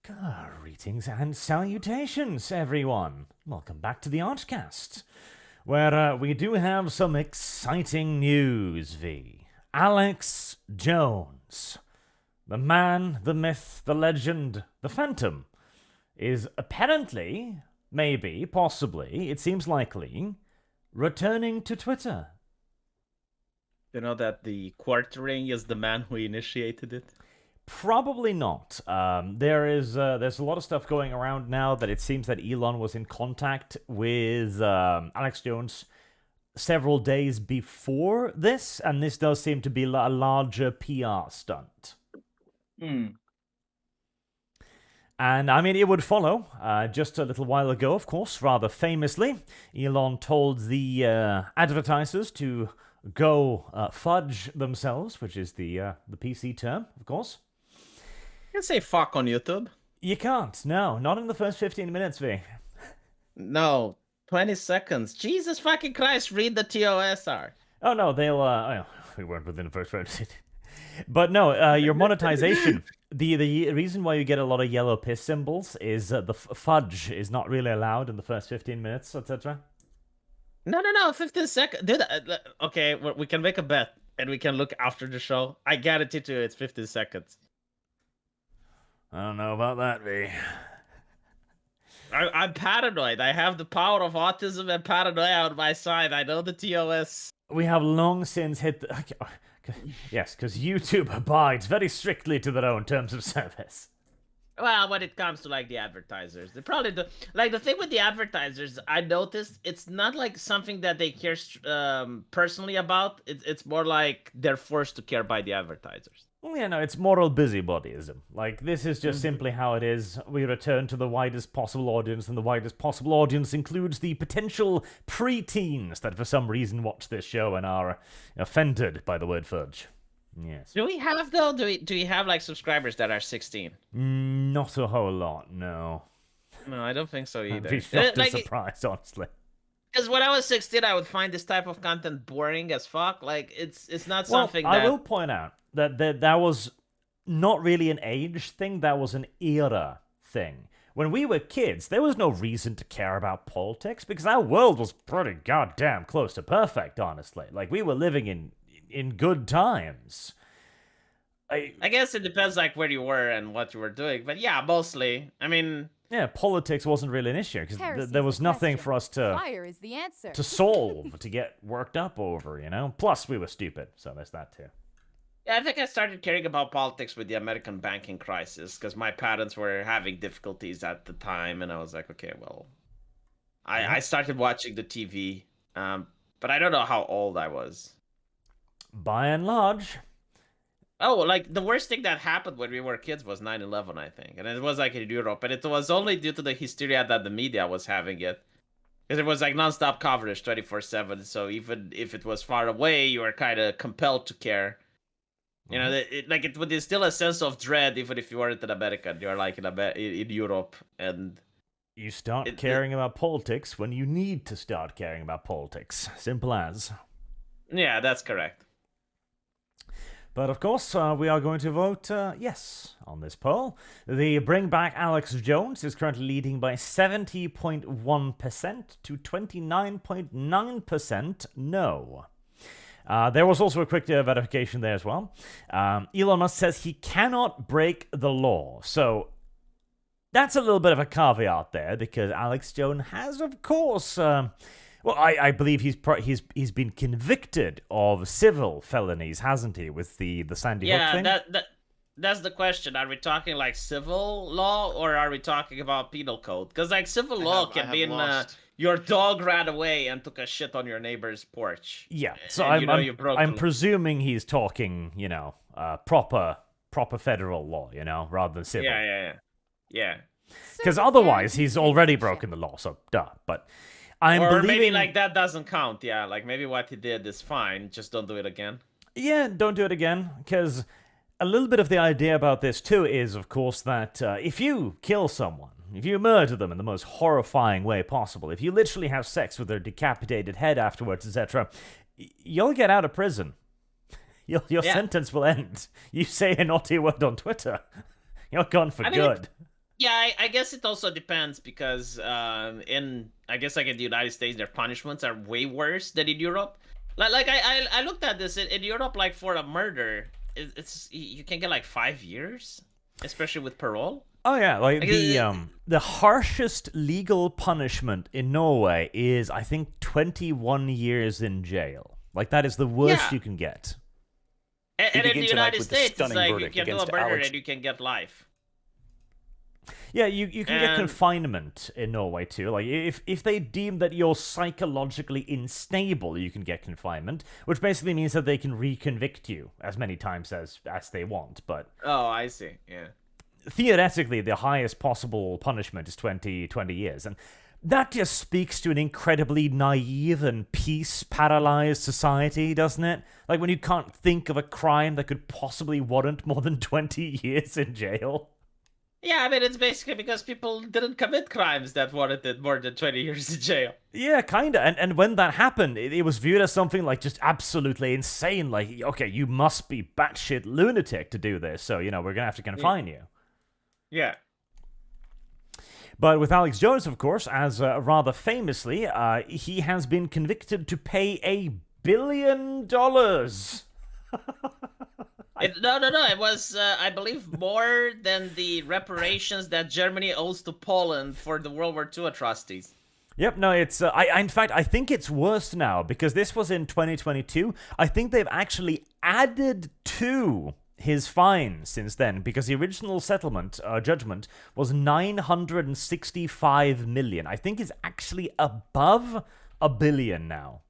Greetings and salutations, everyone. Welcome back to the ArchCast, where we do have some exciting news, V. Alex Jones, the man, the myth, the legend, the phantom, is apparently, maybe, possibly, it seems likely, returning to Twitter. You know that the quartering is the man who initiated it? Probably not. There's a lot of stuff going around now that it seems that Elon was in contact with Alex Jones several days before this, and this does seem to be a larger PR stunt. And I mean, it would follow. Just a little while ago, of course, rather famously, Elon told the advertisers to go fudge themselves, which is the PC term, of course. You can say fuck on YouTube. You can't. No, not in the first 15 minutes, V. No, 20 seconds. Jesus fucking Christ, read the TOSR. Oh, no, they'll... we weren't within the first 20. But no, your monetization... The reason why you get a lot of yellow piss symbols is the fudge is not really allowed in the first 15 minutes, etc. No, 15 seconds. Dude, okay, we can make a bet, and we can look after the show. I guarantee you it's 15 seconds. I don't know about that, V. I'm paranoid. I have the power of autism and paranoia on my side. I know the TOS. We have long since hit the... Yes, because YouTube abides very strictly to their own terms of service. Well, when it comes to, like, the advertisers, they probably do. Like, the thing with the advertisers, I noticed, it's not, like, something that they care personally about. It's more like they're forced to care by the advertisers. Well, yeah, no, it's moral busybodyism. Like, this is just simply how it is. We return to the widest possible audience, and the widest possible audience includes the potential pre-teens that for some reason watch this show and are offended by the word fudge. Yes. Do we have, though? Do we have, like, subscribers that are 16? Not a whole lot, no. No, I don't think so either. I'd be shocked and surprised, honestly. Because when I was 16, I would find this type of content boring as fuck. Like, it's not something that... I will point out that was not really an age thing, that was an era thing. When we were kids, there was no reason to care about politics, because our world was pretty goddamn close to perfect, honestly. Like, we were living in good times. I guess it depends, like, where you were and what you were doing, but yeah, mostly, I mean... Yeah, politics wasn't really an issue, because there was nothing for us to... Fire is the answer. ...to solve, to get worked up over, you know? Plus, we were stupid, so there's that too. Yeah, I think I started caring about politics with the American banking crisis, because my parents were having difficulties at the time, and I was like, okay, well... I started watching the TV, but I don't know how old I was. By and large... Oh, like, the worst thing that happened when we were kids was 9/11, I think. And it was, like, in Europe. And it was only due to the hysteria that the media was having it. Because it was, like, non-stop coverage 24/7. So even if it was far away, you were kind of compelled to care. You know, it was still a sense of dread, even if you weren't in America. You're, like, in Europe. And you start caring about politics when you need to start caring about politics. Simple as. Yeah, that's correct. But of course, we are going to vote yes on this poll. The Bring Back Alex Jones is currently leading by 70.1% to 29.9% no. There was also a quick verification there as well. Elon Musk says he cannot break the law. So that's a little bit of a caveat there, because Alex Jones has, of course... Well, I believe he's been convicted of civil felonies, hasn't he, with the Sandy Hook thing? Yeah, that's the question. Are we talking, like, civil law, or are we talking about penal code? Because, like, civil law can be your dog ran away and took a shit on your neighbor's porch. Yeah, so I'm presuming he's talking, you know, proper federal law, you know, rather than civil. Yeah. Because otherwise, he's already broken the law, so duh. But... maybe, like, that doesn't count, yeah. Like, maybe what he did is fine, just don't do it again. Yeah, don't do it again, because a little bit of the idea about this, too, is, of course, that if you kill someone, if you murder them in the most horrifying way possible, if you literally have sex with their decapitated head afterwards, etc., you'll get out of prison. Your sentence will end. You say a naughty word on Twitter, you're gone for good. Yeah, I guess it also depends because I guess like in the United States, their punishments are way worse than in Europe. I looked at this in Europe, like for a murder, it's you can get like 5 years, especially with parole. Oh yeah, like Like, the harshest legal punishment in Norway is, I think, 21 years in jail. Like that is the worst Yeah. you can get. And in the begin tonight United with the States, it's stunning like you verdict can do a against murder Alex. and you can get life. Yeah, you can get And- confinement in Norway too. Like if they deem that you're psychologically unstable, you can get confinement, which basically means that they can reconvict you as many times as they want. But Oh, I see. Yeah. theoretically, the highest possible punishment is 20 years, and that just speaks to an incredibly naive and peace-paralyzed society, doesn't it? Like when you can't think of a crime that could possibly warrant more than 20 years in jail. Yeah, I mean, it's basically because people didn't commit crimes that warranted more than 20 years in jail. Yeah, kinda. And when that happened, it was viewed as something like just absolutely insane. Like, okay, you must be batshit lunatic to do this, so, we're gonna have to confine you. Yeah. But with Alex Jones, of course, as rather famously, he has been convicted to pay $1 billion. No. It was, I believe, more than the reparations that Germany owes to Poland for the World War II atrocities. Yep, no, it's... in fact, I think it's worse now, because this was in 2022. I think they've actually added to his fine since then, because the original judgment was 965 million. I think it's actually above $1 billion now.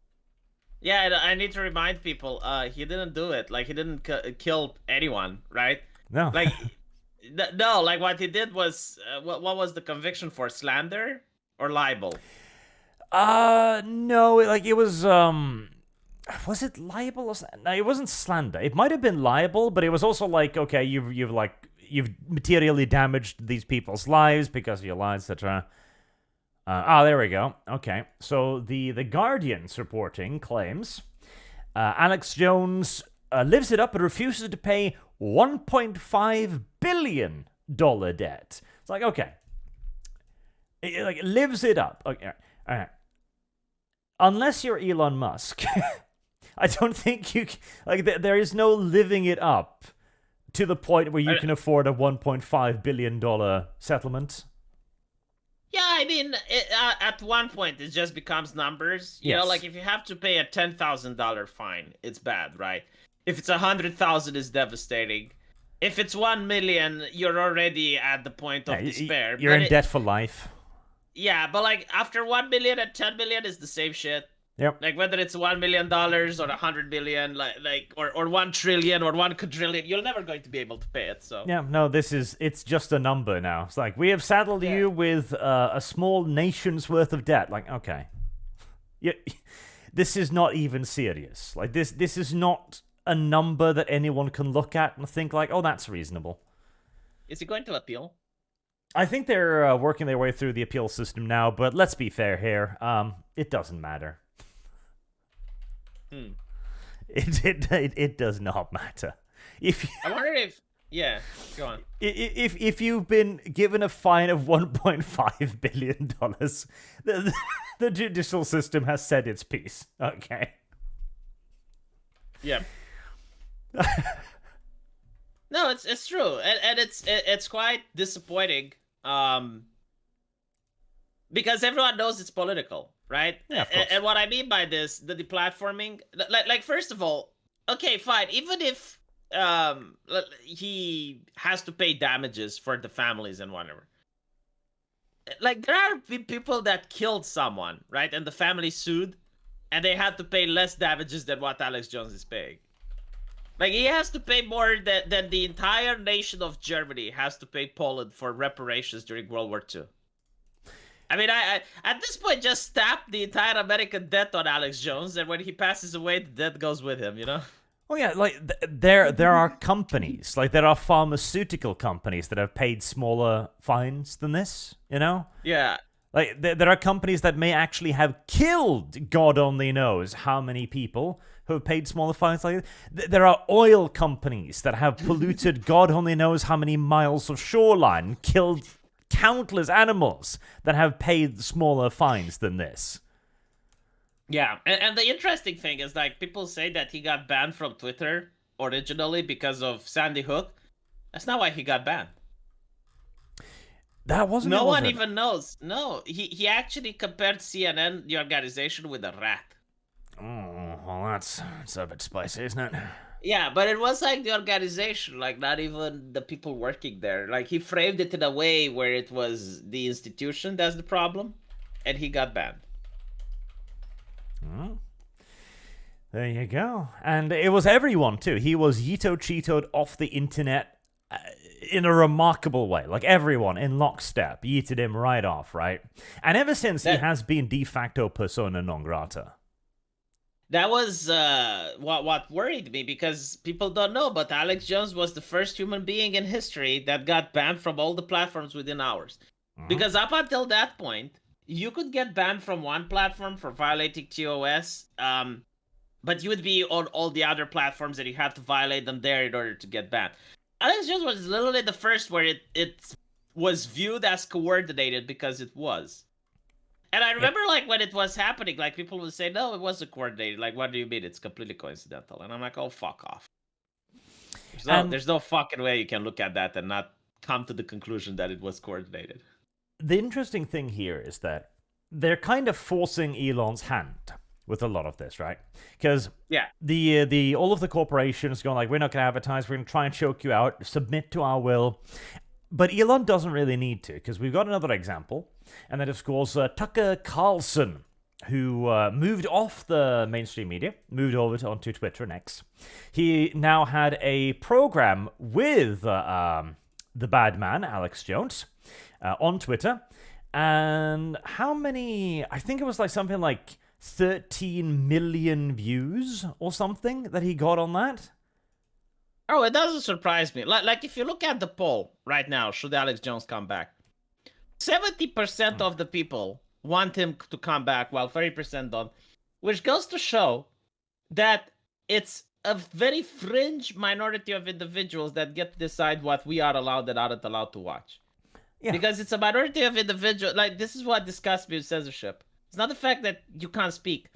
Yeah, and I need to remind people, he didn't do it. Like, he didn't kill anyone, right? No. Like, no, like what he did was, what was the conviction for? Slander or libel? No, it was it libel or no, it wasn't slander. It might have been libel, but it was also like, okay, you've materially damaged these people's lives because of your lies, etc. There we go. Okay, so the Guardian's reporting claims Alex Jones lives it up but refuses to pay $1.5 billion debt. It's like, okay, it lives it up. Okay, all right. Unless you're Elon Musk, I don't think you there is no living it up to the point where you can afford a $1.5 billion settlement. Yeah, I mean, at one point, it just becomes numbers. You know, like if you have to pay a $10,000 fine, it's bad, right? If it's 100,000, it's devastating. If it's 1 million, you're already at the point of despair. You're in debt for life. Yeah, but like after 1 million and 10 million is the same shit. Yep. Like whether it's $1 million or 100 billion, or 1 trillion or 1 quadrillion, you're never going to be able to pay it. So yeah, no, it's just a number now. It's like, we have saddled you with a small nation's worth of debt. Like, okay, this is not even serious. Like this is not a number that anyone can look at and think like, oh, that's reasonable. Is he going to appeal? I think they're working their way through the appeal system now, but let's be fair here. It doesn't matter. It does not matter. I wonder if go on. If you've been given a fine of $1.5 billion, the judicial system has said its piece. Okay. Yeah. No, it's true, and it's quite disappointing. Because everyone knows it's political, right? Yeah, of course. And what I mean by this, the deplatforming, like first of all, okay, fine. Even if he has to pay damages for the families and whatever, like there are people that killed someone, right? And the family sued, and they had to pay less damages than what Alex Jones is paying. Like, he has to pay more than the entire nation of Germany has to pay Poland for reparations during World War II. I mean, I at this point just stap the entire American debt on Alex Jones, and when he passes away, the debt goes with him, you know? Oh yeah, like there are companies, like there are pharmaceutical companies that have paid smaller fines than this, you know? Yeah. Like there are companies that may actually have killed God only knows how many people who have paid smaller fines. Like there are oil companies that have polluted God only knows how many miles of shoreline, killed countless animals that have paid smaller fines than this. Yeah, and the interesting thing is, like, people say that he got banned from Twitter originally because of Sandy Hook. That's not why he got banned. That wasn't. No one even knows. No, he actually compared CNN, the organization, with a rat. Oh, well, that's a bit spicy, isn't it? Yeah, but it was like the organization, like not even the people working there. Like he framed it in a way where it was the institution that's the problem, and he got banned. Oh. There you go. And it was everyone, too. He was Cheetoed off the internet in a remarkable way. Like, everyone in lockstep yeeted him right off, right? And ever since, he has been de facto persona non grata. That was what worried me, because people don't know, but Alex Jones was the first human being in history that got banned from all the platforms within hours. Because up until that point, you could get banned from one platform for violating TOS, but you would be on all the other platforms and you had to violate them there in order to get banned. Alex Jones was literally the first where it was viewed as coordinated, because it was. And I remember, like, when it was happening, like, people would say, no, it wasn't coordinated. Like, what do you mean? It's completely coincidental. And I'm like, oh, fuck off. There's no fucking way you can look at that and not come to the conclusion that it was coordinated. The interesting thing here is that they're kind of forcing Elon's hand with a lot of this, right? Because the all of the corporations going like, we're not going to advertise, we're going to try and choke you out, submit to our will. But Elon doesn't really need to, because we've got another example, and that is, of course, Tucker Carlson, who moved off the mainstream media, moved over onto Twitter and X. He now had a program with the bad man, Alex Jones, on Twitter. And how many, I think it was like something like 13 million views or something that he got on that. Oh, it doesn't surprise me. Like if you look at the poll right now, should Alex Jones come back? 70% of the people want him to come back, while 30% don't. Which goes to show that it's a very fringe minority of individuals that get to decide what we are allowed and aren't allowed to watch. Yeah. Because it's a minority of individuals. Like, this is what disgusts me with censorship. It's not the fact that you can't speak.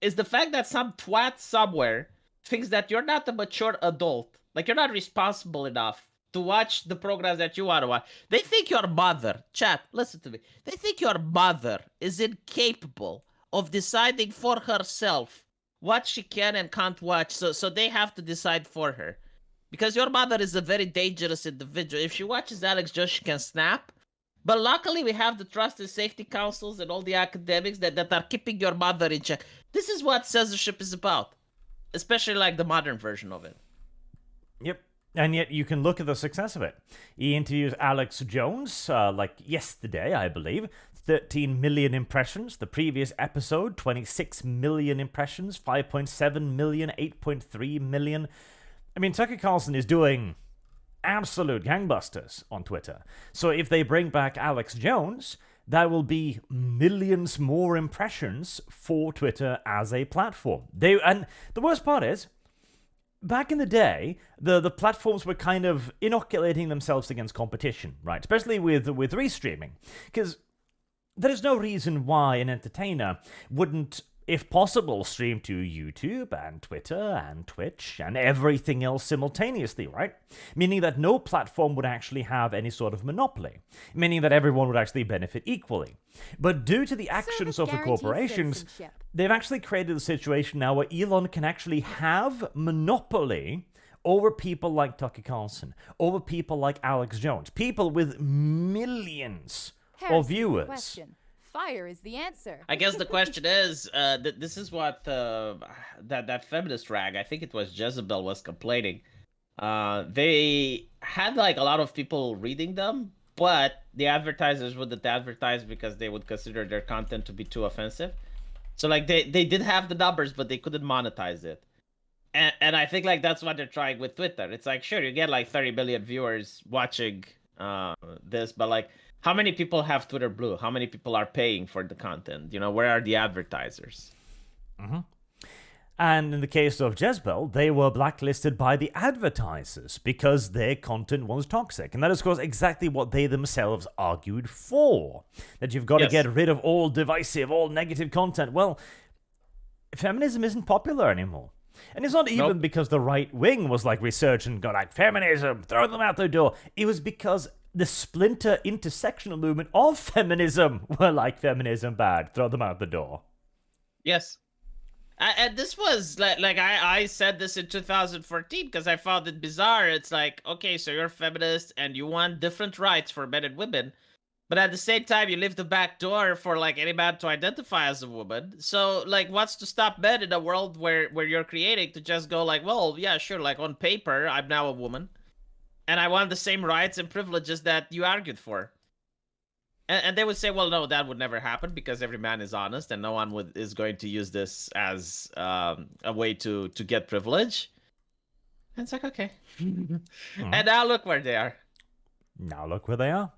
It's the fact that some twat somewhere thinks that you're not a mature adult. Like, you're not responsible enough to watch the programs that you want to watch. They think your mother, chat, listen to me. They think your mother is incapable of deciding for herself what she can and can't watch. So they have to decide for her. Because your mother is a very dangerous individual. If she watches Alex Jones, she can snap. But luckily, we have the trust and safety councils and all the academics that are keeping your mother in check. This is what censorship is about. Especially like the modern version of it. Yep. And yet you can look at the success of it. He interviews Alex Jones, like yesterday, I believe. 13 million impressions. The previous episode, 26 million impressions. 5.7 million, 8.3 million. I mean, Tucker Carlson is doing absolute gangbusters on Twitter. So if they bring back Alex Jones, that will be millions more impressions for Twitter as a platform. And the worst part is, back in the day, the platforms were kind of inoculating themselves against competition, right? Especially with restreaming. Because there's no reason why an entertainer wouldn't, if possible, stream to YouTube and Twitter and Twitch and everything else simultaneously, right? Meaning that no platform would actually have any sort of monopoly. Meaning that everyone would actually benefit equally. But due to the actions of the corporations, they've actually created a situation now where Elon can actually have monopoly over people like Tucker Carlson, over people like Alex Jones, people with millions of viewers. Fire is the answer. I guess the question is, this is what that feminist rag, I think it was Jezebel, was complaining. They had like a lot of people reading them, but the advertisers wouldn't advertise because they would consider their content to be too offensive. So like they did have the numbers, but they couldn't monetize it. And I think like that's what they're trying with Twitter. It's like, sure, you get like 30 million viewers watching this, but like, how many people have Twitter Blue? How many people are paying for the content? You know, where are the advertisers? Mm-hmm. And in the case of Jezebel, they were blacklisted by the advertisers because their content was toxic. And that is, of course, exactly what they themselves argued for. That you've got to get rid of all divisive, all negative content. Well, feminism isn't popular anymore. And it's not even because the right wing was like researching and got like, feminism, throw them out the door. It was because the splinter intersectional movement of feminism were like, feminism bad, throw them out the door. Yes. And this was like I said this in 2014 because I found it bizarre. It's like, okay, so you're a feminist and you want different rights for men and women, but at the same time you leave the back door for like any man to identify as a woman. So like, what's to stop men in a world where you're creating to just go like, well, yeah, sure, like on paper I'm now a woman, and I want the same rights and privileges that you argued for. And they would say, well, no, that would never happen because every man is honest and no one is going to use this as a way to get privilege. And it's like, okay. And now look where they are. Now look where they are.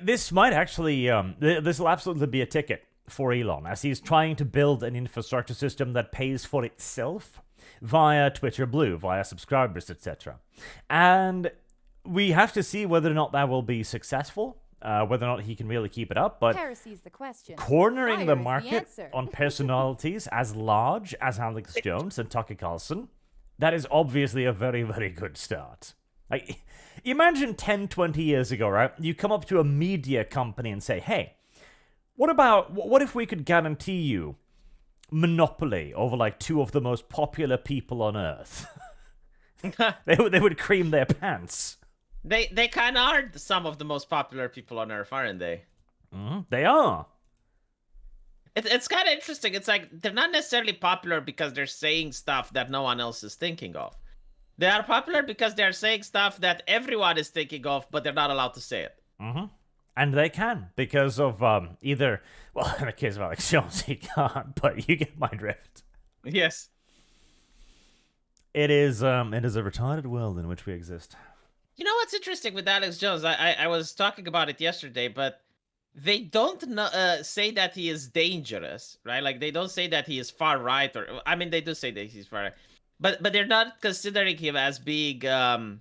This might actually, this will absolutely be a ticket for Elon as he's trying to build an infrastructure system that pays for itself via Twitter Blue, via subscribers, etc. And we have to see whether or not that will be successful, whether or not he can really keep it up. But Piracy's the question. cornering Fire the is the market answer. on personalities as large as Alex Jones and Tucker Carlson, that is obviously a very, very good start. Like, imagine 10, 20 years ago, right? You come up to a media company and say, hey, what if we could guarantee you monopoly over like two of the most popular people on Earth? They would cream their pants. They kind of are some of the most popular people on Earth, aren't they? They are. It's kind of interesting. It's like they're not necessarily popular because they're saying stuff that no one else is thinking of. They are popular because they're saying stuff that everyone is thinking of, but they're not allowed to say it. And they can because of either, well, in the case of Alex Jones, he can't, but you get my drift. Yes. It is a retarded world in which we exist. You know what's interesting with Alex Jones? I was talking about it yesterday, but they don't say that he is dangerous, right? Like, they don't say that he is far right, or I mean, they do say that he's far right, but they're not considering him as being, like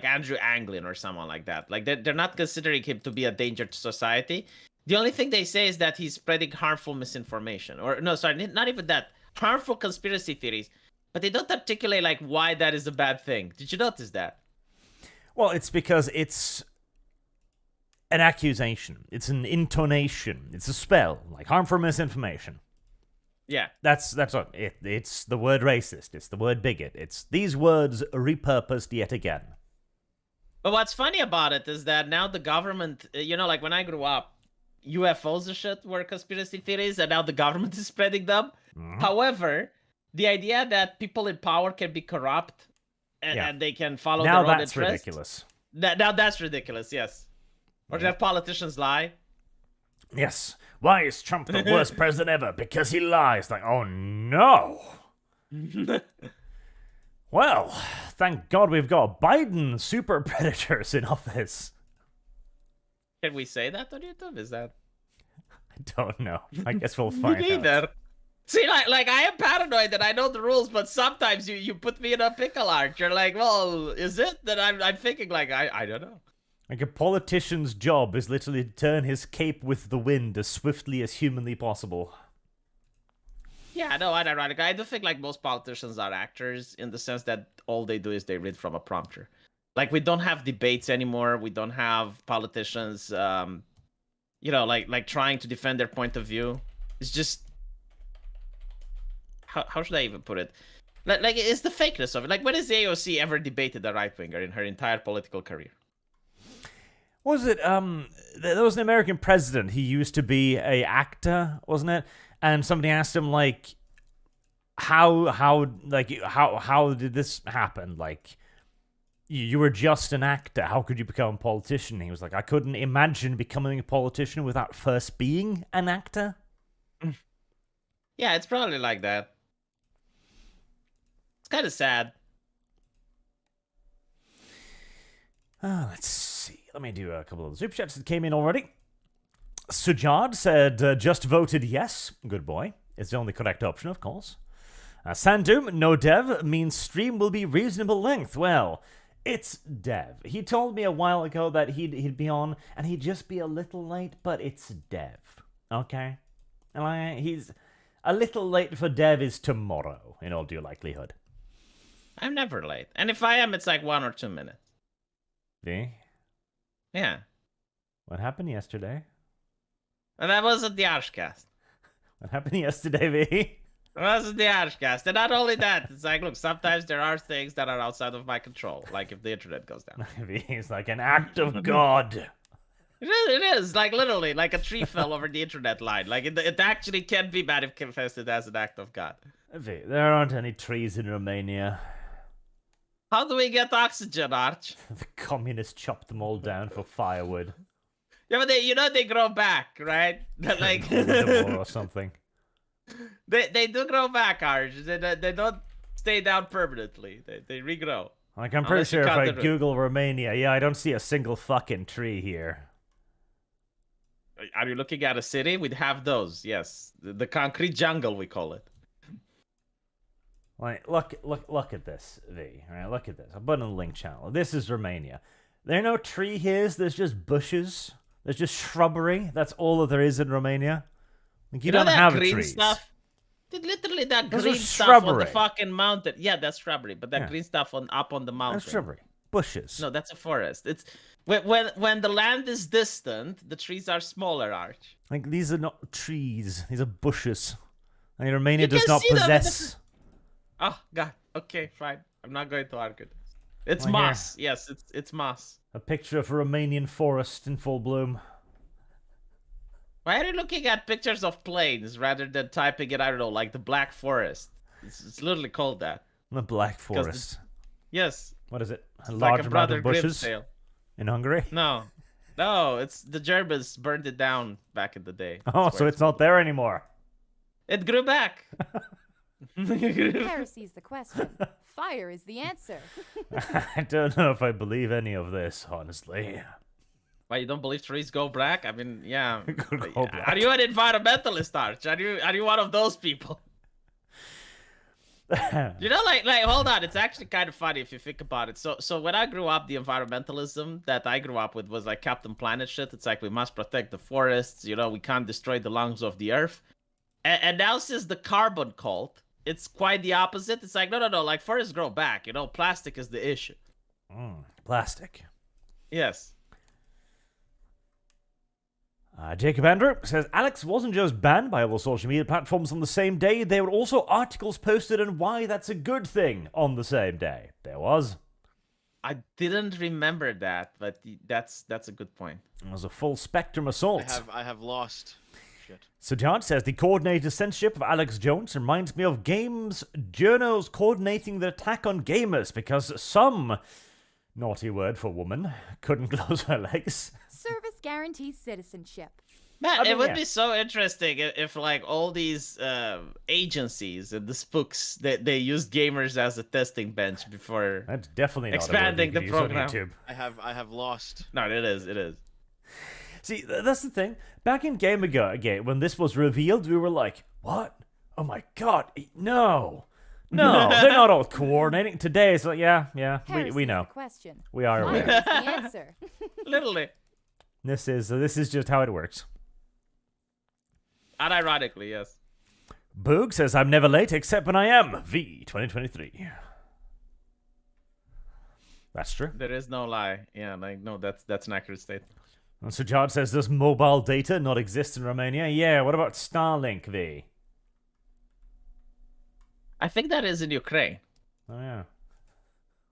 Andrew Anglin or someone like that. Like, they're not considering him to be a danger to society. The only thing they say is that he's spreading harmful misinformation, or no, sorry, not even that, harmful conspiracy theories. But they don't articulate, like, why that is a bad thing. Did you notice that? Well, it's because it's an accusation. It's an intonation. It's a spell, like harmful misinformation. Yeah. That's what it's the word racist. It's the word bigot. It's these words repurposed yet again. But what's funny about it is that now the government, like when I grew up, UFOs and shit were conspiracy theories, and now the government is spreading them. However, the idea that people in power can be corrupt and they can follow their own interests. Now that's ridiculous. Now that's ridiculous, yes. Or that politicians lie. Yes. Why is Trump the worst president ever? Because he lies. Like, oh no. Well, thank God we've got Biden super predators in office. Can we say that on YouTube? Is that? I don't know. I guess we'll find Me neither. out. See, like I am paranoid that I know the rules, but sometimes you put me in a pickle, Arch. You're like, well, is it? That I'm thinking like, I don't know. Like, a politician's job is literally to turn his cape with the wind as swiftly as humanly possible. Yeah, no, I don't know. Like, I do think like most politicians are actors in the sense that all they do is they read from a prompter. Like, we don't have debates anymore. We don't have politicians, like trying to defend their point of view. It's just, how should I even put it? Like, it's the fakeness of it. Like, when has AOC ever debated a right-winger in her entire political career? Was it, there was an American president. He used to be a actor, wasn't it? And somebody asked him, like, how did this happen? Like, you were just an actor. How could you become a politician? He was like, I couldn't imagine becoming a politician without first being an actor. Yeah, it's probably like that. It's kind of sad. Let's see. Let me do a couple of the superchats that came in already. Sujad said, just voted yes. Good boy. is the only correct option, of course. Sandum, no dev, means stream will be reasonable length. Well, it's dev. He told me a while ago that he'd be on, and he'd just be a little late, but it's dev. Okay? And he's a little late for dev is tomorrow, in all due likelihood. I'm never late. And if I am, it's like 1 or 2 minutes. V? Yeah. What happened yesterday? And that wasn't the ArchCast. What happened yesterday, V? It wasn't the ArchCast. And not only that, it's like, look, sometimes there are things that are outside of my control. Like if the internet goes down. V is like an act of God. It is, like literally, like a tree fell over the internet line. Like it actually can be manifested as an act of God. V, there aren't any trees in Romania. How do we get oxygen, Arch? The communists chopped them all down for firewood. Yeah, but they grow back, right? Like or something. They do grow back, Arch. They don't stay down permanently. They regrow. Like, I'm pretty Unless you sure if cut I the- Google Romania, yeah, I don't see a single fucking tree here. Are you looking at a city? We'd have those, yes. The concrete jungle, we call it. Like, look at this, V. Right, look at this. I'll put it in the link channel. This is Romania. There are no tree here. There's just bushes. There's just shrubbery. That's all that there is in Romania. Like, you know don't that have green trees. stuff? Literally that Those green are stuff on the shrubbery. fucking mountain. Yeah, that's shrubbery. But that Yeah. green stuff up on the mountain. That's shrubbery. Bushes. No, that's a forest. It's when the land is distant, the trees are smaller, Arch. Like, these are not trees. These are bushes. And Romania You does can not see them in the- possess... Oh God. Okay, fine. I'm not going to argue this. It's Well, here. moss. Yes, it's moss. A picture of a Romanian forest in full bloom. Why are you looking at pictures of plains rather than typing it? I don't know, like the Black Forest. It's literally called that. The Black 'Cause the- Forest. Yes. What is it? A It's large like a amount Brother of Grimm's bushes tale. in Hungary? No, it's the Germans burned it down back in the day. Oh, That's so where it's not there anymore. It grew back. Piracy is the question. Fire is the answer. I don't know if I believe any of this, honestly. Why, you don't believe trees go black? I mean, yeah. Go black. Are you an environmentalist, Arch? Are you one of those people? You know, like hold on, it's actually kind of funny if you think about it. So when I grew up, the environmentalism that I grew up with was like Captain Planet shit. It's like we must protect the forests, you know, we can't destroy the lungs of the earth. And now since the carbon cult, it's quite the opposite. It's like, no, like forests grow back, you know, plastic is the issue. Plastic. Yes. Jacob Andrew says, Alex wasn't just banned by all social media platforms on the same day, there were also articles posted on why that's a good thing on the same day. There was. I didn't remember that, but that's a good point. It was a full spectrum assault. I have lost. Shit. So John says, the coordinated censorship of Alex Jones reminds me of games journos coordinating the attack on gamers because some, naughty word for woman, couldn't close her legs. Service guarantees citizenship. Man, I mean, it would yeah. be so interesting if like all these agencies and the spooks they used gamers as a testing bench before. That's definitely not Expanding a word the you could use on program. YouTube. I have lost. No, it is. See, that's the thing. Back in Gamergate, when this was revealed, we were like, what? Oh my god, no. No, they're not all coordinating. Today, it's like, yeah, Piracy we is know. the question. We are Fire aware. is the answer. Literally, This is just how it works. unironically, yes. Boog says, I'm never late except when I am. V 2023. That's true. There is no lie. Yeah, like no, that's an accurate statement. And so John says, does mobile data not exist in Romania? Yeah, what about Starlink, V? I think that is in Ukraine. Oh, yeah.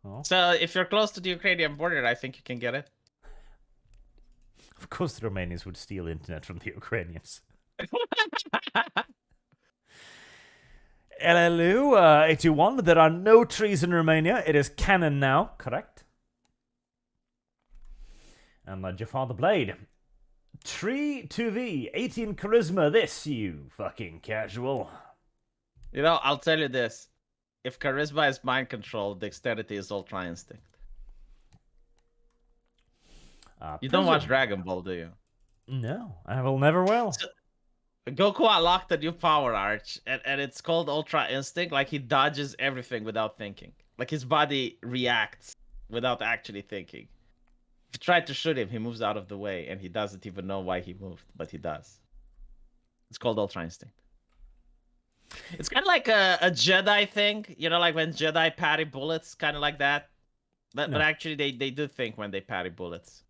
Well, So if you're close to the Ukrainian border, I think you can get it. of course the Romanians would steal internet from the Ukrainians. LLU 81, there are no trees in Romania. It is canon now, correct? And Jafar the Blade. Tree 2V, 18 charisma, this, you fucking casual. You know, I'll tell you this: if charisma is mind control, dexterity is ultra instinct. You don't watch Prism. Dragon Ball, do you? No, I will never will. Goku unlocked a new power, Arch, and it's called Ultra Instinct. Like, he dodges everything without thinking. Like, his body reacts without actually thinking. If you try to shoot him, he moves out of the way, and he doesn't even know why he moved, but he does. It's called Ultra Instinct. It's kind of like a Jedi thing, you know, like when Jedi parry bullets, kind of like that. But actually, they do think when they parry bullets.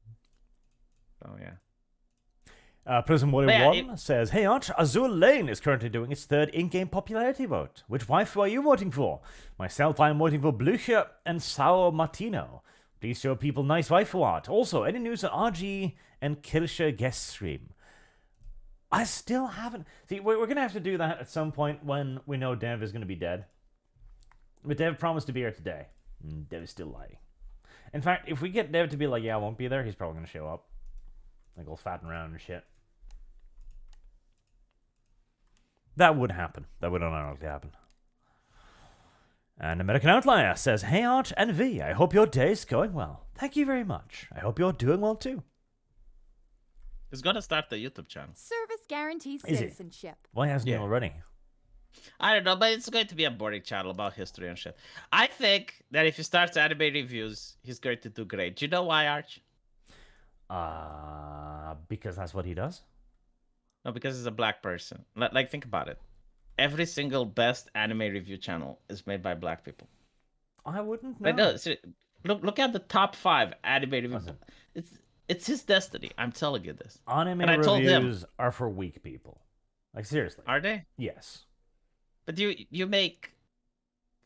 Oh, yeah. Prism Warrior Yeah, 1 says, Hey Arch, Azul Lane is currently doing its third in-game popularity vote. Which waifu are you voting for? Myself, I am voting for Blucher and Sao Martino. Please show people nice waifu art. Also, any news on RG and Kirsche guest stream? I still haven't... See, we're going to have to do that at some point when we know Dev is going to be dead. But Dev promised to be here today. Dev is still lying. In fact, if we get Dev to be like, yeah, I won't be there, he's probably going to show up. Like, all fatting around and shit. That would happen. That would unironically happen. And American Outlier says, Hey Arch and V, I hope your day's going well. Thank you very much. I hope you're doing well too. He's gonna start the YouTube channel. Service guarantees Is he? citizenship. Why hasn't he already? I don't know, but it's going to be a boring channel about history and shit. I think that if he starts anime reviews, he's going to do great. Do you know why, Arch? Because that's what he does? No, because he's a black person. Like, think about it. Every single best anime review channel is made by black people. I wouldn't know. Like, no, look at the top 5 anime reviews. Listen. It's his destiny. I'm telling you this. Anime And I told him. reviews are for weak people. Like, seriously. Are they? Yes. But you make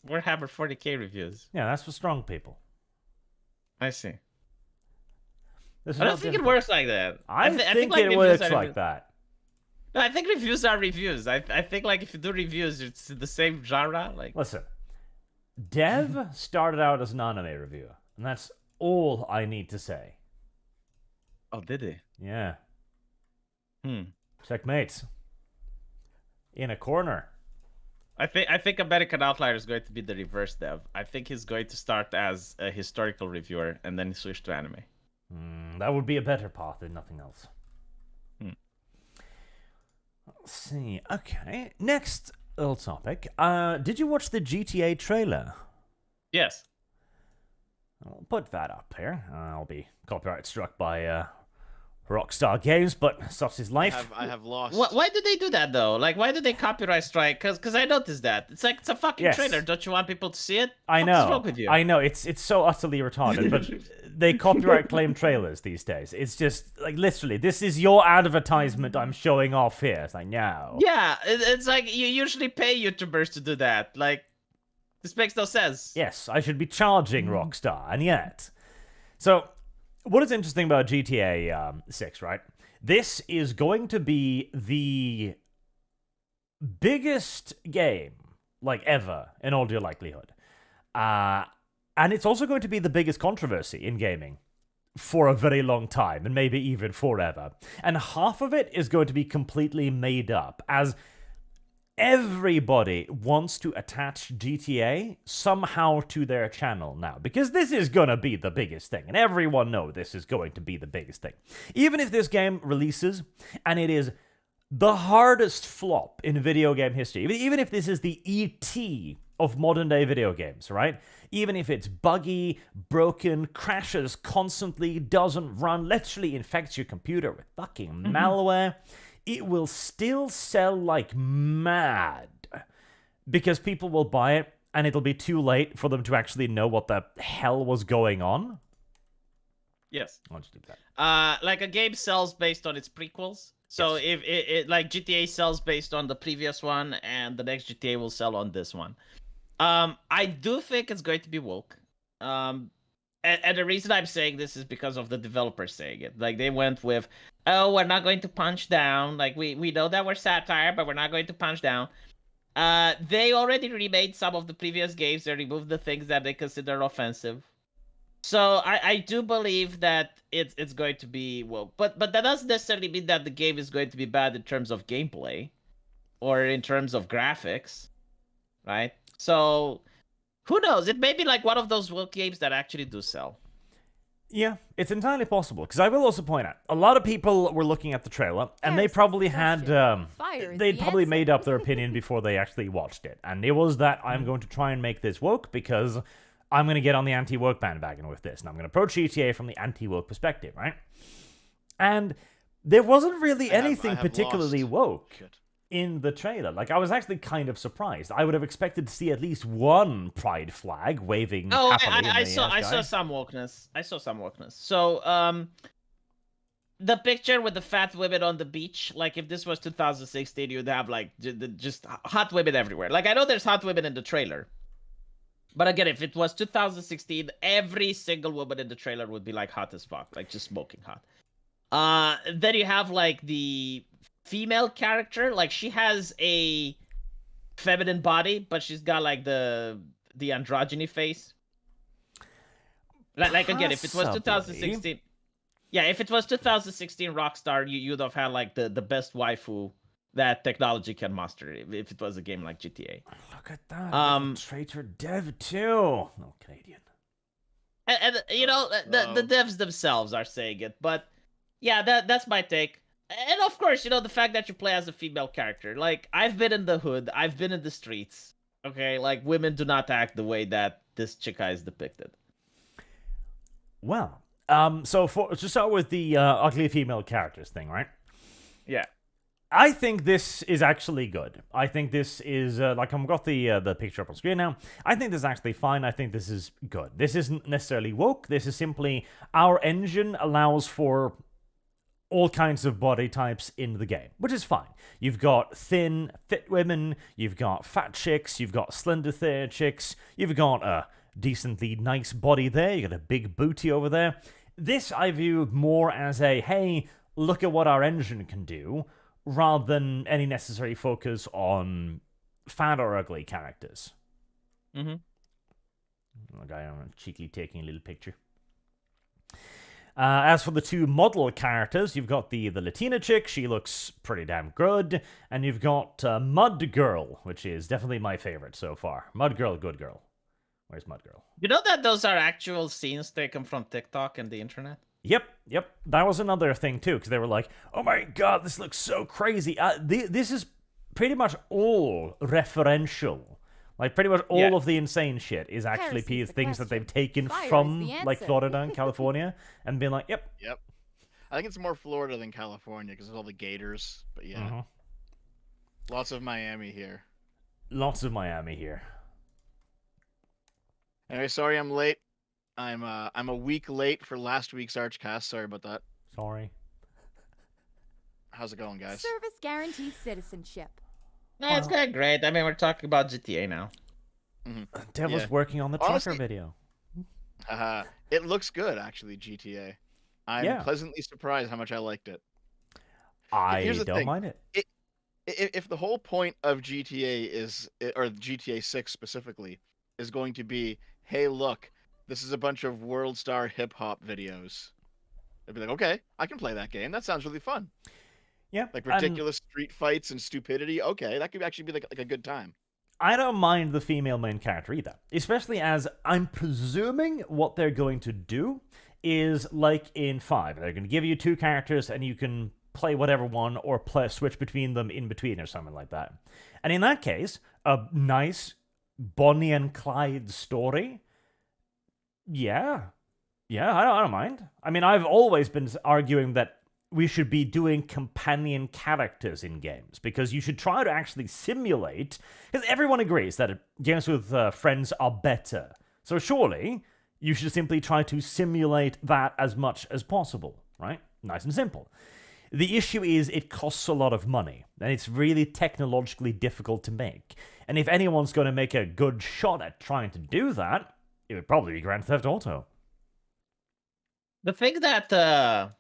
Warhammer 40k reviews. Yeah, that's for strong people. I see. This is I not don't think it difficult. works like that. I think like, it reviews works are like reviews. that. No, I think reviews are reviews. I think like if you do reviews, it's the same genre. Like, Listen, Dev started out as an anime reviewer, and that's all I need to say. oh, did he? Yeah. Hmm. Checkmate. In a corner. I think American Outlier is going to be the reverse Dev. I think he's going to start as a historical reviewer and then switch to anime. That would be a better path, if nothing else. Hmm. Let's see. Okay. Next little topic. Did you watch the GTA trailer? Yes. I'll put that up here. I'll be copyright struck by Rockstar Games, but such is life. I have lost. Why did they do that though? Like, why did they copyright strike? Because I noticed that it's like it's a fucking Yes. trailer. Don't you want people to see it? I What's know. wrong with you? I know. It's so utterly retarded, but they copyright claim trailers these days. It's just like literally, this is your advertisement I'm showing off here. It's like, no. Yeah, it's like you usually pay YouTubers to do that. Like, this makes no sense. Yes, I should be charging Rockstar, and yet. So, what is interesting about GTA 6, right? This is going to be the biggest game, like, ever, in all due likelihood. And it's also going to be the biggest controversy in gaming for a very long time, and maybe even forever. And half of it is going to be completely made up, as everybody wants to attach GTA somehow to their channel now, because this is gonna be the biggest thing, and everyone knows this is going to be the biggest thing. Even if this game releases and it is the hardest flop in video game history, even if this is the ET of modern day video games, right? Even if it's buggy, broken, crashes constantly, doesn't run, literally infects your computer with fucking malware, it will still sell like mad because people will buy it and it'll be too late for them to actually know what the hell was going on. Yes. Why don't you do that? Like a game sells based on its prequels. So Yes. if it like GTA sells based on the previous one, and the next GTA will sell on this one. I do think it's going to be woke. And the reason I'm saying this is because of the developers saying it. Like, they went with, oh, we're not going to punch down. Like, we know that we're satire, but we're not going to punch down. They already remade some of the previous games. They removed the things that they consider offensive. So I do believe that it's going to be woke. But that doesn't necessarily mean that the game is going to be bad in terms of gameplay or in terms of graphics, right? So who knows? It may be like one of those woke games that actually do sell. Yeah, it's entirely possible. Because I will also point out, a lot of people were looking at the trailer, and they Here's probably the had, question. Fire is they'd the probably answer. made up their opinion before they actually watched it. And it was that I'm going to try and make this woke because I'm going to get on the anti-woke bandwagon with this. And I'm going to approach GTA from the anti-woke perspective, right? And there wasn't really anything I have particularly lost. woke Shit. in the trailer. Like, I was actually kind of surprised. I would have expected to see at least one pride flag waving Oh, happily I in the saw sky. some wokeness. I saw some wokeness. So, the picture with the fat women on the beach, like if this was 2016, you'd have like just hot women everywhere. Like I know there's hot women in the trailer, but again, if it was 2016, every single woman in the trailer would be like hot as fuck, like just smoking hot. Then you have like the female character, like she has a feminine body, but she's got like the androgyny face. Like again, if it was Possibly. 2016, yeah, if it was 2016 Rockstar, you'd have had like the best waifu that technology can muster. If it was a game like GTA, Look at that. Traitor dev too. No, Canadian. and you know the devs themselves are saying it, but yeah, that's my take. And of course, you know the fact that you play as a female character. Like I've been in the hood, I've been in the streets. Okay, like women do not act the way that this chica is depicted. Well, so to start with the ugly female characters thing, right? Yeah. I think this is actually good. I think this is like I've got the picture up on screen now. I think this is actually fine. I think this is good. This isn't necessarily woke. This is simply our engine allows for all kinds of body types in the game, which is fine. You've got thin, fit women. You've got fat chicks. You've got slender, thin chicks. You've got a decently nice body there. You got a big booty over there. This I view more as a hey, look at what our engine can do, rather than any necessary focus on fat or ugly characters. Mm-hmm. Okay, I'm cheekily taking a little picture. As for the two model characters, you've got the Latina chick. She looks pretty damn good. And you've got Mud Girl, which is definitely my favorite so far. Mud Girl, good girl. Where's Mud Girl? You know that those are actual scenes taken from TikTok and the internet? Yep. That was another thing, too, because they were like, oh my god, this looks so crazy. This is pretty much all referential. Like, pretty much all of the insane shit is actually Piracy's the things that they've taken Fire is from, the like, answer. Florida and California, and been like, yep. Yep. I think it's more Florida than California because of all the gators. But yeah, Mhm. lots of Miami here. Lots of Miami here. Anyway, sorry I'm late. I'm a week late for last week's ArchCast. Sorry about that. Sorry. How's it going, guys? Service guarantees citizenship. No, it's kind of great. I mean, we're talking about GTA now. Dev was Yeah. working on the Honestly- trucker video. Haha. It looks good, actually, GTA. I'm Yeah. pleasantly surprised how much I liked it. I Here's the don't thing. mind it. If the whole point of GTA is, or GTA 6 specifically, is going to be, hey, look, this is a bunch of world star hip hop videos. I'd be like, okay, I can play that game. That sounds really fun. Yeah. Like and ridiculous street fights and stupidity. Okay, that could actually be like a good time. I don't mind the female main character either. Especially as I'm presuming what they're going to do is like in 5. They're going to give you two characters and you can play whatever one or switch between them in between or something like that. And in that case, a nice Bonnie and Clyde story. Yeah, I don't mind. I mean, I've always been arguing that we should be doing companion characters in games because you should try to actually simulate, because everyone agrees that games with friends are better. So surely you should simply try to simulate that as much as possible, right? Nice and simple. The issue is it costs a lot of money, and it's really technologically difficult to make. And if anyone's going to make a good shot at trying to do that, it would probably be Grand Theft Auto. The thing that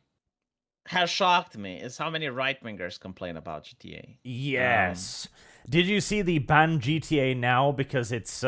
has shocked me is how many right-wingers complain about GTA. Yes. Did you see the ban GTA now because it's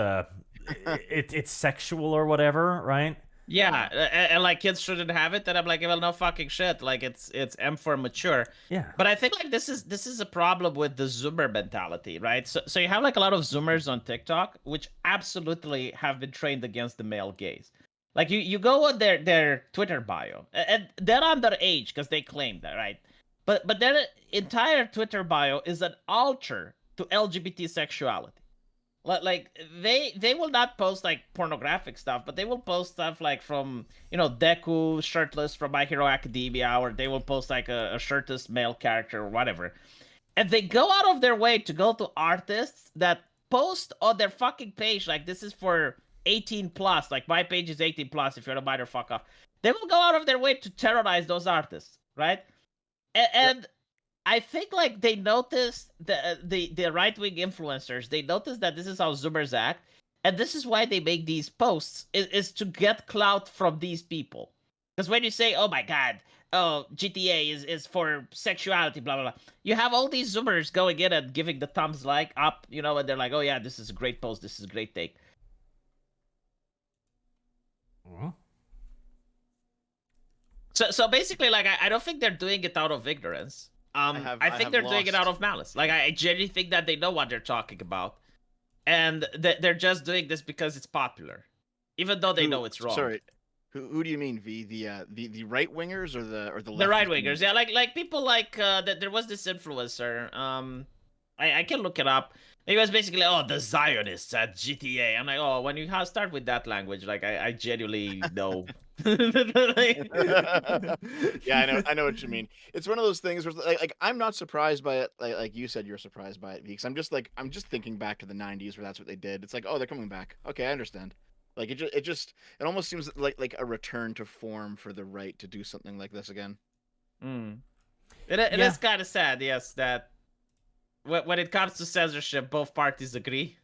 it's sexual or whatever, right? Yeah, and like kids shouldn't have it. And I'm like, well, no fucking shit. Like it's M for mature. Yeah. But I think like this is a problem with the Zoomer mentality, right? So you have like a lot of Zoomers on TikTok, which absolutely have been trained against the male gaze. Like you go on their Twitter bio, and they're underage because they claim that, right? But their entire Twitter bio is an altar to LGBT sexuality. Like they will not post like pornographic stuff, but they will post stuff like from Deku shirtless from My Hero Academia, or they will post like a shirtless male character or whatever. And they go out of their way to go to artists that post on their fucking page like this is for 18 plus, like my page is 18 plus, if you're a minor, fuck off. They will go out of their way to terrorize those artists, right? And I think like they noticed the right-wing influencers, they noticed that this is how Zoomers act, and this is why they make these posts, is to get clout from these people. Because when you say, oh my god, oh, GTA is for sexuality, blah, blah, blah. You have all these Zoomers going in and giving the thumbs like up, and they're like, oh yeah, this is a great post, this is a great take. So basically, like, I don't think they're doing it out of ignorance. I think they're doing it out of malice. Like, I genuinely think that they know what they're talking about. And they're just doing this because it's popular. Even though they know it's wrong. Sorry. Who do you mean, V? The right wingers or the left? The right wingers, yeah, like people like there was this influencer. I can look it up. He was basically, the Zionists at GTA. I'm like, when you start with that language, like I genuinely know. Yeah, I know what you mean. It's one of those things where like I'm not surprised by it. Like you said, you're surprised by it, because I'm just thinking back to the '90s where that's what they did. It's like, they're coming back. Okay, I understand. Like it almost seems like a return to form for the right to do something like this again. It is kind of sad, yes, that when it comes to censorship, both parties agree.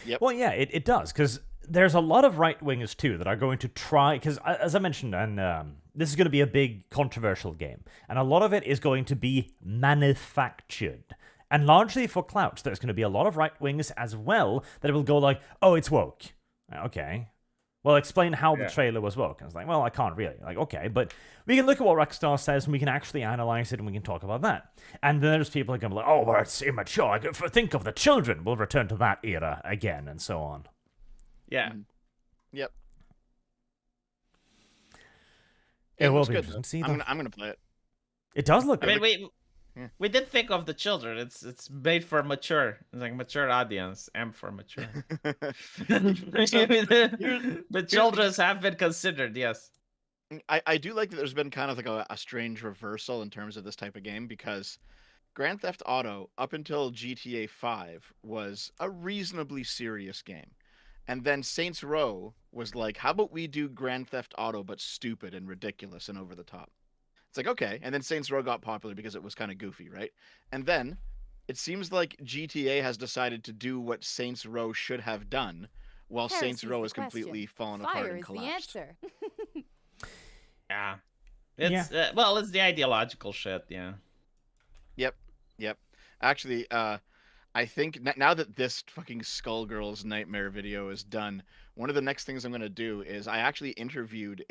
Yep. Well, yeah, it does, because there's a lot of right-wingers, too, that are going to try, because, as I mentioned, and this is going to be a big controversial game, and a lot of it is going to be manufactured. And largely for clout, there's going to be a lot of right-wingers as well that will go like, it's woke. Okay. Well, explain how the trailer was woke. I was like, well, I can't really. Like, okay, but we can look at what Rockstar says, and we can actually analyze it, and we can talk about that. And then there's people who can be like, well, it's immature. Think of the children. We'll return to that era again, and so on. Yeah. Yep. It will be good. interesting. I'm gonna play it. It does look good. I mean, we did think of the children. It's made for mature. It's like mature audience. M for mature. The children have been considered, yes. I do like that there's been kind of like a strange reversal in terms of this type of game, because Grand Theft Auto, up until GTA 5, was a reasonably serious game. And then Saints Row was like, how about we do Grand Theft Auto but stupid and ridiculous and over the top? It's like, okay. And then Saints Row got popular because it was kind of goofy, right? And then it seems like GTA has decided to do what Saints Row should have done, while Saints Row is completely fallen apart and collapsed. Fire is the answer. Yeah. It's it's the ideological shit, yeah. Yep. Actually, I think now that this fucking Skullgirls Nightmare video is done, one of the next things I'm going to do is I actually interviewed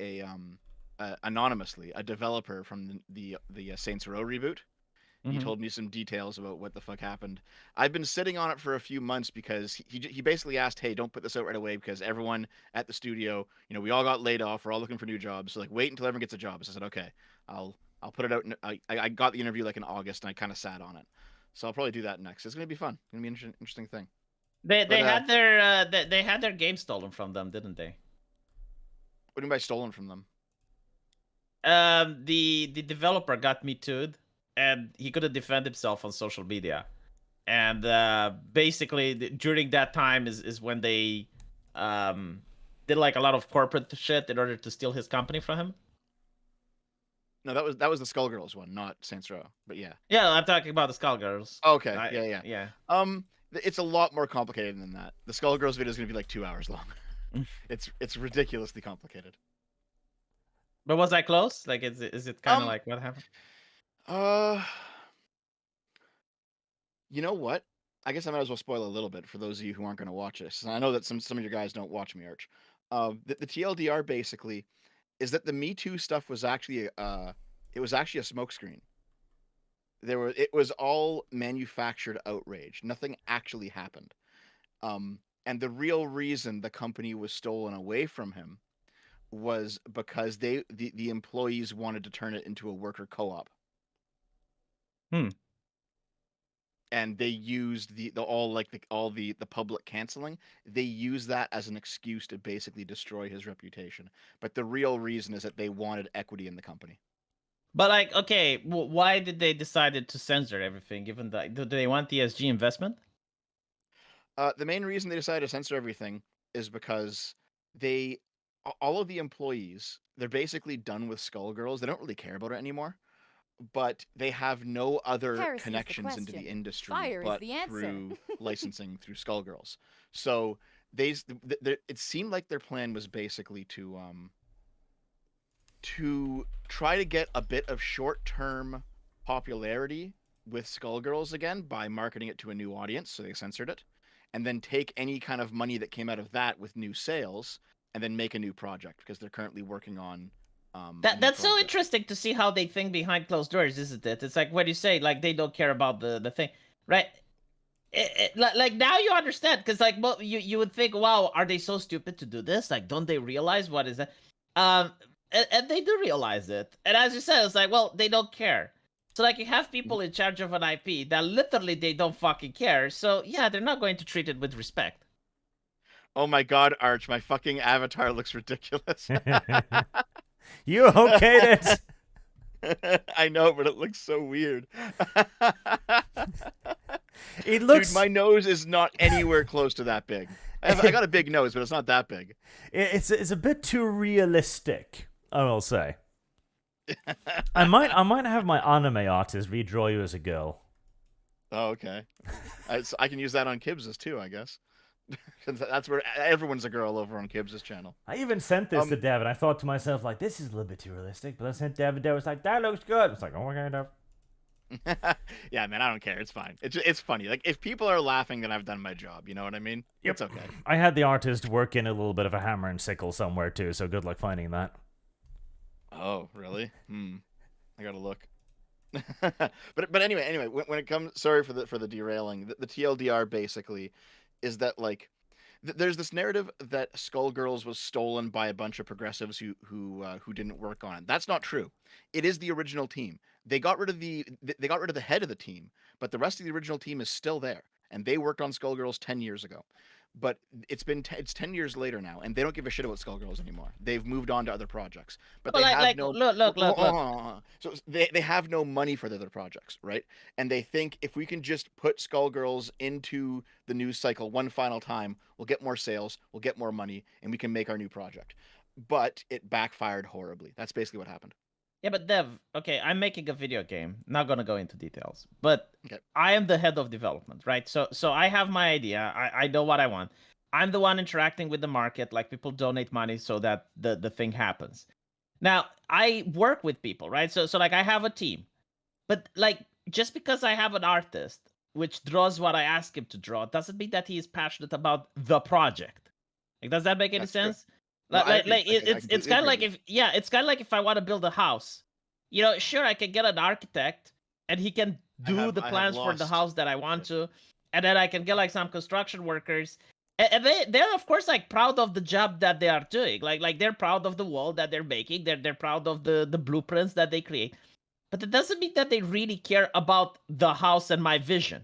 anonymously a developer from the Saints Row reboot. He told me some details about what the fuck happened. I've been sitting on it for a few months because he basically asked, hey, don't put this out right away, because everyone at the studio, we all got laid off. We're all looking for new jobs. So like, wait until everyone gets a job. So I said, okay, I'll put it out. I got the interview like in August, and I kind of sat on it. So I'll probably do that next. It's gonna be fun. It's gonna be an interesting thing. They had their game stolen from them, didn't they? What do you mean by stolen from them? The developer got Me Too'd, and he couldn't defend himself on social media. And basically, during that time is when they did like a lot of corporate shit in order to steal his company from him. No, that was the Skullgirls one, not Saints Row. But yeah. Yeah, I'm talking about the Skullgirls. Okay. Yeah. It's a lot more complicated than that. The Skullgirls video is gonna be like 2 hours long. It's ridiculously complicated. But was I close? Like, is it kind of like what happened? You know what? I guess I might as well spoil a little bit for those of you who aren't going to watch this. And I know that some of your guys don't watch me, Arch. The TLDR basically is that the Me Too stuff was actually it was actually a smokescreen. It was all manufactured outrage. Nothing actually happened. And the real reason the company was stolen away from him was because the employees wanted to turn it into a worker co-op. And they used all the public canceling. They used that as an excuse to basically destroy his reputation. But the real reason is that they wanted equity in the company. But like, okay, why did they decided to censor everything? Given that, do they want ESG investment? The main reason they decided to censor everything is because all of the employees, they're basically done with Skullgirls. They don't really care about it anymore. But they have no other Heresy is the connections into the question. industry Fire is but the answer. through licensing through Skullgirls. So it seemed like their plan was basically to try to get a bit of short-term popularity with Skullgirls again by marketing it to a new audience, so they censored it, and then take any kind of money that came out of that with new sales, and then make a new project because they're currently working on. That's so interesting to see how they think behind closed doors, isn't it? It's like what you say, like they don't care about the thing, right? Like now you understand, because like, well, you would think, wow, are they so stupid to do this? Like, don't they realize what is that? And they do realize it. And as you said, it's like, well, they don't care. So like, you have people in charge of an IP that literally they don't fucking care. So yeah, they're not going to treat it with respect. Oh my god, Arch, my fucking avatar looks ridiculous. You okayed it. I know, but it looks so weird. It looks. Dude, my nose is not anywhere close to that big. I got a big nose, but it's not that big. It's a bit too realistic, I will say. I might have my anime artist redraw you as a girl. Oh, okay. I can use that on Kibbs's too, I guess. That's where everyone's a girl over on Kibbs's channel. I even sent this to Dev, and I thought to myself, like, this is a little bit too realistic. But I sent Dev, and Dev was like, that looks good. It's like, oh, okay, Dev. Yeah, man, I don't care. It's fine. It's funny. Like, if people are laughing, then I've done my job. You know what I mean? Yep. It's okay. I had the artist work in a little bit of a hammer and sickle somewhere, too, so good luck finding that. Oh, really? I gotta look. But anyway, when it comes, sorry for the derailing. The TLDR basically is that, like, there's this narrative that Skullgirls was stolen by a bunch of progressives who didn't work on it. That's not true. It is the original team. They got rid of the head of the team, but the rest of the original team is still there, and they worked on Skullgirls 10 years ago. But it's 10 years later now, and they don't give a shit about Skullgirls anymore. They've moved on to other projects. But Well, they have like, no look. So they have no money for the other projects, right? And they think if we can just put Skullgirls into the news cycle one final time, we'll get more sales, we'll get more money, and we can make our new project. But it backfired horribly. That's basically what happened. Yeah, but Dev, okay, I'm making a video game. Not gonna go into details, but Okay. I am the head of development, right? So I have my idea. I know what I want. I'm the one interacting with the market. Like, people donate money so that the thing happens. Now, I work with people, right? So like, I have a team, but like, just because I have an artist which draws what I ask him to draw doesn't mean that he is passionate about the project. Like, does that make any That's true. sense? No, I agree. It's kind of like it's kind of like if I want to build a house, you know, sure, I can get an architect and he can do the plans for the house that I want to, and then I can get like some construction workers, and they're of course like proud of the job that they are doing, like they're proud of the wall that they're making, they're proud of the blueprints that they create, but it doesn't mean that they really care about the house and my vision,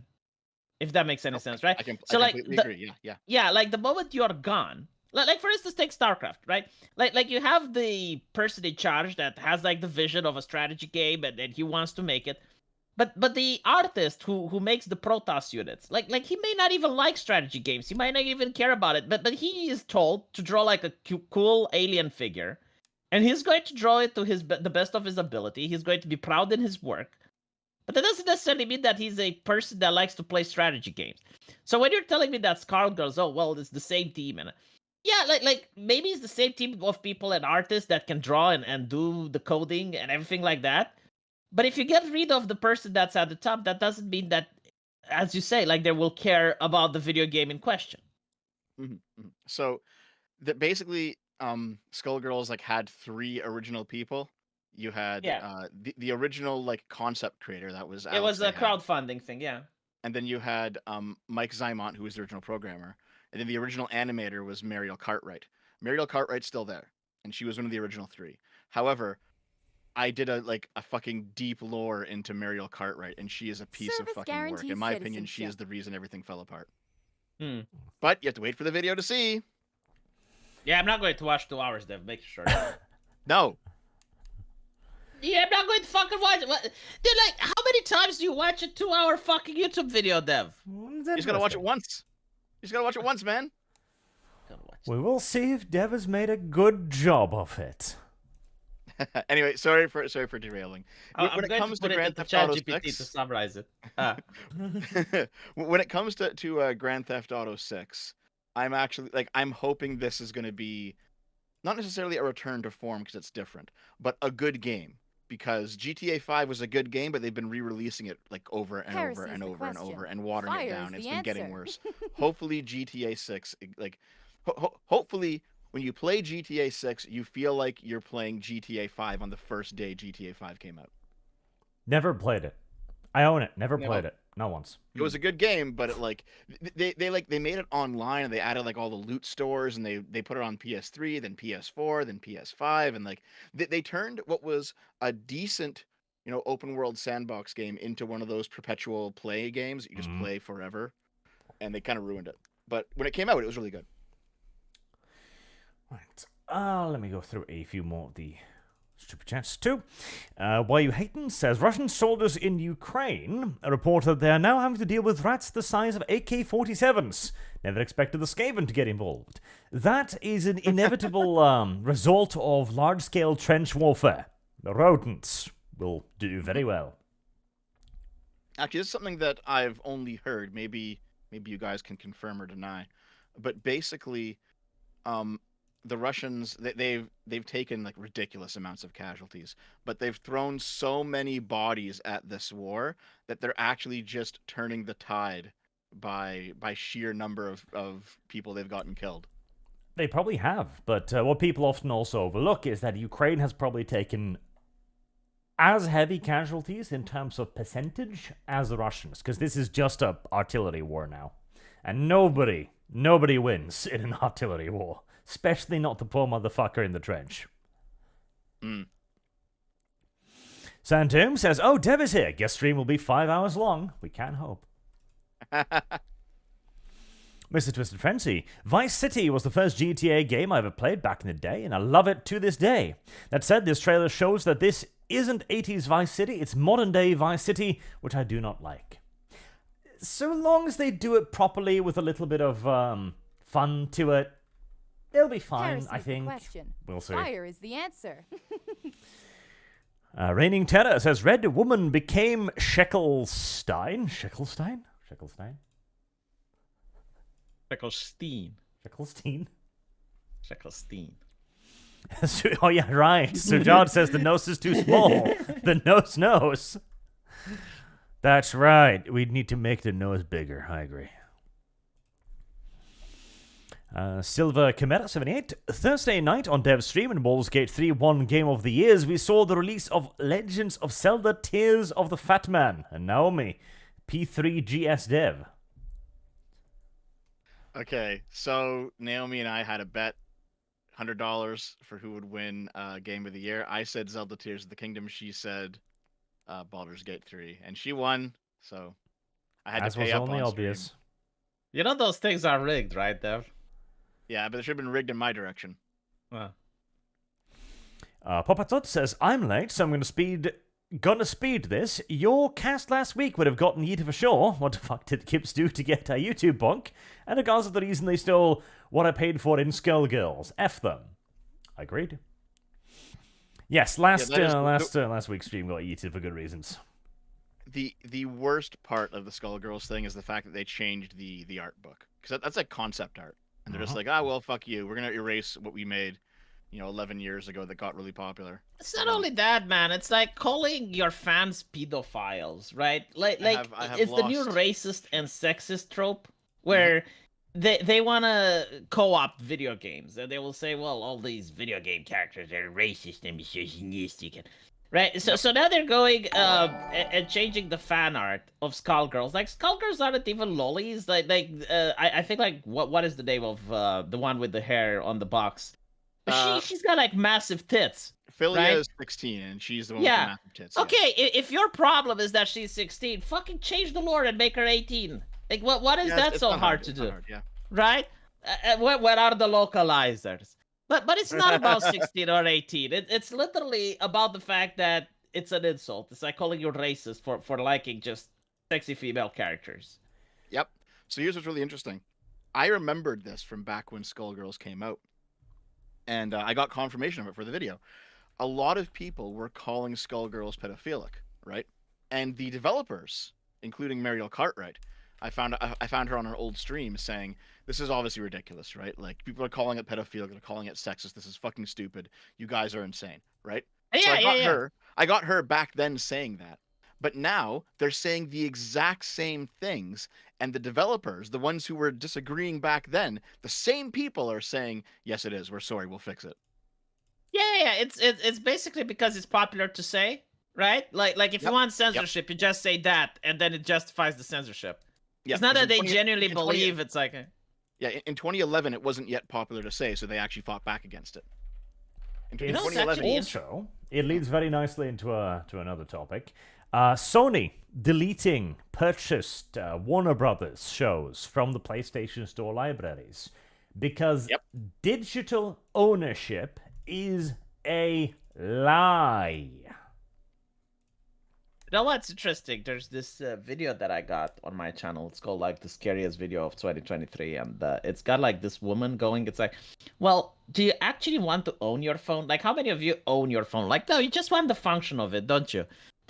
if that makes any sense, right? I completely agree. Yeah. Like, the moment you're gone, like for instance, take StarCraft, right? Like you have the person in charge that has like the vision of a strategy game, and he wants to make it, but the artist who makes the Protoss units, like he may not even like strategy games, he might not even care about it, but he is told to draw like a cool alien figure, and he's going to draw it to the best of his ability. He's going to be proud in his work. But that doesn't necessarily mean that he's a person that likes to play strategy games. So when you're telling me that Skullgirls, oh, well, it's the same team, and yeah, like maybe it's the same team of people and artists that can draw and do the coding and everything like that. But if you get rid of the person that's at the top, that doesn't mean that, as you say, like, they will care about the video game in question. So, basically, Skullgirls like had 3 original people. You had the original like concept creator, that was Alex. It was a crowdfunding thing, yeah. And then you had Mike Zymont, who was the original programmer, and then the original animator was Mariel Cartwright. Mariel Cartwright's still there. and she was one of the original 3. However, I did a fucking deep lore into Mariel Cartwright, and she is a piece Service of fucking work. guarantees In my opinion, she is citizenship. the reason everything fell apart. Hmm. But you have to wait for the video to see. Yeah, I'm not going to watch 2 hours, Dev. Make sure. No. Yeah, I'm not going to fucking watch it. Dude, like, how many times do you watch a 2-hour fucking YouTube video, Dev? You just gotta watch it once. You just gotta watch it once, man. Gotta watch We will see if Dev has made a good job of it. Anyway, sorry for derailing. I'm When it going comes to put to it Grand into Theft Auto ChatGPT 6, to summarize it. when it comes to Grand Theft Auto 6, I'm actually I'm hoping this is going to be not necessarily a return to form because it's different, but a good game. Because GTA 5 was a good game, but they've been re-releasing it over and Piracy over is and the over and question. over and watering Fire it is down. the It's been getting answer. worse. Hopefully GTA 6, hopefully when you play GTA 6, you feel like you're playing GTA 5 on the first day GTA 5 came out. Never played it. I own it. Never No. played it. Not once. It was a good game, but it they made it online and they added all the loot stores and they put it on PS3, then PS4, then PS5, and they turned what was a decent open world sandbox game into one of those perpetual play games that you just play forever, and they kind of ruined it. But when it came out, it was really good. Right. Let me go through a few more of the Superchats too. Why You Hatin' says, Russian soldiers in Ukraine report that they are now having to deal with rats the size of AK-47s. Never expected the Skaven to get involved. That is an inevitable result of large-scale trench warfare. The rodents will do very well. Actually, this is something that I've only heard. Maybe you guys can confirm or deny. But basically, the Russians they've taken ridiculous amounts of casualties, but they've thrown so many bodies at this war that they're actually just turning the tide by sheer number of people they've gotten killed. They probably have, but what people often also overlook is that Ukraine has probably taken as heavy casualties in terms of percentage as the Russians, because this is just a artillery war now, and nobody wins in an artillery war, especially not the poor motherfucker in the trench. Santoom says, "Oh, Dev is here. Guest stream will be 5 hours long. We can hope." Mr. Twisted Frenzy, Vice City was the first GTA game I ever played back in the day, and I love it to this day. That said, this trailer shows that this isn't 80s Vice City, it's modern-day Vice City, which I do not like. So long as they do it properly with a little bit of fun to it, they'll be fine, Piracy I is the think. question. We'll see. Fire is the answer. Reigning Terror says, Red Woman became Sheckelstein? Sheckelstein? Sheckelstein. Oh, yeah, right. So John says the nose is too small. The nose knows. That's right. We need to make the nose bigger. I agree. Silver Chimera 78. Thursday night on Dev Stream in Baldur's Gate 3 1 Game of the Years, we saw the release of Legends of Zelda Tears of the Fat Man and Naomi. P3GS Dev. Okay, so Naomi and I had a bet, $100 for who would win Game of the Year. I said Zelda Tears of the Kingdom. She said Baldur's Gate 3, and she won. So I had As to pay was up only on obvious. stream. You know those things are rigged, right, Dev? Yeah, but it should have been rigged in my direction. Well. Popatot says, I'm late, so I'm gonna speed this. Your cast last week would have gotten Yeeta for sure. What the fuck did Kips do to get a YouTube bunk? And regardless of the reason they stole what I paid for in Skullgirls. F them. Agreed. Yes, last week's stream got Yeeta for good reasons. The worst part of the Skullgirls thing is the fact that they changed the art book. Because that's like concept art. And they're just like, well, fuck you. We're going to erase what we made, 11 years ago that got really popular. It's not only that, man. It's like calling your fans pedophiles, right? Like I have it's the new lost- racist and sexist trope where they want to co-opt video games, and they will say, well, all these video game characters are racist and misogynistic, right? So now they're going and changing the fan art of Skullgirls. Like Skullgirls aren't even lollies. I think what is the name of the one with the hair on the box? She's got like massive tits. Philia right? is 16, and she's the one with the massive tits. Okay, yes. if your problem is that she's 16, fucking change the lore and make her 18. Like, what is that it's so not hard to it's do? not hard, yeah. Right? What are the localizers? But it's not about 16 or 18. It's literally about the fact that it's an insult. It's like calling you racist for liking just sexy female characters. Yep. So here's what's really interesting. I remembered this from back when Skullgirls came out, and I got confirmation of it for the video. A lot of people were calling Skullgirls pedophilic, right? And the developers, including Mariel Cartwright, I found her on an old stream saying, this is obviously ridiculous, right? Like, people are calling it pedophilic, they're calling it sexist, this is fucking stupid, you guys are insane, right? Yeah, I got her back then saying that. But now they're saying the exact same things, and the developers, the ones who were disagreeing back then, the same people are saying, yes, it is, we're sorry, we'll fix it. Yeah. It's basically because it's popular to say, right? Like if you want censorship, you just say that, and then it justifies the censorship. It's not that they genuinely believe it's like a... Yeah, in 2011, it wasn't yet popular to say, so they actually fought back against it. In It's 2011, also, it leads very nicely into to another topic. Sony deleting purchased Warner Brothers shows from the PlayStation Store libraries because digital ownership is a lie. You know what's interesting? There's this video that I got on my channel. It's called like the scariest video of 2023, and it's got like this woman going. It's like, well, do you actually want to own your phone? Like, how many of you own your phone? Like, no, you just want the function of it, don't you?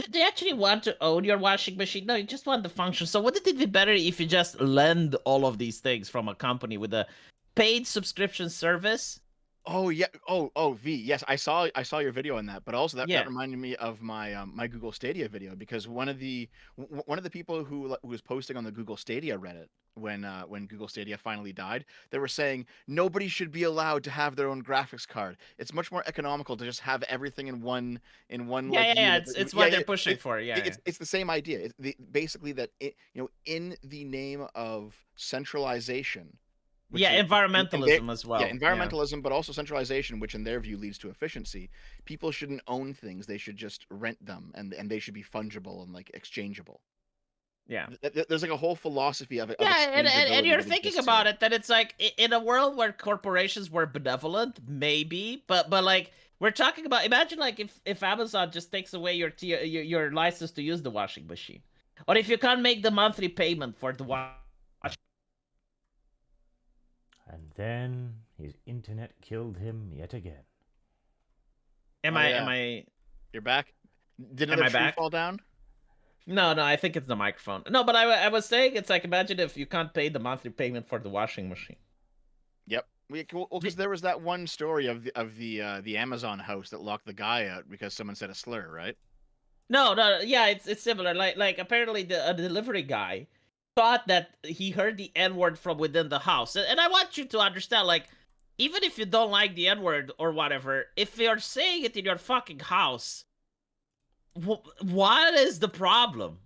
Do you actually want to own your washing machine? No, you just want the function. So wouldn't it be better if you just lend all of these things from a company with a paid subscription service? Oh yeah. Oh V. Yes, I saw your video on that. But also that reminded me of my my Google Stadia video, because one of the people who was posting on the Google Stadia Reddit when Google Stadia finally died, they were saying nobody should be allowed to have their own graphics card. It's much more economical to just have everything in one unit. It's what they're pushing for. It's the same idea. Basically that in the name of centralization. Environmentalism as well. Yeah, environmentalism, but also centralization, which in their view leads to efficiency. People shouldn't own things; they should just rent them, and they should be fungible and like exchangeable. Yeah, there's like a whole philosophy of it. And you're thinking about it, that it's like in a world where corporations were benevolent, maybe, but like we're talking about. Imagine like if Amazon just takes away your license to use the washing machine, or if you can't make the monthly payment for the washing. And then his internet killed him yet again. Am I? You're back? Did another tree fall down? No, I think it's the microphone. No, but I was saying, it's like, imagine if you can't pay the monthly payment for the washing machine. Yep. Well, because there was that one story of the Amazon house that locked the guy out because someone said a slur, right? No, yeah, it's similar. Like apparently a delivery guy thought that he heard the N-word from within the house. And I want you to understand, like, even if you don't like the N-word or whatever, if you're saying it in your fucking house, what is the problem?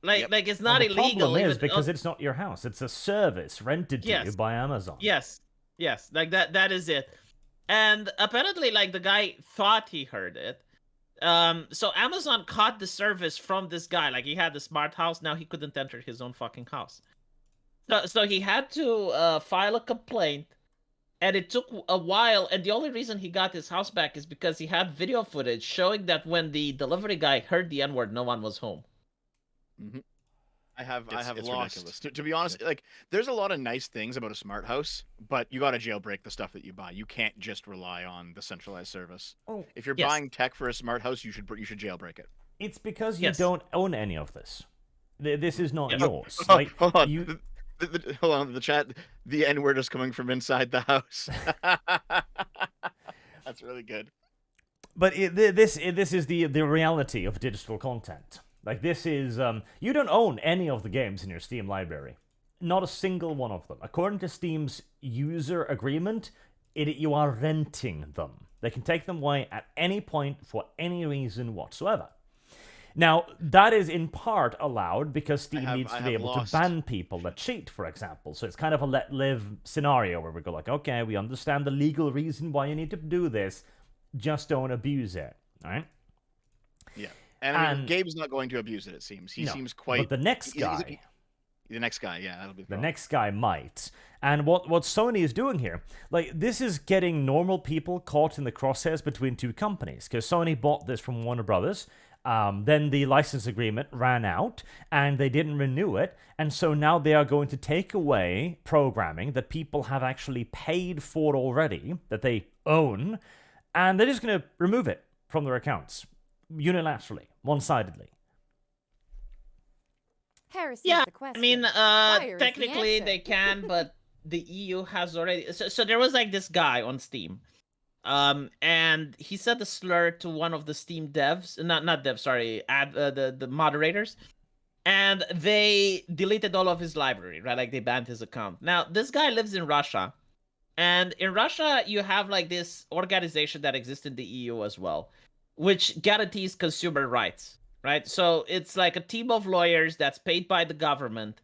Like it's not illegal. The problem is because it's not your house. It's a service rented to you by Amazon. Yes, like that is it. And apparently, like, the guy thought he heard it. So Amazon caught the service from this guy. Like, he had the smart house. Now he couldn't enter his own fucking house. So he had to file a complaint, and it took a while. And the only reason he got his house back is because he had video footage showing that when the delivery guy heard the N-word, no one was home. Mm-hmm. I have lost. To be honest, like, there's a lot of nice things about a smart house, but you got to jailbreak the stuff that you buy. You can't just rely on the centralized service. If you're buying tech for a smart house, you should jailbreak it. It's because you don't own any of this. This is not yours. Hold on. Hold on. The chat. The N-word is coming from inside the house. That's really good. But this is the reality of digital content. Like, this is, you don't own any of the games in your Steam library. Not a single one of them. According to Steam's user agreement, you are renting them. They can take them away at any point for any reason whatsoever. Now, that is in part allowed because Steam I needs to have be able lost- to ban people that cheat, for example. So it's kind of a let live scenario where we go like, okay, we understand the legal reason why you need to do this, just don't abuse it, all right? Yeah. And I mean, And- Gabe's not going to abuse it, it seems. He No, seems quite... But the next he's- guy... The next guy, yeah, that'll be the The problem. next guy might. And what Sony is doing here, like, this is getting normal people caught in the crosshairs between two companies. Because Sony bought this from Warner Brothers. Then the license agreement ran out, and they didn't renew it. And so now they are going to take away programming that people have actually paid for already, that they own, and they're just going to remove it from their accounts unilaterally, one-sidedly. Heresy Yeah, is the question. I mean, Fire is the technically answer. they can, but the EU has already. So there was like this guy on Steam, and he said the slur to one of the Steam devs, not devs, sorry, the moderators, and they deleted all of his library, right? Like they banned his account. Now this guy lives in Russia, and in Russia you have like this organization that exists in the EU as well, which guarantees consumer rights. Right, so it's like a team of lawyers that's paid by the government,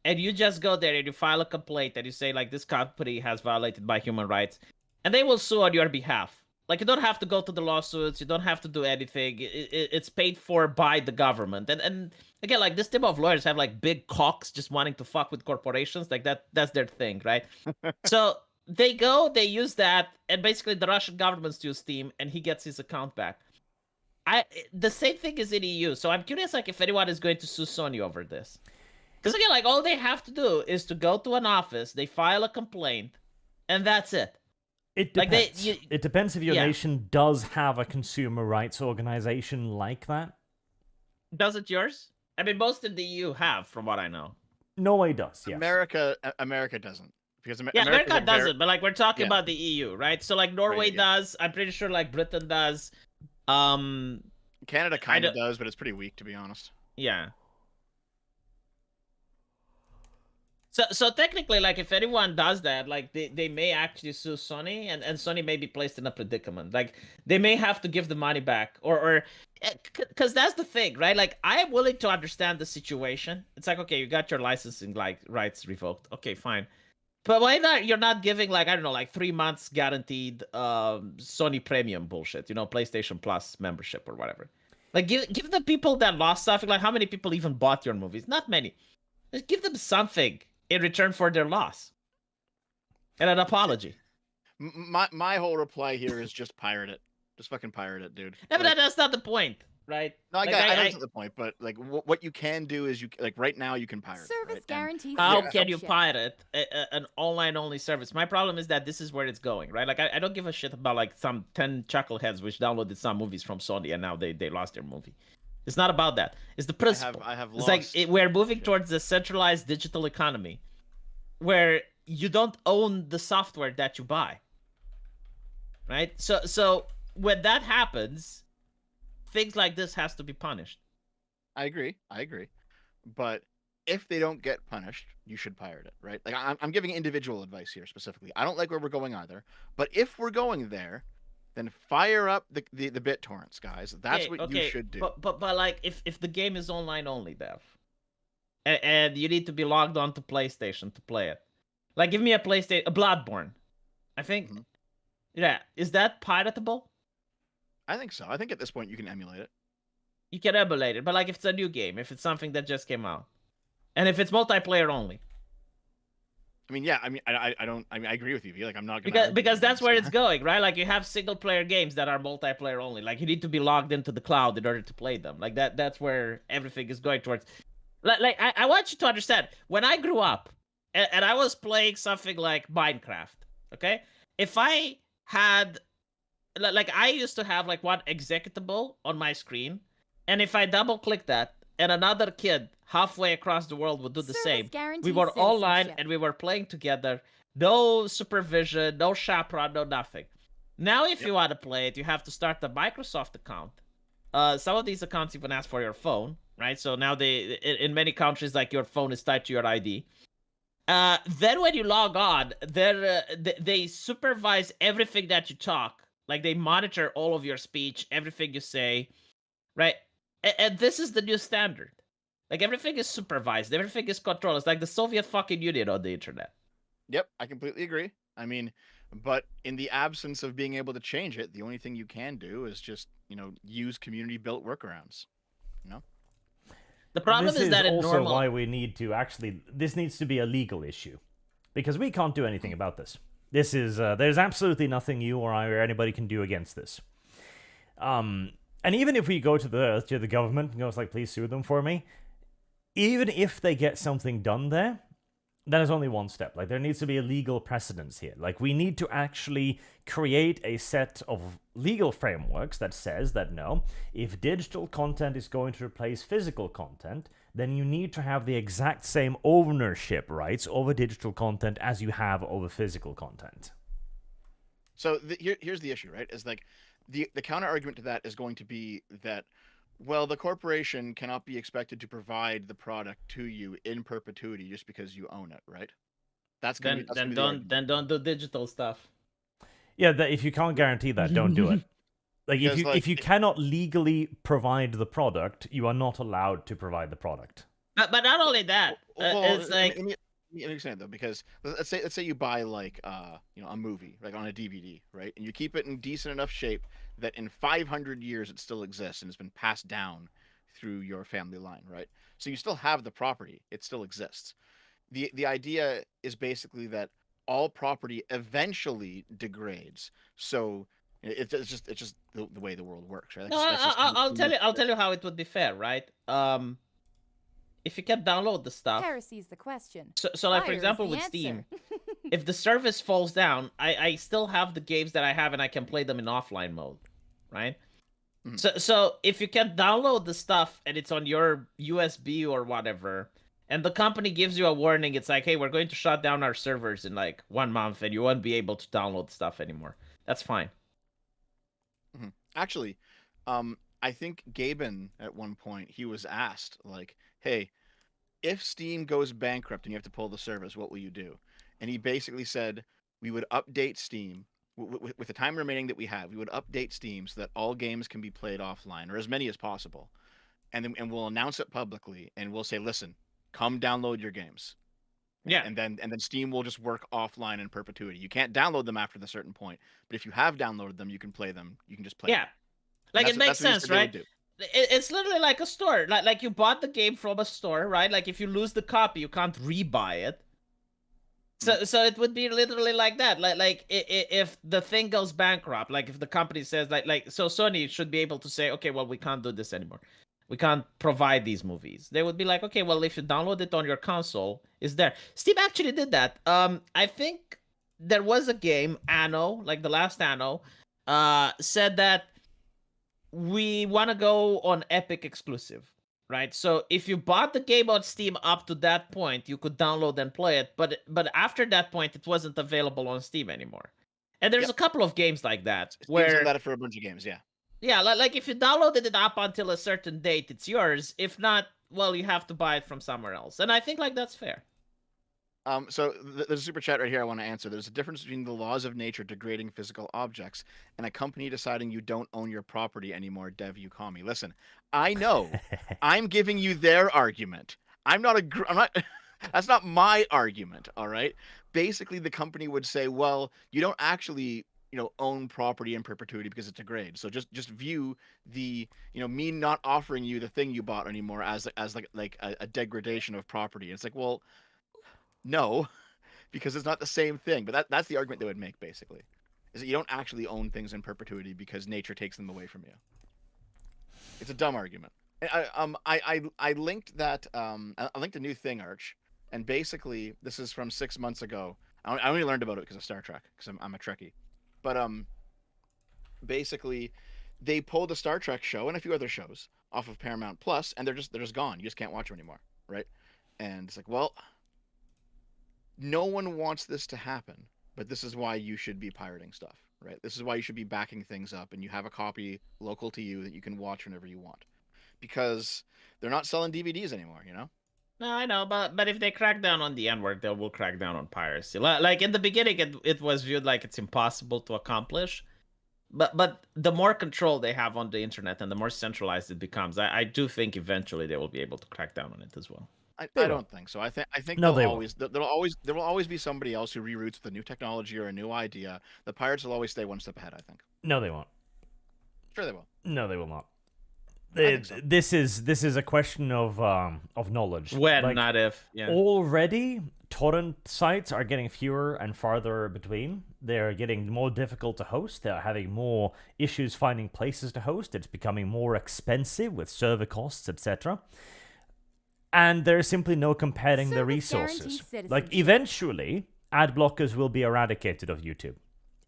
and you just go there and you file a complaint and you say like this company has violated my human rights, and they will sue on your behalf. Like you don't have to go to the lawsuits, you don't have to do anything. It's paid for by the government, and again, like this team of lawyers have like big cocks just wanting to fuck with corporations, like that's their thing, right? So they use that, and basically the Russian government sues Steam, and he gets his account back. The same thing is in EU, so I'm curious like if anyone is going to sue Sony over this. Because again, like all they have to do is to go to an office, they file a complaint, and that's it. It Like, depends. It depends if your yeah. nation does have a consumer rights organization like that. Does it yours? I mean, most in the EU have, from what I know. Norway does, yes. America doesn't. Because America doesn't, but like we're talking about the EU, right? So like Norway yeah. does, I'm pretty sure like Britain does. Canada kind of does, but it's pretty weak, to be honest. Yeah. So technically, like, if anyone does that, like, they may actually sue Sony, and Sony may be placed in a predicament. Like, they may have to give the money back, or because that's the thing, right? Like, I am willing to understand the situation. It's like, okay, you got your licensing like rights revoked. Okay, fine. But why not? You're not giving like, I don't know, like 3 months guaranteed Sony Premium bullshit, you know, PlayStation Plus membership or whatever. Like give the people that lost something. Like how many people even bought your movies? Not many. Just give them something in return for their loss and an apology. My whole reply here is just pirate it. Just fucking pirate it, dude. No, but that's not the point, right? No, Like, I know that's not the point, but like what you can do is like right now you can pirate. Service right? guarantee. How censorship. can you pirate an online-only service? My problem is that this is where it's going, right? Like, I don't give a shit about, like, some 10 chuckleheads which downloaded some movies from Sony and now they lost their movie. It's not about that. It's the principle. I have It's lost. like we're moving towards the centralized digital economy where you don't own the software that you buy, right? So when that happens, things like this has to be punished. I agree. But if they don't get punished, you should pirate it, right? Like I'm giving individual advice here specifically. I don't like where we're going either. But if we're going there, then fire up the BitTorrents, guys. That's what you should do. But like if the game is online only, Dev, and you need to be logged on to PlayStation to play it, like give me a PlayStation, a Bloodborne, I think, yeah, is that piratable? I think so. I think at this point you can emulate it. You can emulate it, but like if it's a new game, if it's something that just came out, and if it's multiplayer only. I mean, yeah. I mean, I agree with you, Vee. Like, I'm not gonna because that's where it's going, right? Like you have single player games that are multiplayer only. Like you need to be logged into the cloud in order to play them. Like that's where everything is going towards. Like I want you to understand, when I grew up and I was playing something like Minecraft, okay? If I had, like, I used to have like one executable on my screen, and if I double click that, and another kid halfway across the world would do the Service same. guarantee We were online citizenship. and we were playing together. No supervision, no chaperone, no nothing. Now, if you want to play it, you have to start the Microsoft account. Some of these accounts even ask for your phone, right? So now in many countries, like your phone is tied to your ID. Then when you log on, they supervise everything that you talk. Like they monitor all of your speech, everything you say, right? And this is the new standard. Like, everything is supervised, everything is controlled. It's like the Soviet fucking Union on the internet. Yep, I completely agree. I mean, but in the absence of being able to change it, the only thing you can do is just, use community-built workarounds. The problem this is that in also normal... why we need to this needs to be a legal issue, because we can't do anything about this. This is there's absolutely nothing you or I or anybody can do against this. And even if we go to the government and goes like, please sue them for me, even if they get something done there, that is only one step. Like, there needs to be a legal precedence here. Like, we need to actually create a set of legal frameworks that says that no, if digital content is going to replace physical content, then you need to have the exact same ownership rights over digital content as you have over physical content. So here's the issue, right? Is like the counter argument to that is going to be that, well, the corporation cannot be expected to provide the product to you in perpetuity just because you own it, right? That's gonna be, then don't do digital stuff. Yeah, if you can't guarantee that, don't do it. Like, if you cannot legally provide the product, you are not allowed to provide the product. But not only that, it's like... Let me understand though, because let's say you buy like a movie like on a DVD, right? And you keep it in decent enough shape that in 500 years it still exists and it's been passed down through your family line, right? So you still have the property, it still exists. The idea is basically that all property eventually degrades. So it's just the way the world works, right? No, I'll tell you how it would be fair, right? If you can download the stuff. Piracy is the question. So like, for example, with Steam, if the service falls down, I still have the games that I have and I can play them in offline mode, right? Mm-hmm. So if you can download the stuff and it's on your USB or whatever, and the company gives you a warning, it's like, hey, we're going to shut down our servers in like 1 month and you won't be able to download stuff anymore. That's fine. Mm-hmm. Actually, I think Gaben at one point, he was asked like, hey, if Steam goes bankrupt and you have to pull the service, what will you do? And he basically said, we would update Steam with the time remaining that we have. We would update Steam so that all games can be played offline, or as many as possible. And we'll announce it publicly and we'll say, listen, come download your games. Yeah. And then Steam will just work offline in perpetuity. You can't download them after the certain point, but if you have downloaded them, you can play them. You can just play them. Like, it makes sense, right? It's literally like a store. Like you bought the game from a store, right? Like, if you lose the copy, you can't rebuy it. So it would be literally like that. Like if the thing goes bankrupt, like if the company says so Sony should be able to say, okay, well, we can't do this anymore. We can't provide these movies. They would be like, okay, well, if you download it on your console, it's there. Steam actually did that. I think there was a game, Anno, like the last Anno, said that we want to go on Epic exclusive, right? So if you bought the game on Steam up to that point, you could download and play it. But after that point, it wasn't available on Steam anymore. And there's a couple of games like that. Steam's done that for a bunch of games, yeah. Yeah, like if you downloaded it up until a certain date, it's yours. If not, well, you have to buy it from somewhere else. And I think like that's fair. So there's a super chat right here I want to answer. There's a difference between the laws of nature degrading physical objects and a company deciding you don't own your property anymore, Dev Yukami. Listen, I know. I'm giving you their argument. I'm not that's not my argument, all right? Basically, the company would say, well, you don't actually, own property in perpetuity because it degrades. So just view the, me not offering you the thing you bought anymore as like a degradation of property. And it's like, well, no, because it's not the same thing. But that's the argument they would make, basically, is that you don't actually own things in perpetuity because nature takes them away from you. It's a dumb argument. I linked that. I linked a new thing, Arch, and basically this is from 6 months ago. I only learned about it because of Star Trek, because I'm a Trekkie. But basically, they pulled a Star Trek show and a few other shows off of Paramount Plus, and they're just gone. You just can't watch them anymore, right? And it's like, well, no one wants this to happen, but this is why you should be pirating stuff, right? This is why you should be backing things up, and you have a copy local to you that you can watch whenever you want, because they're not selling DVDs anymore, No, I know, but if they crack down on the N-word, they will crack down on piracy. Like in the beginning, it was viewed like it's impossible to accomplish, But the more control they have on the internet and the more centralized it becomes, I do think eventually they will be able to crack down on it as well. I will. don't think so. I think No, they'll they always there will always be somebody else who reroutes with a new technology or a new idea. The pirates will always stay one step ahead, I think. No, they won't. Sure they will. No, they will not. think so. This is a question of knowledge. When, Like, not if. Yeah. already, torrent sites are getting fewer and farther between. They're getting more difficult to host. They're having more issues finding places to host. It's becoming more expensive with server costs, etc. And there's simply no comparing the Service resources. guarantees Like, citizenship. eventually, ad blockers will be eradicated of YouTube.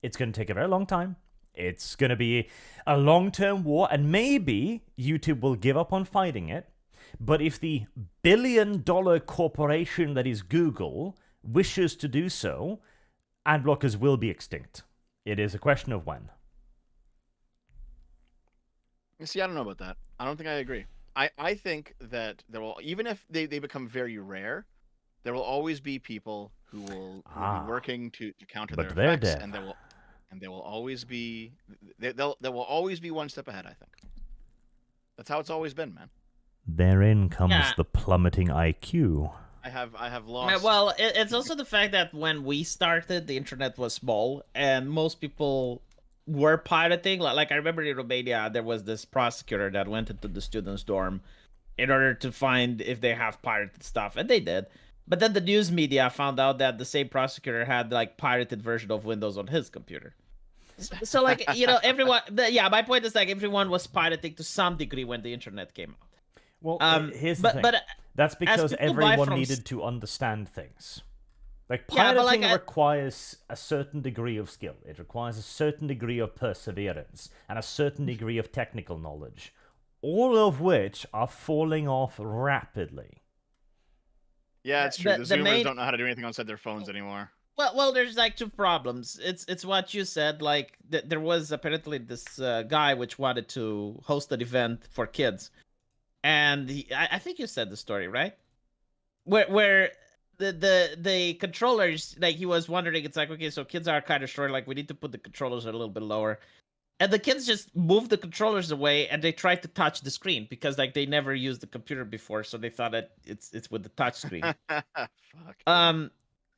It's going to take a very long time. It's going to be a long-term war, and maybe YouTube will give up on fighting it. But if the billion-dollar corporation that is Google wishes to do so, ad blockers will be extinct. It is a question of when. See, I don't know about that. I don't think I agree. I think that there will, even if they become very rare, there will always be people who will be working to counter But their they're effects, dead. and they will always be they will always be one step ahead. I think that's how it's always been, man. Therein comes Yeah. the plummeting IQ. I have Yeah, lost. well, it's also the fact that when we started, the internet was small, and most people were pirating. Like I remember in Romania, there was this prosecutor that went into the students' dorm in order to find if they have pirated stuff, and they did. But then the news media found out that the same prosecutor had like pirated version of Windows on his computer. So like, you know, everyone. Yeah, my point is like everyone was pirating to some degree when the internet came out. Well, here's the but thing. but That's because people buy everyone from needed to understand things. Like, Yeah, but, pirating like, requires a certain degree of skill. It requires a certain degree of perseverance and a certain degree of technical knowledge, all of which are falling off rapidly. Yeah, it's true. the- The, the Zoomers main- don't know how to do anything outside their phones anymore. Well, there's like two problems. It's what you said. Like there was apparently this guy which wanted to host an event for kids, and I think you said the story, right? Where the controllers, like, he was wondering, it's like, okay, so kids are kind of short, like we need to put the controllers a little bit lower, and the kids just moved the controllers away and they tried to touch the screen because like they never used the computer before, so they thought that it's with the touch screen. Fuck.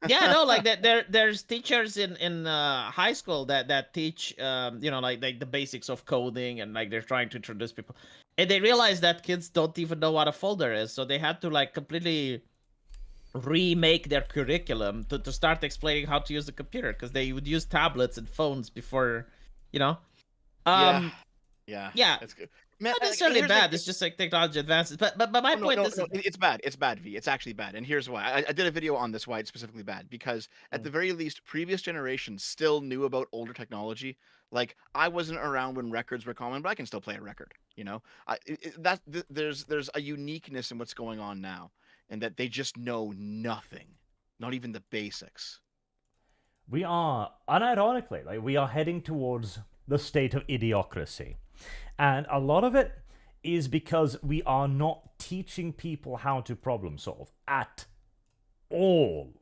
Yeah, no, like there's teachers in high school that teach you know, like the basics of coding, and like they're trying to introduce people, and they realize that kids don't even know what a folder is, so they had to like completely remake their curriculum to start explaining how to use the computer, because they would use tablets and phones before, you know. Yeah. It's good. Man, Not like, necessarily here's the- bad. It's just like technology advances. But my No, point no, is, no, it's bad. It's bad, V. It's actually bad, and here's why. I did a video on this why it's specifically bad, because at the very least, previous generations still knew about older technology. Like, I wasn't around when records were common, but I can still play a record. You know, there's a uniqueness in what's going on now, and that they just know nothing, not even the basics. We are, unironically, like, we are heading towards the state of idiocracy. And a lot of it is because we are not teaching people how to problem solve at all.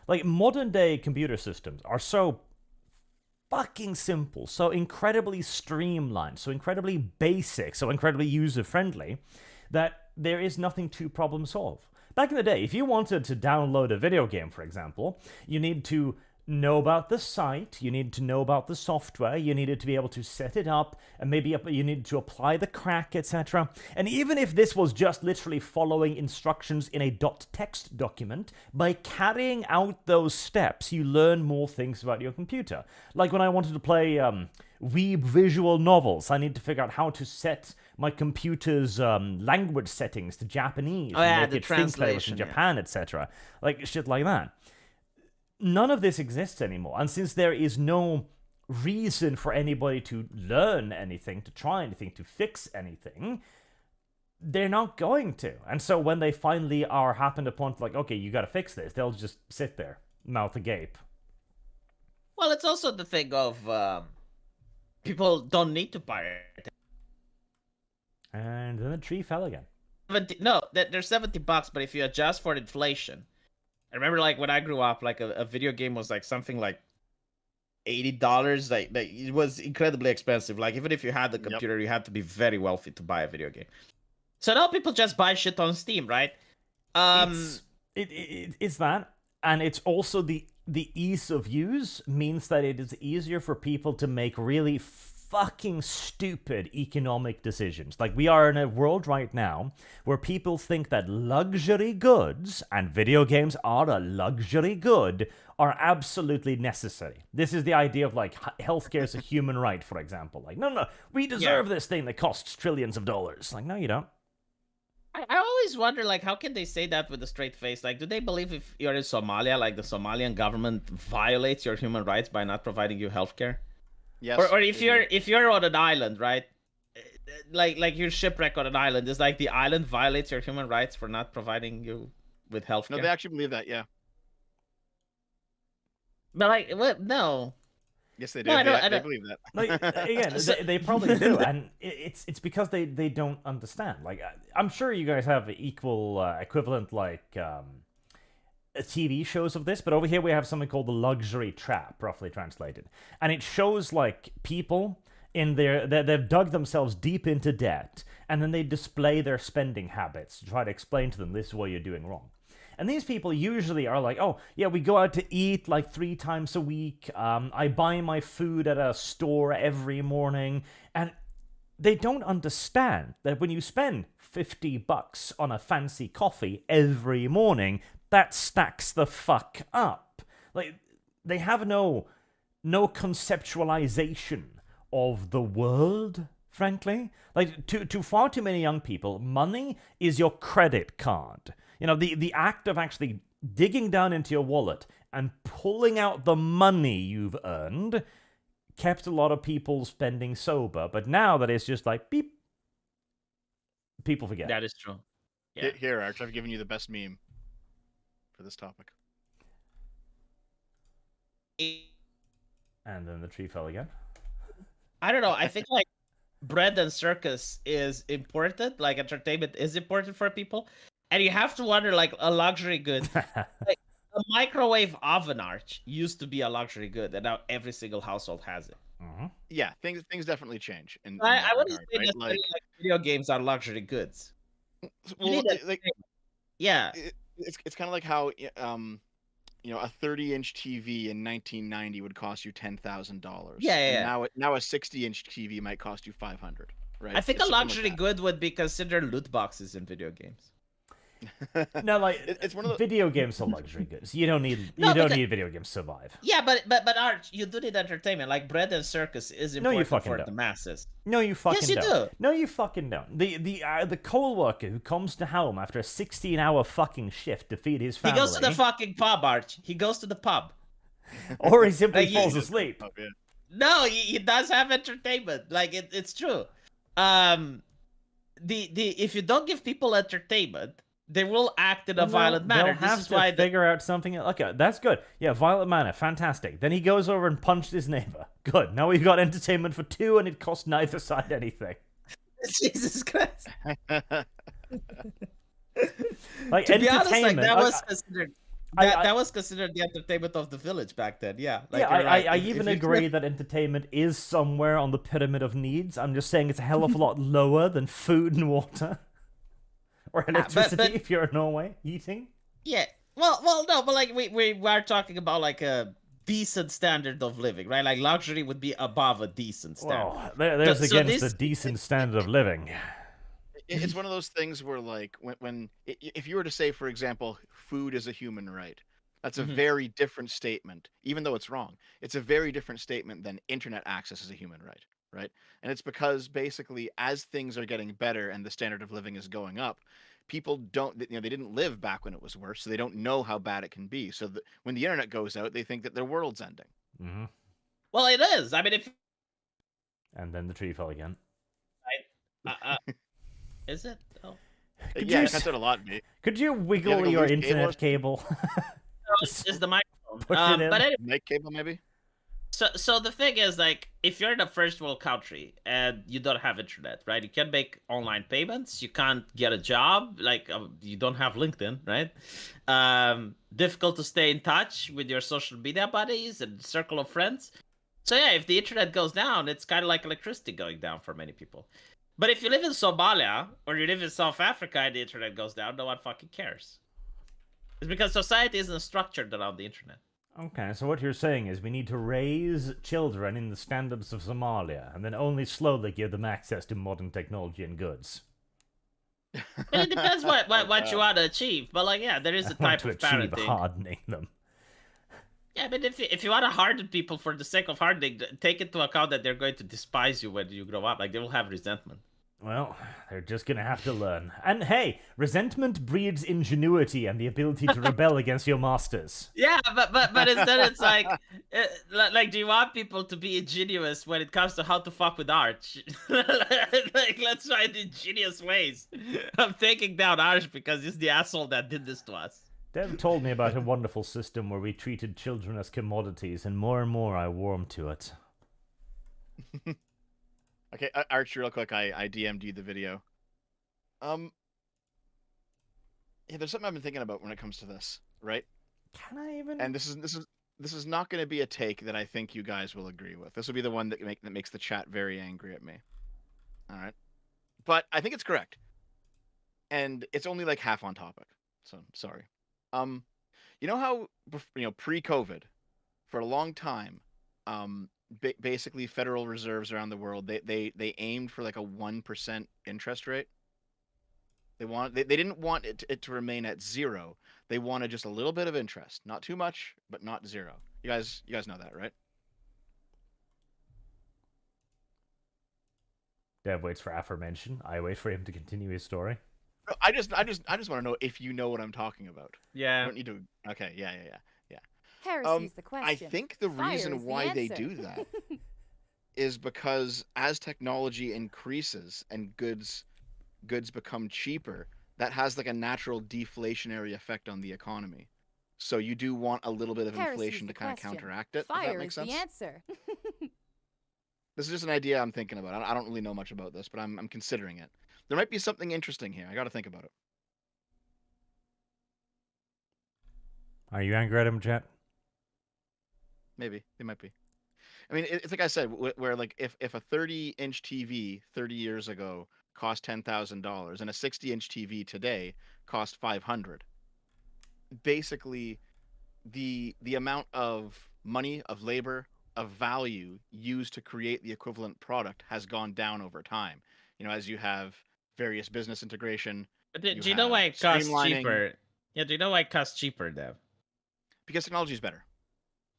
Like, modern day computer systems are so fucking simple, so incredibly streamlined, so incredibly basic, so incredibly user-friendly, that there is nothing to problem solve. Back in the day, if you wanted to download a video game, for example, you need to know about the site, you needed to know about the software, you needed to be able to set it up, and maybe you needed to apply the crack, etc. And even if this was just literally following instructions in a .text document, by carrying out those steps, you learn more things about your computer. Like when I wanted to play Weeb visual novels, I need to figure out how to set my computer's language settings to Japanese, yeah, and the make it think like it was translation, in yeah. Japan, etc. Like shit like that. None of this exists anymore, and since there is no reason for anybody to learn anything, to try anything, to fix anything, they're not going to. And so when they finally are happened upon, like, okay, you gotta fix this, they'll just sit there, mouth agape. well, it's also the thing of people don't need to pirate. And then the tree fell again. No, they're $70, but if you adjust for inflation, I remember like when I grew up, like a video game was like something like $80. Like it was incredibly expensive. Like even if you had the Yep. computer, you had to be very wealthy to buy a video game. So now people just buy shit on Steam, right? It's that, and it's also the ease of use means that it is easier for people to make really fucking stupid economic decisions. Like, we are in a world right now where people think that luxury goods, and video games are a luxury good, are absolutely necessary. This is the idea of, like, healthcare is a human right, for example. Like, no, we deserve this thing that costs trillions of dollars. Like, no, you don't. I always wonder, like, how can they say that with a straight face? Like, do they believe if you're in Somalia, like, the Somalian government violates your human rights by not providing you healthcare? Yes. Or if you're on an island, right? Like you're shipwrecked on an island, is like the island violates your human rights for not providing you with healthcare? No, they actually believe that. Yeah. But like, what? No. Yes, they do. No, I They don't. believe that. Like, again, they probably do, and it's because they don't understand. Like, I'm sure you guys have equal equivalent, like, TV shows of this, but over here we have something called the luxury trap, roughly translated, and it shows, like, people in they've dug themselves deep into debt, and then they display their spending habits to try to explain to them, this is what you're doing wrong. And these people usually are like, oh, yeah, we go out to eat like 3 times a week. I buy my food at a store every morning. And they don't understand that when you spend $50 on a fancy coffee every morning, that stacks the fuck up. Like, they have no conceptualization of the world, frankly. Like, to far too many young people, money is your credit card. You know, the act of actually digging down into your wallet and pulling out the money you've earned kept a lot of people spending sober. But now that it's just like, beep, people forget. That is true. Yeah. Here, Arch, I've given you the best meme for this topic. And then the tree fell again. I don't know. I think, like, bread and circus is important. Like, entertainment is important for people. And you have to wonder, like, a luxury good. Like, a microwave oven, Arch, used to be a luxury good, and now every single household has it. Mm-hmm. Yeah, things definitely change. I wouldn't say right? necessarily like video games are luxury goods. Well, Yeah. It's kind of like how a 30-inch TV in 1990 would cost you $10,000. Yeah. And now a 60-inch TV might cost you $500. Right. I think It's a something luxury like good would be considered loot boxes in video games. No, like, it's one of the video games are luxury goods. You don't need need video games to survive. Yeah, but Arch, you do need entertainment. Like, bread and circus is important for the masses. No, you fucking Yes, you don't. do. No, you fucking don't. The coal worker who comes to home after a 16-hour fucking shift to feed his family. He goes to the fucking pub, Arch. He goes to the pub. Or he simply Like, falls asleep. Oh, yeah. No, he does have entertainment. Like, it's true. If you don't give people entertainment, they will act in a violent manner. They'll have to figure out something. Okay, that's good. Yeah, violent manner, fantastic. Then he goes over and punched his neighbor. Good. Now we've got entertainment for 2, and it costs neither side anything. Jesus Christ. Like, to be honest, like, entertainment. that was considered. That was considered the entertainment of the village back then. Yeah. Like, yeah, right. I even agree that entertainment is somewhere on the pyramid of needs. I'm just saying it's a hell of a lot lower than food and water. Or electricity if you're in Norway, heating. Yeah. Well, no, but like we are talking about like a decent standard of living, right? Like, luxury would be above a decent standard. Well, there's against a decent standard of living. It's one of those things where, like, if you were to say, for example, food is a human right, that's a very different statement. Even though it's wrong, it's a very different statement than internet access is a human right, right? And it's because basically, as things are getting better and the standard of living is going up, people they didn't live back when it was worse, so they don't know how bad it can be. So when the internet goes out, they think that their world's ending. Mm-hmm. Well, it is. I mean, And then the tree fell again. Is it? Oh. Yeah, it cuts out a lot, mate. Could you wiggle your internet cable? It's the microphone. Push it in. But anyway, Mic cable, maybe. So the thing is, like, if you're in a first world country and you don't have internet, right? You can't make online payments. You can't get a job. Like, you don't have LinkedIn, right? Difficult to stay in touch with your social media buddies and circle of friends. So yeah, if the internet goes down, it's kind of like electricity going down for many people. But if you live in Somalia or you live in South Africa and the internet goes down, no one fucking cares. It's because society isn't structured around the internet. Okay, so what you're saying is we need to raise children in the standards of Somalia, and then only slowly give them access to modern technology and goods. But it depends what you want to achieve. But like, yeah, there is a I want type to of achieve parenting. hardening them. Yeah, but if you want to harden people for the sake of hardening, take into account that they're going to despise you when you grow up. Like, they will have resentment. Well, they're just gonna have to learn. And hey, resentment breeds ingenuity and the ability to rebel against your masters. Yeah, but instead it's like, do you want people to be ingenious when it comes to how to fuck with Arch? Like, let's try the ingenious ways of taking down Arch because he's the asshole that did this to us. Dev told me about a wonderful system where we treated children as commodities, and more I warmed to it. Okay, Arch, real quick, I DM'd you the video. Yeah, there's something I've been thinking about when it comes to this, right? Can I even? And this is not going to be a take that I think you guys will agree with. This will be the one that makes the chat very angry at me. All right, but I think it's correct, and it's only like half on topic. So sorry. You know how pre-COVID, for a long time, basically Federal Reserves around the world they aimed for like a 1% interest rate. They didn't want it to remain at zero. They wanted just a little bit of interest, not too much, but not zero. You guys know that, right? Dev waits for affirmation. I wait for him to continue his story. I just want to know if you know what I'm talking about. Yeah. I don't need to. Okay. Yeah. Heresy's the question. I think the Fire reason is the why they answer. do that is because as technology increases and goods become cheaper, that has like a natural deflationary effect on the economy. So you do want a little bit of Heresy's inflation the to kind of question. counteract it. If Fire that makes is sense. the answer. This is just an idea I'm thinking about. I don't really know much about this, but I'm considering it. There might be something interesting here. I got to think about it. Are you angry at him, chat? Maybe it might be. I mean, it's like I said, where like if a 30-inch TV 30 years ago cost $10,000 and a 60-inch TV today cost $500, basically the amount of money, of labor, of value used to create the equivalent product has gone down over time. You know, as you have various business integration. Do you know why it costs streamlining. cheaper? Yeah, do you know why it costs cheaper, Dev? Because technology is better.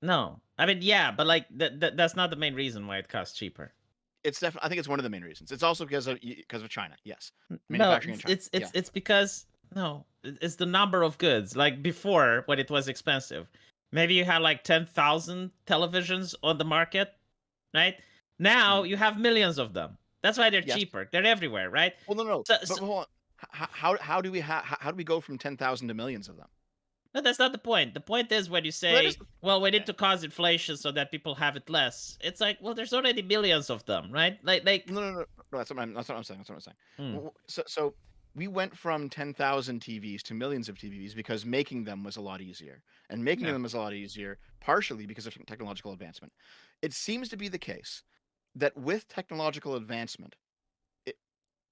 No, I mean, yeah, but like that's not the main reason why it costs cheaper. It's definitely. I think it's one of the main reasons. It's also because of China. Yes, No, manufacturing in China. it's because it's the number of goods. Like before, when it was expensive, maybe you had like 10,000 televisions on the market, right? Now you have millions of them. That's why they're cheaper. They're everywhere, right? Well, no. But hold on. How do we go from 10,000 to millions of them? No, that's not the point. The point is when you say, well, we need to cause inflation so that people have it less. It's like, well, there's already millions of them, right? Like no. That's what I'm saying. So we went from 10,000 TVs to millions of TVs because making them was a lot easier, and making them was a lot easier partially because of technological advancement. It seems to be the case that with technological advancement,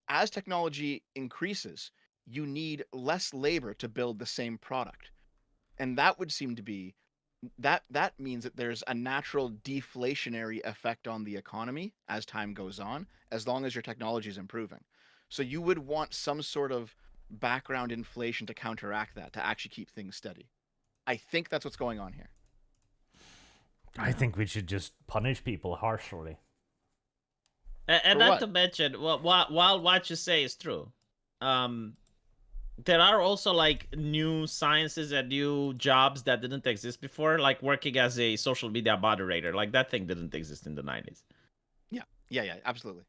as technology increases, you need less labor to build the same product. And that would seem to be that means that there's a natural deflationary effect on the economy as time goes on, as long as your technology is improving. So you would want some sort of background inflation to counteract that, to actually keep things steady. I think that's what's going on here. I think we should just punish people harshly. And not to mention, while what you say is true, there are also like new sciences and new jobs that didn't exist before, like working as a social media moderator. Like that thing didn't exist in the 90s. Yeah, absolutely.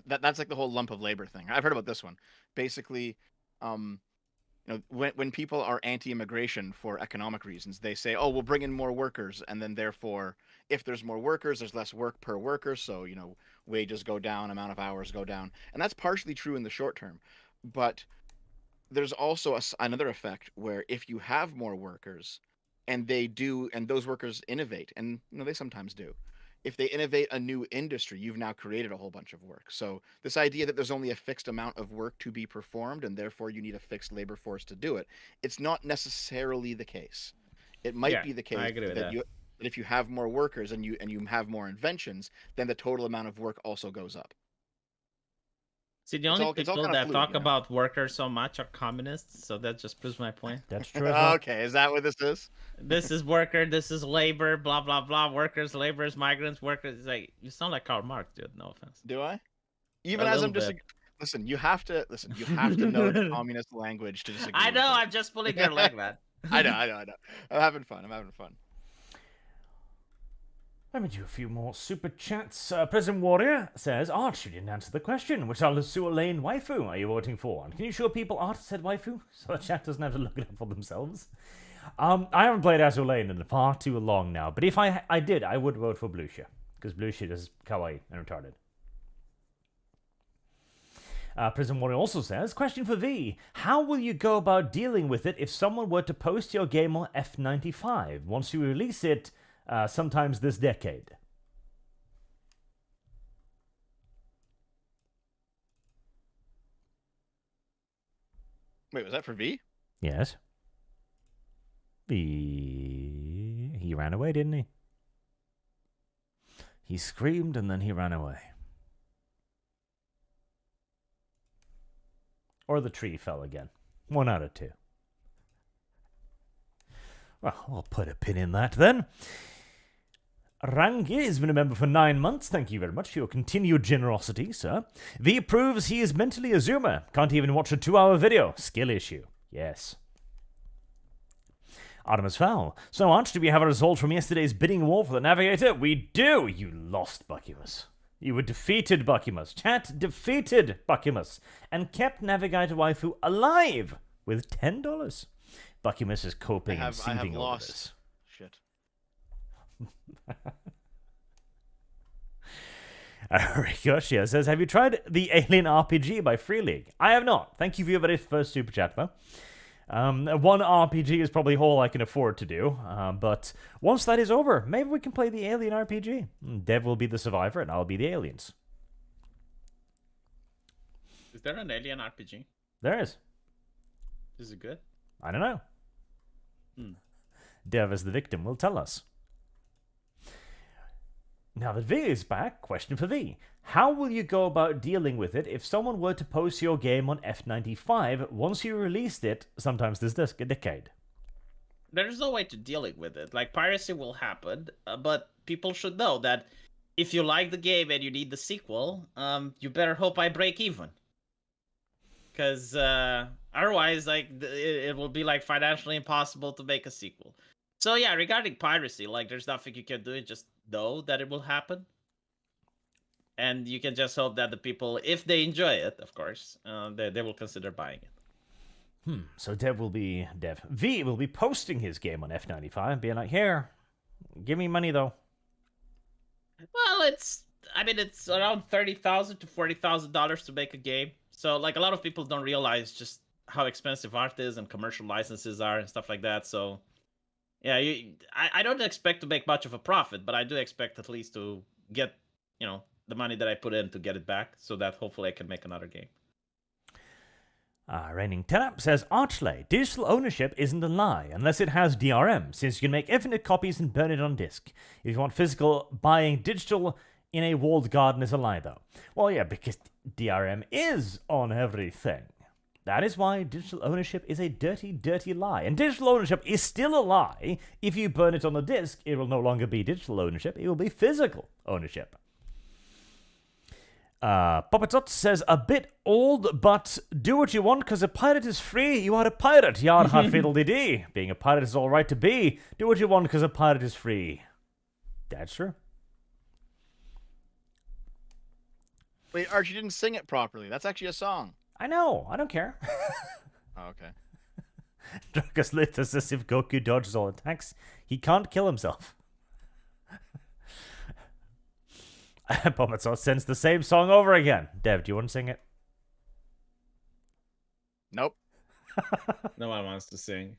That's like the whole lump of labor thing. I've heard about this one. Basically, when people are anti-immigration for economic reasons, they say, "Oh, we'll bring in more workers," and then therefore, if there's more workers, there's less work per worker, so wages go down, amount of hours go down, and that's partially true in the short term, but there's also another effect where if you have more workers and those workers innovate, and they sometimes do, if they innovate a new industry, you've now created a whole bunch of work. So this idea that there's only a fixed amount of work to be performed and therefore you need a fixed labor force to do it, it's not necessarily the case. It might be the case that if you have more workers and you have more inventions, then the total amount of work also goes up. See, the only people that talk about workers so much are communists, so that just proves my point. That's true. Okay, is that what this is? This is worker, this is labor, blah blah blah. Workers, laborers, migrants, workers. It's like, you sound like Karl Marx, dude. No offense. Do I? Even as I'm just listen, you have to know the communist language to disagree. I know. I'm just pulling your leg, man. I know. I'm having fun. Let me do a few more super chats. Prison Warrior says, Arch, you didn't answer the question. Which Sewer Lane waifu are you voting for? And can you show people Arch said waifu so the chat doesn't have to look it up for themselves? I haven't played Azure Lane in far too long now, but if I did, I would vote for Bluesha, because Bluesha is kawaii and retarded. Prison Warrior also says, question for V. How will you go about dealing with it if someone were to post your game on F95 once you release it sometimes this decade? Wait, was that for V? Yes. He ran away, didn't he? He screamed and then he ran away. Or the tree fell again. 1 out of 2. Well, I'll put a pin in that then. Rangi has been a member for 9 months. Thank you very much for your continued generosity, sir. V proves he is mentally a zoomer. Can't even watch a 2-hour video. Skill issue. Yes. Artemis Fowl. So, Arch, do we have a result from yesterday's bidding war for the Navigator? We do! You lost, Buckymus. You were defeated, Buckymus. Chat defeated Buckymus and kept Navigator Waifu alive with $10. Buckymus is coping and seething over this. Shit. Rikoshia says, have you tried the Alien RPG by Free League? I have not. Thank you for your very first super chat, though. One RPG is probably all I can afford to do, but once that is over, maybe we can play the Alien RPG. Dev will be the survivor, and I'll be the aliens. Is there an Alien RPG? There is. Is it good? I don't know. Dev as the victim will tell us. Now that V is back, question for V. How will you go about dealing with it if someone were to post your game on F95 once you released it, sometimes this decade? There's no way to dealing with it. Like, piracy will happen, but people should know that if you like the game and you need the sequel, you better hope I break even. Because otherwise, like, it will be like financially impossible to make a sequel. So yeah, regarding piracy, like, there's nothing you can do. Just know that it will happen. And you can just hope that the people, if they enjoy it, of course, they will consider buying it. So V will be posting his game on F95, being like, here, give me money though. Well, it's around $30,000 to $40,000 to make a game. So, like, a lot of people don't realize just how expensive art is and commercial licenses are and stuff like that. So, yeah, I don't expect to make much of a profit, but I do expect at least to get, the money that I put in to get it back, so that hopefully I can make another game. Reigning Tenap says, Archley, digital ownership isn't a lie unless it has DRM, since you can make infinite copies and burn it on disk. If you want physical, buying digital in a walled garden is a lie, though. Well, yeah, because DRM is on everything. That is why digital ownership is a dirty, dirty lie. And digital ownership is still a lie. If you burn it on a disk, it will no longer be digital ownership. It will be physical ownership. Poppetot says, a bit old, but do what you want because a pirate is free. You are a pirate. Yar har fiddle-dee-dee. Being a pirate is all right to be. Do what you want because a pirate is free. That's true. Wait, Arch, you didn't sing it properly. That's actually a song. I know. I don't care. Oh, okay. Dragus Lita says if Goku dodges all attacks, he can't kill himself. Poppetot sends the same song over again. Dev, do you want to sing it? Nope. No one wants to sing.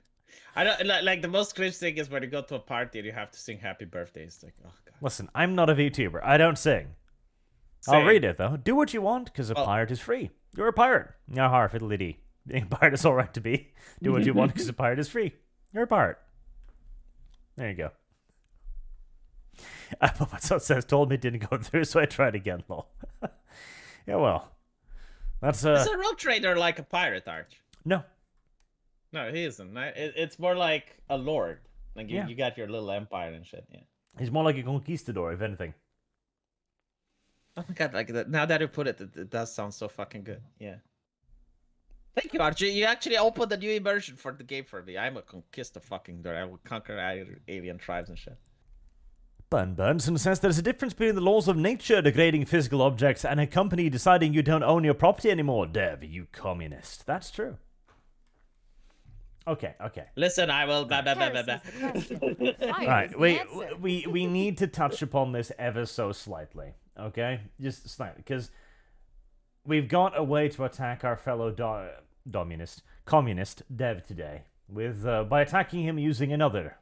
I don't like the most cringe thing is when you go to a party and you have to sing happy birthday. It's like, oh god. Listen, I'm not a VTuber. I don't sing. Same. I'll read it though. Do what you want, because a pirate is free. You're a pirate. Yeah, har fiddly-dee. Being a pirate is all right to be. Do what you want, because a pirate is free. You're a pirate. There you go. My son says, told me it didn't go through, so I tried again, lol. Yeah, well. That's Is a rogue trader like a pirate, Arch? No. No, he isn't. It's more like a lord. Like Yeah. you got your little empire and shit. Yeah. He's more like a conquistador, if anything. Oh my god! Like now that you put it, it does sound so fucking good. Yeah. Thank you, Archie. You actually opened the new immersion for the game for me. I'm a conquistador. I will conquer alien tribes and shit. Burnson says there's a difference between the laws of nature degrading physical objects and a company deciding you don't own your property anymore. Dev, you communist. That's true. Okay. Listen, I will. Blah, blah, blah, blah, blah. Right, we need to touch upon this ever so slightly, okay? Just slightly, because we've got a way to attack our fellow communist Dev today with by attacking him using another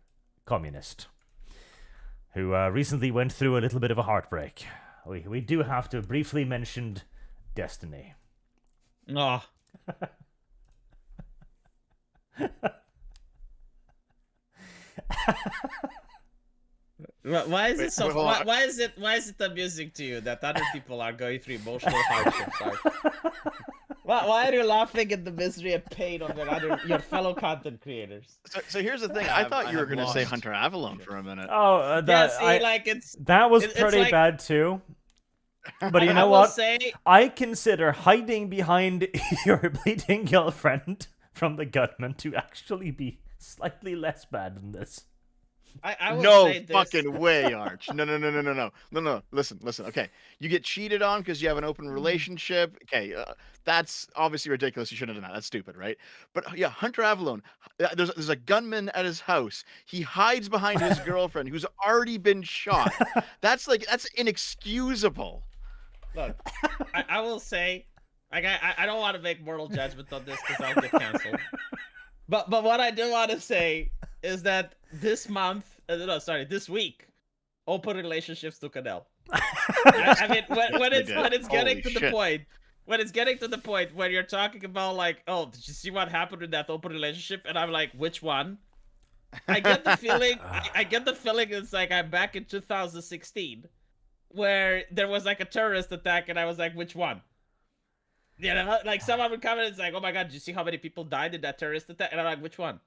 communist who recently went through a little bit of a heartbreak. We do have to briefly mention Destiny. Oh. Why is it so? Why is it amusing to you that other people are going through emotional hardships? Why are you laughing at the misery and pain of your fellow content creators? So here's the thing. I thought you were going to say Hunter Avalon for a minute. Oh, that was pretty like, bad too. But you know what? Say, I consider hiding behind your bleeding girlfriend from the gunman to actually be slightly less bad than this. I will no say this. Fucking way, Arch. No. Listen. Okay, you get cheated on because you have an open relationship. Okay, that's obviously ridiculous. You shouldn't have done that. That's stupid, right? But yeah, Hunter Avalon. There's a gunman at his house. He hides behind his girlfriend who's already been shot. That's inexcusable. Look, I will say, like I don't want to make moral judgment on this because I'll get canceled. But what I do want to say is that this week, open relationships took an L. I mean, when it's getting to the point where you're talking about like, oh, did you see what happened in that open relationship? And I'm like, which one? I get the feeling. I get the feeling it's like I'm back in 2016, where there was like a terrorist attack, and I was like, which one? You know, like someone would come and it's like, oh my god, did you see how many people died in that terrorist attack? And I'm like, which one?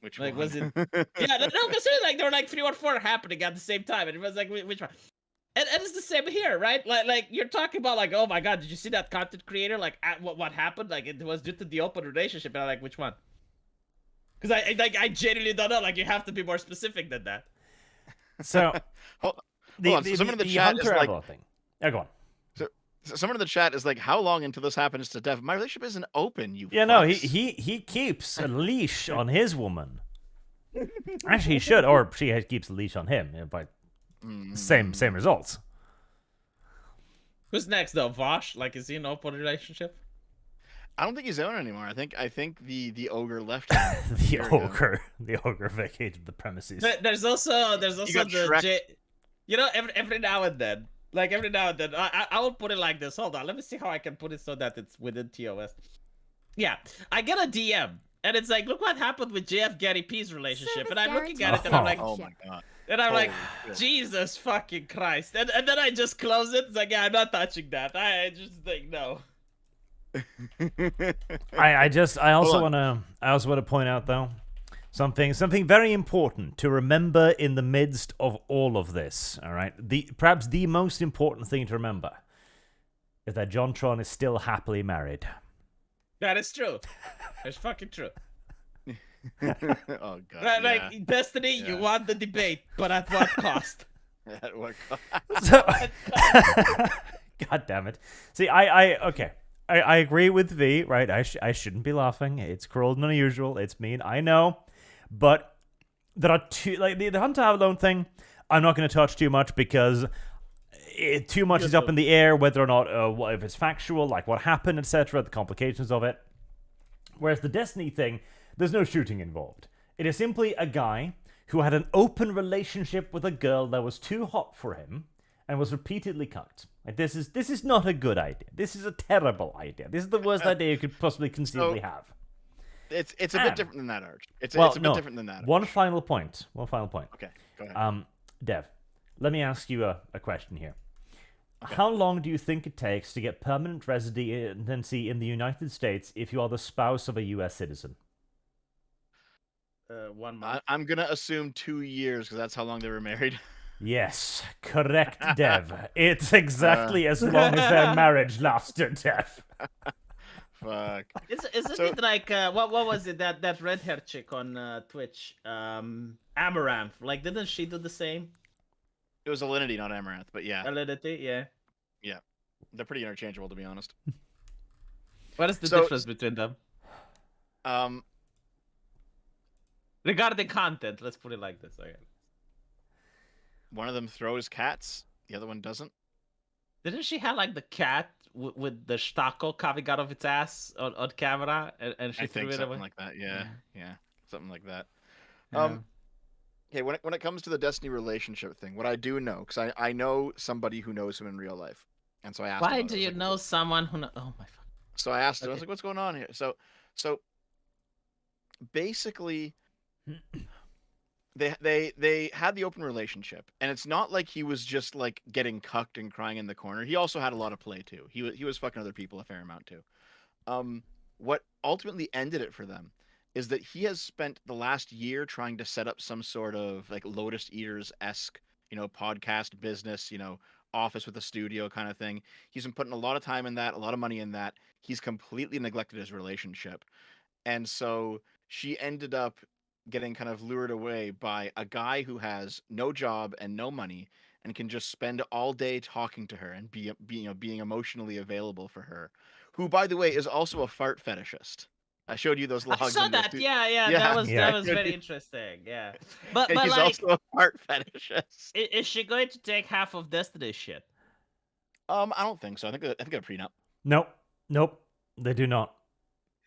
Which like, one? was it? Yeah, no, consider like there were like 3 or 4 happening at the same time, and it was like, which one? And it's the same here, right? Like you're talking about like, oh my god, did you see that content creator? Like, what happened? Like, it was due to the open relationship, and I'm like, which one? Because I genuinely don't know. Like, you have to be more specific than that. So, someone in the chat is like, thing. Yeah, go on. Someone in the chat is like, how long until this happens to Dev? My relationship isn't open, you Yeah, fucks. no, he keeps a leash on his woman. Actually, he should, or she keeps a leash on him, but same results. Who's next, though? Vosh? Like, is he in an open relationship? I don't think he's on anymore. I think the ogre left him. the ogre vacated the premises. There's also the you know, every now and then. Like, every now and then, I will put it like this. Hold on, let me see how I can put it so that it's within TOS. Yeah, I get a DM, and it's like, look what happened with JF Gary P's relationship. And I'm looking at it, and I'm like, oh my god. And I'm like, Jesus fucking Christ. And then I just close it. It's like, yeah, I'm not touching that. I just think, no. I also want to point out, though, something very important to remember in the midst of all of this. All right, perhaps the most important thing to remember is that John Tron is still happily married. That is true. It's fucking true. Oh god. Like Destiny, you want the debate, but at what cost? At what cost? So, god damn it. See, I agree with V, right? I shouldn't be laughing. It's cruel and unusual. It's mean. I know. But there are two, like the Hunter Avalon thing, I'm not going to touch too much because too much is up in the air, whether or not, if it's factual, like what happened, etc., the complications of it. Whereas the Destiny thing, there's no shooting involved. It is simply a guy who had an open relationship with a girl that was too hot for him and was repeatedly cucked. Like, this is not a good idea. This is a terrible idea. This is the worst idea you could possibly conceivably have. It's a bit different than that, Arch. It's a bit different than that. Arch. One final point. Okay, go ahead. Dev, let me ask you a question here. Okay. How long do you think it takes to get permanent residency in the United States if you are the spouse of a U.S. citizen? 1 month. I'm going to assume 2 years because that's how long they were married. Yes, correct, Dev. It's exactly as long as their marriage lasted, Dev. Fuck. Isn't it like what was it that red hair chick on Twitch, Amaranth? Like, didn't she do the same? It was Alinity, not Amaranth, but yeah. Alinity, yeah. Yeah, they're pretty interchangeable, to be honest. What is the difference between them? Regarding content, let's put it like this. Okay. One of them throws cats, the other one doesn't. Didn't she have like the cat with the stako coming out of its ass on camera, and she threw it away? Like that. Yeah, something like that. Okay, when it comes to the Destiny relationship thing, what I do know, because I know somebody who knows him in real life, and so I asked. Why do you know someone who knows? Oh my fuck. So I asked him. I was like, "What's going on here?" So basically, they had the open relationship, and it's not like he was just like getting cucked and crying in the corner. He also had a lot of play too. He was fucking other people a fair amount too. What ultimately ended it for them is that he has spent the last year trying to set up some sort of like Lotus Eaters-esque, podcast business, office with a studio kind of thing. He's been putting a lot of time in that, a lot of money in that. He's completely neglected his relationship. And so she ended up getting kind of lured away by a guy who has no job and no money and can just spend all day talking to her and being emotionally available for her. Who, by the way, is also a fart fetishist. I showed you those logs. I saw that. Yeah. That was very interesting. Yeah, but he's like, also a fart fetishist. Is she going to take half of Destiny's shit? I don't think so. I think a prenup. Nope. They do not.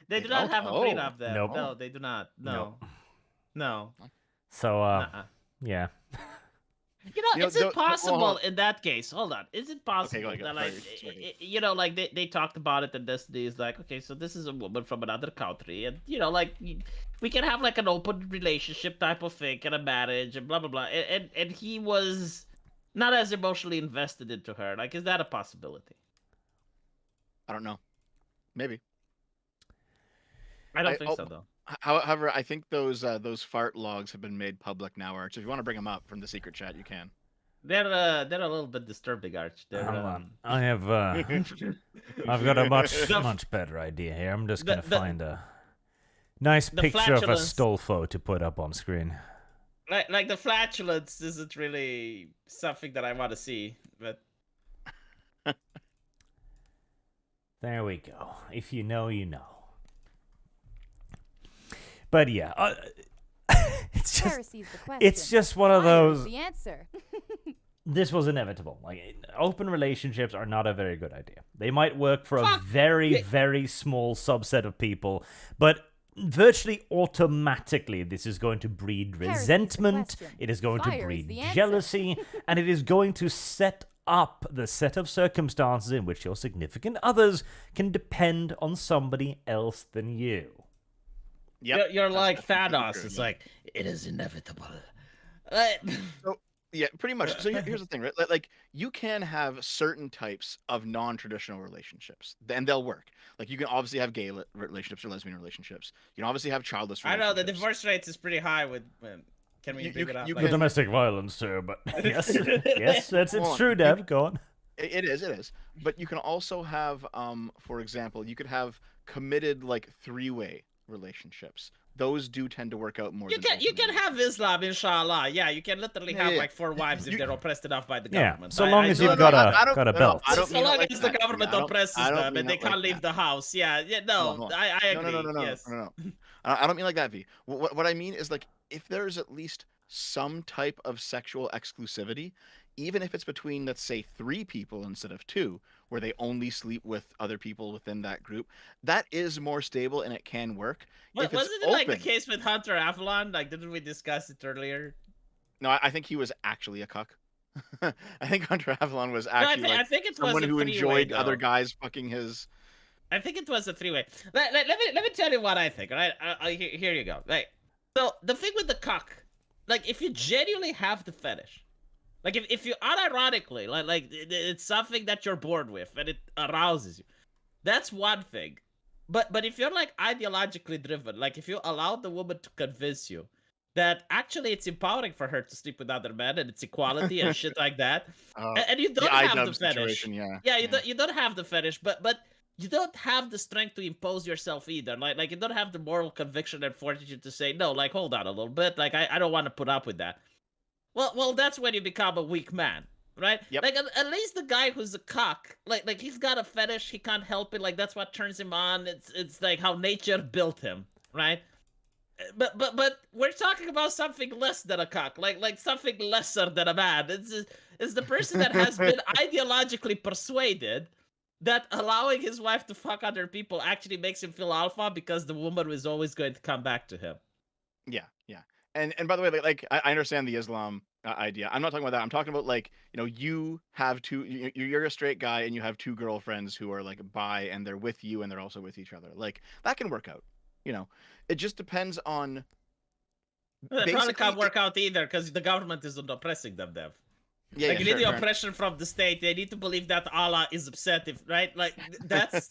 They do not have a prenup. Then Nope. No, they do not. No. So yeah. Is it possible in that case? Hold on. Is it possible Okay, that like they talked about it and Destiny is like, okay, so this is a woman from another country, and like we can have like an open relationship type of thing and a marriage and blah blah blah, and he was not as emotionally invested into her. Like, is that a possibility? I don't know. Maybe. I don't think so though. However, I think those fart logs have been made public now, Arch. If you want to bring them up from the secret chat, you can. They're a little bit disturbing, Arch. Hold on. I have I've got a much better idea here. I'm just gonna find a nice picture of a Stolfo to put up on screen. Like the flatulence isn't really something that I want to see, but there we go. If you know, you know. But yeah, it's just one of those. The answer. This was inevitable. Like, open relationships are not a very good idea. They might work for a very, very small subset of people, but virtually automatically this is going to breed resentment, it is going to breed jealousy, and it is going to set up the set of circumstances in which your significant others can depend on somebody else than you. Yep. You're like Thanos. It's like, it is inevitable. So, yeah, pretty much. So here's the thing, right? Like, you can have certain types of non-traditional relationships, and they'll work. Like, you can obviously have gay relationships or lesbian relationships. You can obviously have childless relationships. I know the divorce rates is pretty high with. Can we bring it up? The domestic violence too, but yes, it's true, Dev. Go on. It is. But you can also have, for example, you could have committed like three-way relationships. Those do tend to work out more. You can have Islam, inshallah. Yeah, you can literally have like 4 wives if they're oppressed enough by the government. So long as you've got a belt. So long as the government oppresses them and they can't leave the house. I agree. No. I don't mean like that, V. What I mean is, like, if there's at least some type of sexual exclusivity, even if it's between, let's say, 3 people instead of 2, where they only sleep with other people within that group, that is more stable and it can work. If it's Wasn't it open, like the case with Hunter Avalon? Like, didn't we discuss it earlier? No, I think he was actually a cuck. I think Hunter Avalon was No, actually I think it was someone a who three-way, enjoyed other though. guys fucking his. I think it was a 3-way. Let me tell you what I think. All right, here you go. Like, so the thing with the cock, like, if you genuinely have the fetish, like if you unironically like it's something that you're bored with and it arouses you, that's one thing. But if you're like ideologically driven, like if you allow the woman to convince you that actually it's empowering for her to sleep with other men and it's equality and shit like that, and you don't have the fetish, situation, you don't have the fetish, but you don't have the strength to impose yourself either. Like you don't have the moral conviction and fortitude to say no. Like, hold on a little bit. Like I don't want to put up with that. Well, that's when you become a weak man, right? Yep. Like at least the guy who's a cock, like he's got a fetish, he can't help it. Like that's what turns him on. It's like how nature built him, right? But we're talking about something less than a cock, like something lesser than a man. It's the person that has been ideologically persuaded that allowing his wife to fuck other people actually makes him feel alpha because the woman is always going to come back to him. Yeah. And by the way, like I understand the Islam idea. I'm not talking about that. I'm talking about, like, you have you're a straight guy and you have 2 girlfriends who are like bi and they're with you and they're also with each other. Like that can work out. It just depends on. That probably can't work out either because the government isn't oppressing them, Dev. Yeah, you need the oppression from the state. They need to believe that Allah is upset, right? Like that's.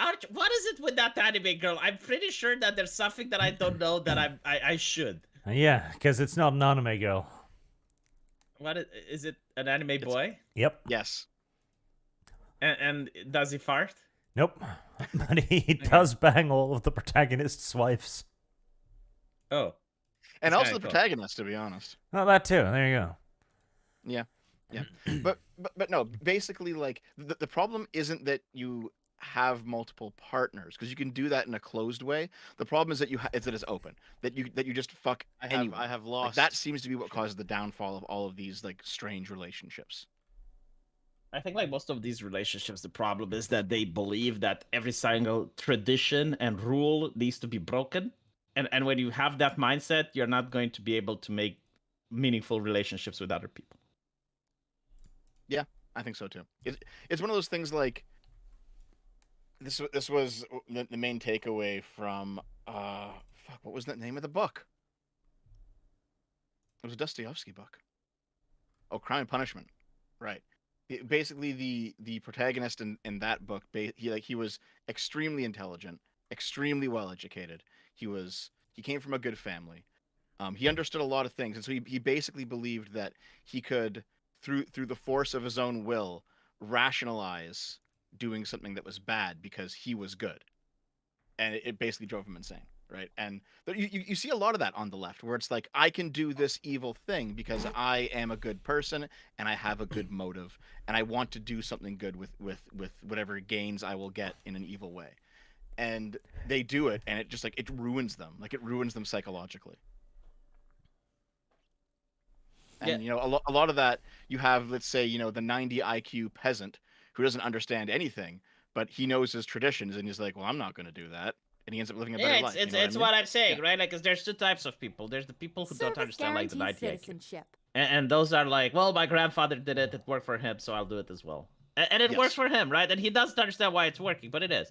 Arch, what is it with that anime girl? I'm pretty sure that there's something that I don't know that I should. Yeah, because it's not an anime girl. What is it? An anime boy? Yep. Yes. And does he fart? Nope. But he does bang all of the protagonist's wives. Oh. And also the protagonist, to be honest. Oh, that too. There you go. Yeah. But no, basically, like the problem isn't that you have multiple partners, because you can do that in a closed way. The problem is that that it's open, that you just fuck anyone. I have lost. Like, that seems to be what causes the downfall of all of these like strange relationships. I think like most of these relationships, the problem is that they believe that every single tradition and rule needs to be broken. And when you have that mindset, you're not going to be able to make meaningful relationships with other people. Yeah, I think so too. It's one of those things like this was the main takeaway from what was the name of the book? It was a Dostoevsky book. Oh, Crime and Punishment. Right. Basically the protagonist in that book, he was extremely intelligent, extremely well educated. He came from a good family. He understood a lot of things, and so he basically believed that he could, through the force of his own will, rationalize doing something that was bad because he was good, and it basically drove him insane, right? And you see a lot of that on the left, where it's like, I can do this evil thing because I am a good person and I have a good motive, and I want to do something good with whatever gains I will get in an evil way, and they do it, and it just like it ruins them psychologically. And a lot of that, you have, let's say, the 90 IQ peasant who doesn't understand anything, but he knows his traditions, and he's like, well, I'm not going to do that, and he ends up living a better life. It's what I'm saying, right? Like, 'cause there's 2 types of people. There's the people who don't understand like the 90 IQ, and those are like, well, my grandfather did it, it worked for him, so I'll do it as well, and it works for him, right? And he doesn't understand why it's working, but it is.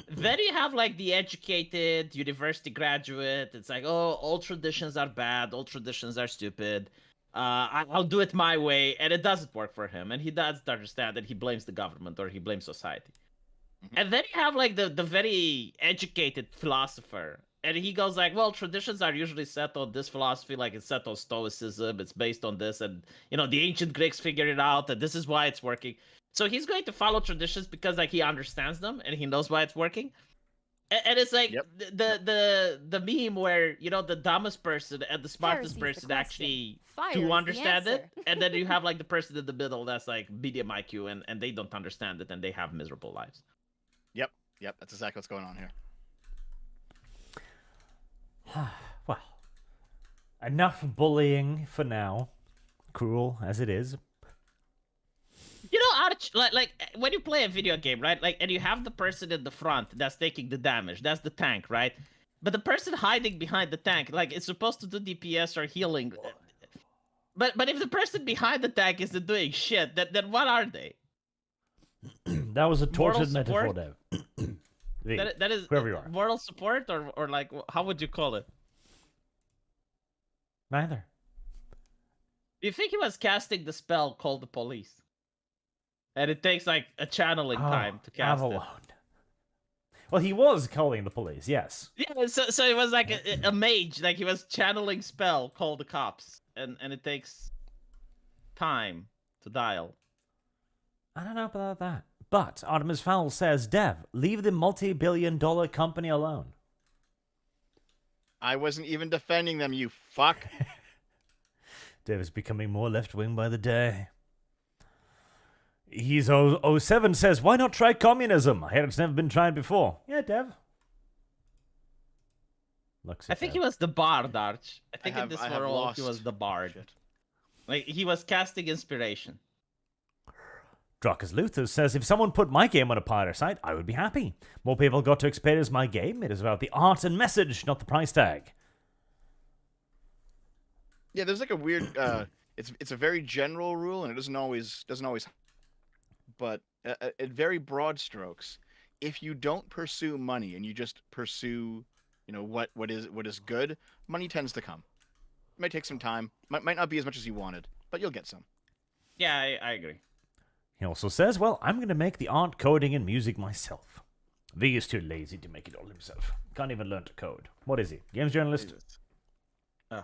Then you have like the educated university graduate. It's like, oh, all traditions are bad, all traditions are stupid. I'll do it my way, and it doesn't work for him, and he doesn't understand that he blames the government or he blames society. Mm-hmm. And then you have like the very educated philosopher, and he goes like, well, traditions are usually set on this philosophy, like it's set on Stoicism, it's based on this, and the ancient Greeks figured it out, and this is why it's working. So he's going to follow traditions because like he understands them and he knows why it's working. And it's like the meme where the dumbest person and the smartest person actually do understand it, and then you have like the person in the middle that's like medium IQ and they don't understand it and they have miserable lives. Yep, that's exactly what's going on here. Well, enough bullying for now. Cruel as it is. You know, Arch, like when you play a video game, right? Like, and you have the person in the front that's taking the damage. That's the tank, right? But the person hiding behind the tank, like, it's supposed to do DPS or healing. But if the person behind the tank isn't doing shit, then what are they? That was a tortured metaphor, Dev. That is whoever you are. Moral support, or like, how would you call it? Neither. Do you think he was casting the spell called the police? And it takes like a channeling time to cast Avalon. it. Well, he was calling the police, yes. Yeah, so it was like a mage, like he was channeling spell, call the cops, and it takes time to dial. I don't know about that. But Artemis Fowl says, Dev, leave the multi-billion-dollar company alone. I wasn't even defending them, you fuck. Dev is becoming more left-wing by the day. He's 07 says, why not try communism? I hear it's never been tried before. Yeah, Dev. I think he was the bard, Arch. I think in this I have world lost. he was the bard. Shit. Like, he was casting inspiration. Druckus Luther says, if someone put my game on a pirate site, I would be happy. More people got to experience my game. It is about the art and message, not the price tag. Yeah, there's like a weird. It's a very general rule, and it doesn't always. But at very broad strokes, if you don't pursue money and you just pursue, what is good, money tends to come. It might take some time. Might not be as much as you wanted, but you'll get some. Yeah, I agree. He also says, well, I'm going to make the art, coding, and music myself. V is too lazy to make it all himself. Can't even learn to code. What is he? Games journalist? Jesus. Ugh.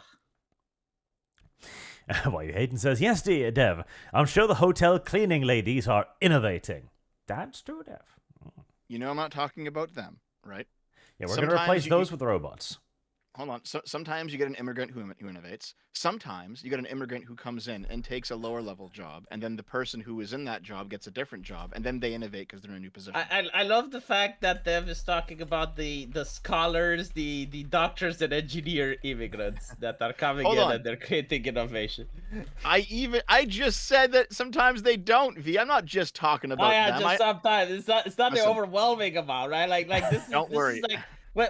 Why you Hayden says, yes, dear Dev. I'm sure the hotel cleaning ladies are innovating. That's true, Dev. I'm not talking about them, right? Yeah, we're going to replace those with robots. Hold on. Sometimes you get an immigrant who innovates. Sometimes you get an immigrant who comes in and takes a lower level job, and then the person who is in that job gets a different job, and then they innovate because they're in a new position. I love the fact that Dev is talking about the scholars, the doctors and engineer immigrants that are coming and they're creating innovation. I just said that sometimes they don't, V. I'm not just talking about them. Just sometimes. It's not the overwhelming amount, right? Like this. Don't worry. Is like,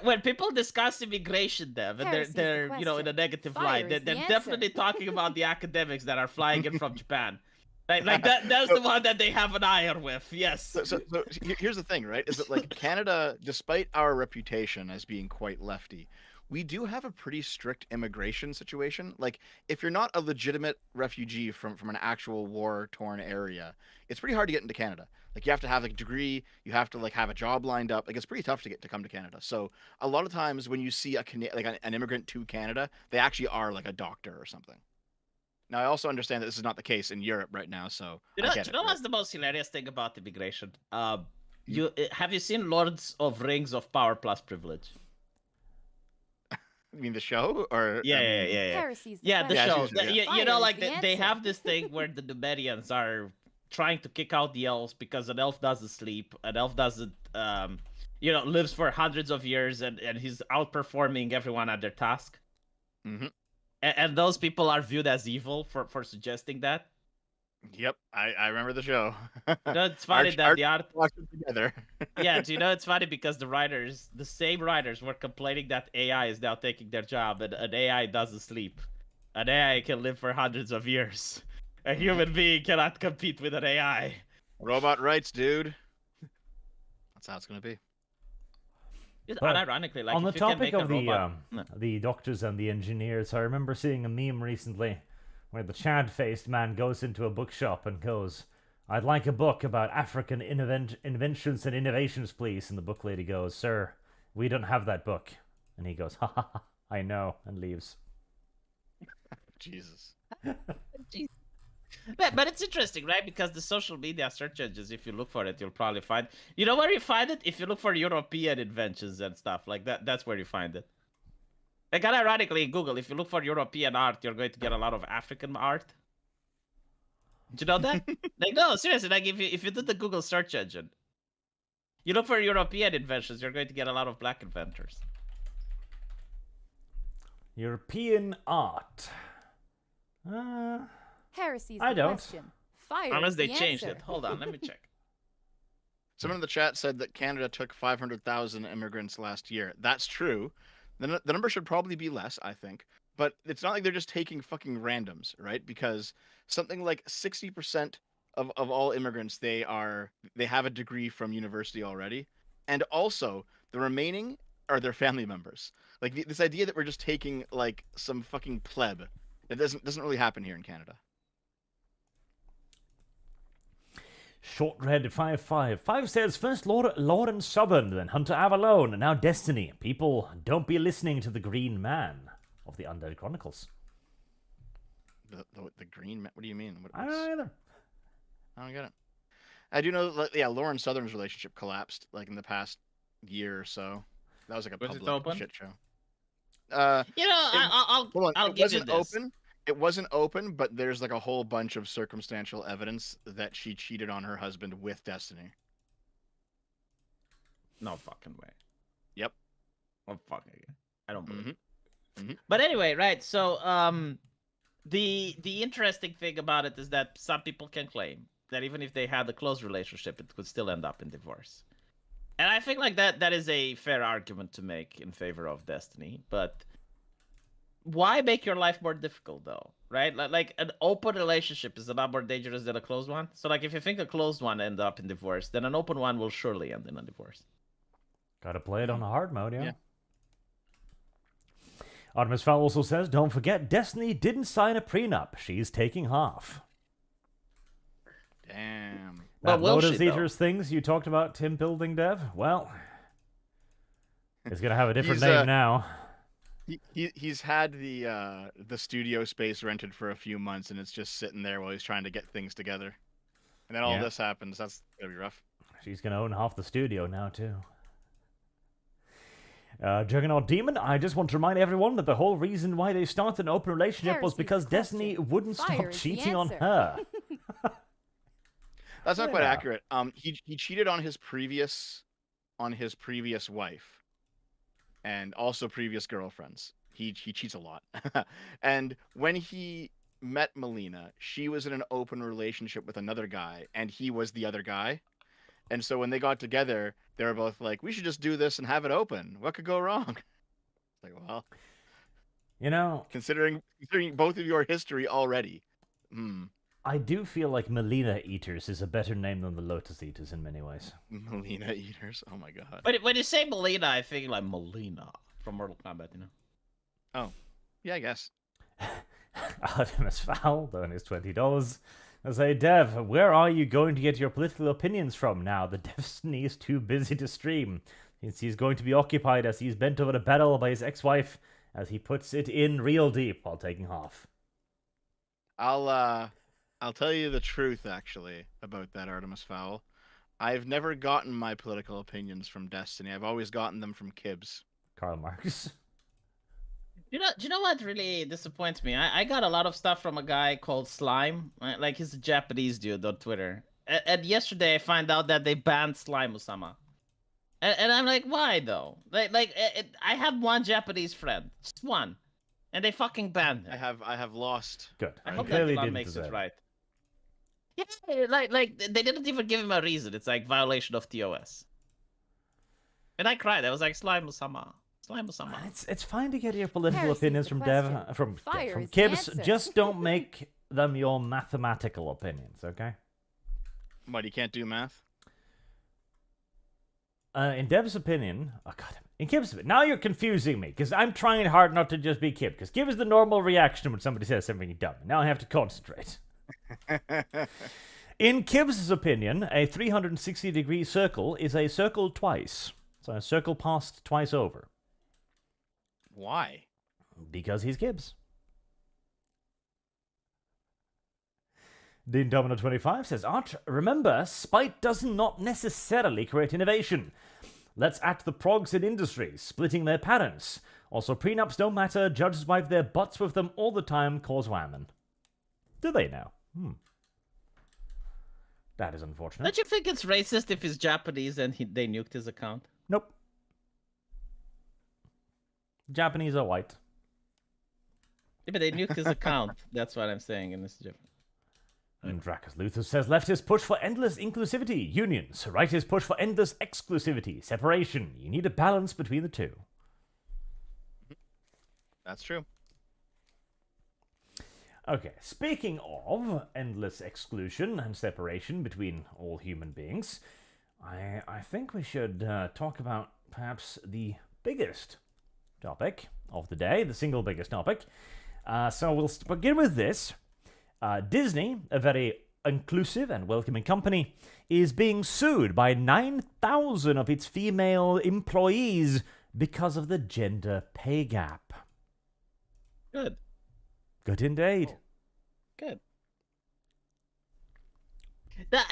when people discuss immigration, Dev, and they're in a negative light, they're definitely talking about the academics that are flying in from Japan. Like that's the one that they have an eye on with. Yes. So here's the thing, right? Is that like Canada, despite our reputation as being quite lefty, we do have a pretty strict immigration situation. Like, if you're not a legitimate refugee from an actual war-torn area, it's pretty hard to get into Canada. Like, you have to have a degree, you have to like have a job lined up. Like, it's pretty tough to come to Canada. So a lot of times when you see an immigrant to Canada, they actually are like a doctor or something. Now, I also understand that this is not the case in Europe right now. So do you know what's the most hilarious thing about immigration? Have you seen Lords of Rings of Power Plus Privilege? You mean the show, or yeah. Piracy's Yeah, the show. You know, like Fire's the they answer. have this thing where the Numerians are trying to kick out the elves because an elf doesn't sleep, an elf doesn't, lives for hundreds of years, and he's outperforming everyone at their task. Mm-hmm. And those people are viewed as evil for suggesting that. Yep, I remember the show. It's funny that the art watched it together. Yeah, it's funny because the same writers were complaining that AI is now taking their job, and an AI doesn't sleep. An AI can live for hundreds of years. A human being cannot compete with an AI. Robot rights, dude. That's how it's gonna be. Ironically, like on the if you can topic make a of robot... the doctors and the engineers, I remember seeing a meme recently where the Chad-faced man goes into a bookshop and goes, "I'd like a book about African inventions and innovations, please." And the book lady goes, "Sir, we don't have that book." And he goes, "Ha ha ha, I know," and leaves. Jesus. But it's interesting, right? Because the social media search engines, if you look for it, you'll probably find... You know where you find it? If you look for European inventions and stuff like that, that's where you find it. Like, ironically, in Google, if you look for European art, you're going to get a lot of African art. Do you know that? Like, no, seriously, like, if you do the Google search engine, you look for European inventions, you're going to get a lot of black inventors. European art. Heresy's I the don't. question. Fire Unless is they the changed answer. it. Hold on, let me check. Someone in the chat said that Canada took 500,000 immigrants last year. That's true. The number should probably be less, I think. But it's not like they're just taking fucking randoms, right? Because something like 60% of all immigrants, they have a degree from university already. And also, the remaining are their family members. Like this idea that we're just taking like some fucking pleb, it doesn't really happen here in Canada. Short Red 555 says first Lauren Southern, then Hunter Avalone, and now Destiny. People, don't be listening to the Green Man of the Undead Chronicles. The Green Man? What do you mean? I don't know either. I don't get it. I do know that, yeah, Lauren Southern's relationship collapsed like in the past year or so. That was like a Was it public open? shit show. I'll give you this. It wasn't open, but there's like a whole bunch of circumstantial evidence that she cheated on her husband with Destiny. No fucking way. Yep. Oh fucking. I don't believe. Mhm. But anyway, right? So the interesting thing about it is that some people can claim that even if they had a close relationship, it could still end up in divorce. And I think like that is a fair argument to make in favor of Destiny, but why make your life more difficult though, right? Like an open relationship is a lot more dangerous than a closed one. So like if you think a closed one end up in divorce, then an open one will surely end in a divorce. Gotta play it on a hard mode, yeah. Yeah. Artemis Fowl also says, don't forget, Destiny didn't sign a prenup. She's taking half. Damn. That But will Lotus she, though? Eaters things you talked about, Tim building dev, well, it's gonna have a different He's, name now. He's had the studio space rented for a few months, and it's just sitting there while he's trying to get things together. And then all Yeah. this happens. That's gonna be rough. She's gonna own half the studio now, too. Juggernaut Demon, I just want to remind everyone that the whole reason why they started an open relationship was Heresy's because the Destiny question. wouldn't Fire stop is the cheating on answer. her. That's not quite Yeah. accurate. He cheated on his previous wife, and also previous girlfriends. He cheats a lot. And when he met Melina, she was in an open relationship with another guy, and he was the other guy. And so when they got together, they were both like, "We should just do this and have it open. What could go wrong?" Like, well, You know, considering both of your history already. I do feel like Melina Eaters is a better name than the Lotus Eaters in many ways. Melina Eaters. Oh my god. But when you say Melina, I think like Melina from Mortal Kombat, you know. Oh, yeah, I guess. Artemis Fowl, donates $20. I say, Dev, where are you going to get your political opinions from now? The Destiny is too busy to stream. Since he's going to be occupied as he's bent over a barrel by his ex-wife, as he puts it in real deep while taking half. I'll tell you the truth, actually, about that, Artemis Fowl. I've never gotten my political opinions from Destiny. I've always gotten them from Kibbs. Karl Marx. Do you know what really disappoints me? I got a lot of stuff from a guy called Slime. Right? Like he's a Japanese dude on Twitter. And yesterday I find out that they banned Slime Osama. And I'm like, why though? I have one Japanese friend, just one, and they fucking banned him. I have lost. Good. I He hope that clearly Elon didn't makes it deserve right. Yeah, like they didn't even give him a reason. It's like violation of TOS. And I cried. I was like, Slime Osama. Slime Osama. It's fine to get your political Heresy's opinions the from question. from Fire is the Kibbs. answer. Just don't make them your mathematical opinions, okay? What, you can't do math? In Dev's opinion, oh god, in Kib's opinion, now you're confusing me because I'm trying hard not to just be Kib because Kib is the normal reaction when somebody says something dumb. Now I have to concentrate. In Kib's opinion, a 360-degree circle is a circle twice, so a circle passed twice over. Why? Because he's Gibbs. Dean Domino 25 says, Arch, remember, spite does not necessarily create innovation. Let's act the progs in industry, splitting their parents. Also, prenups don't matter, judges wipe their butts with them all the time, cause whammon. Do they now? That is unfortunate. Don't you think it's racist if he's Japanese and they nuked his account? Nope. Japanese are white. Yeah, but they nuke his account. That's what I'm saying in this joke. And Dracus Luther says leftists push for endless inclusivity, unions. Rightists push for endless exclusivity, separation. You need a balance between the two. That's true. Okay, speaking of endless exclusion and separation between all human beings, I think we should talk about perhaps the biggest topic of the day, the single biggest topic. So we'll begin with this. Disney, a very inclusive and welcoming company, is being sued by 9,000 of its female employees because of the gender pay gap. Good. Good indeed. Good.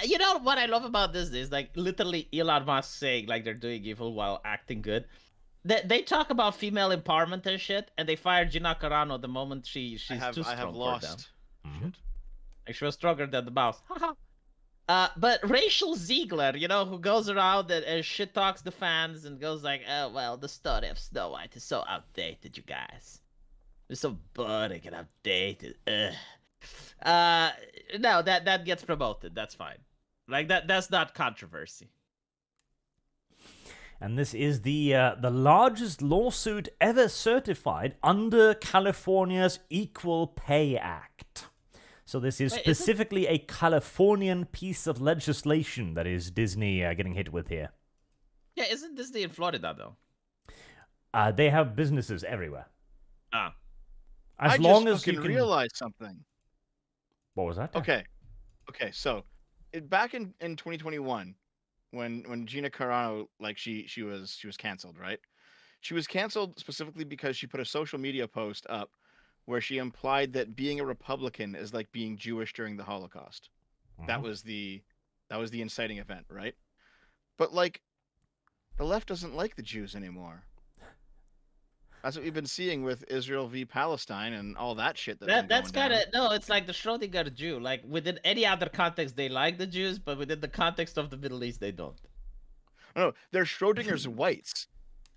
You know what I love about this is like literally Elon Musk saying like they're doing evil while acting good. They talk about female empowerment and shit, and they fired Gina Carano the moment she's too strong I have for lost. them. Mhm. Like she was stronger than the mouse. But Rachel Ziegler, you know, who goes around and shit talks the fans and goes like, "Oh well, the story of Snow White is so outdated, you guys. It's so boring and outdated." No, that gets promoted. That's fine. Like that's not controversy. And this is the largest lawsuit ever certified under California's Equal Pay Act. So this is specifically a Californian piece of legislation that is Disney getting hit with here. Yeah, isn't Disney in Florida though? They have businesses everywhere. Ah. As long as you you can realize something. What was that? Okay. So, back in 2021, when Gina Carano, like she was canceled, right? She was canceled specifically because she put a social media post up where she implied that being a Republican is like being Jewish during the Holocaust. That was the inciting event, right? But like, the left doesn't like the Jews anymore. That's what we've been seeing with Israel v. Palestine and all that shit. That's kind of no. It's like the Schrodinger Jew. Like within any other context, they like the Jews, but within the context of the Middle East, they don't. No, they're Schrodinger's whites.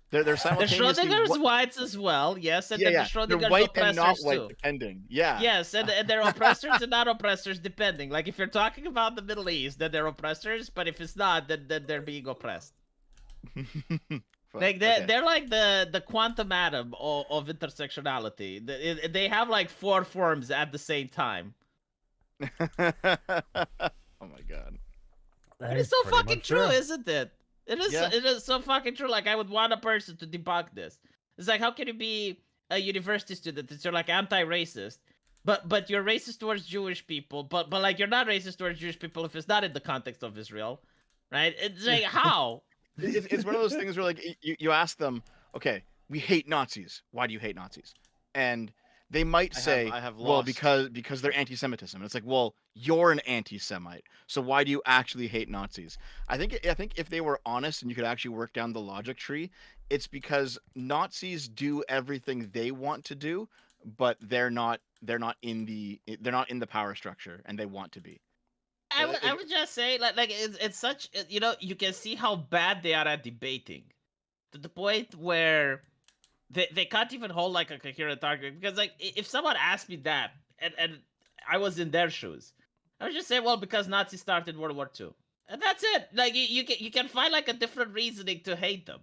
They're simultaneously the Schrodinger's whites as well. Yes, and yeah, then yeah. the Schrodinger's They're white oppressors and not white, too. depending. Yeah. Yes, and they're oppressors and not oppressors, depending. Like if you're talking about the Middle East, then they're oppressors, but if it's not, then they're being oppressed. Like they're like the quantum atom of intersectionality. They have like 4 forms at the same time. Oh my god. It's so fucking true, isn't it? It is. Yeah. It is so fucking true. Like I would want a person to debunk this. It's like, how can you be a university student that you're like anti-racist, but you're racist towards Jewish people, but like you're not racist towards Jewish people if it's not in the context of Israel, right? It's like how. It's one of those things where like you ask them, okay, we hate Nazis. Why do you hate Nazis? And they might say, well, because they're anti-Semitism. And it's like, well, you're an anti-Semite, so why do you actually hate Nazis? I think if they were honest and you could actually work down the logic tree, it's because Nazis do everything they want to do, but they're not in the power structure, and they want to be. I would just say like it's such, you know, you can see how bad they are at debating, to the point where they can't even hold like a coherent argument. Because like if someone asked me that and I was in their shoes, I would just say, well, because Nazis started World War II, and that's it. Like you can find like a different reasoning to hate them,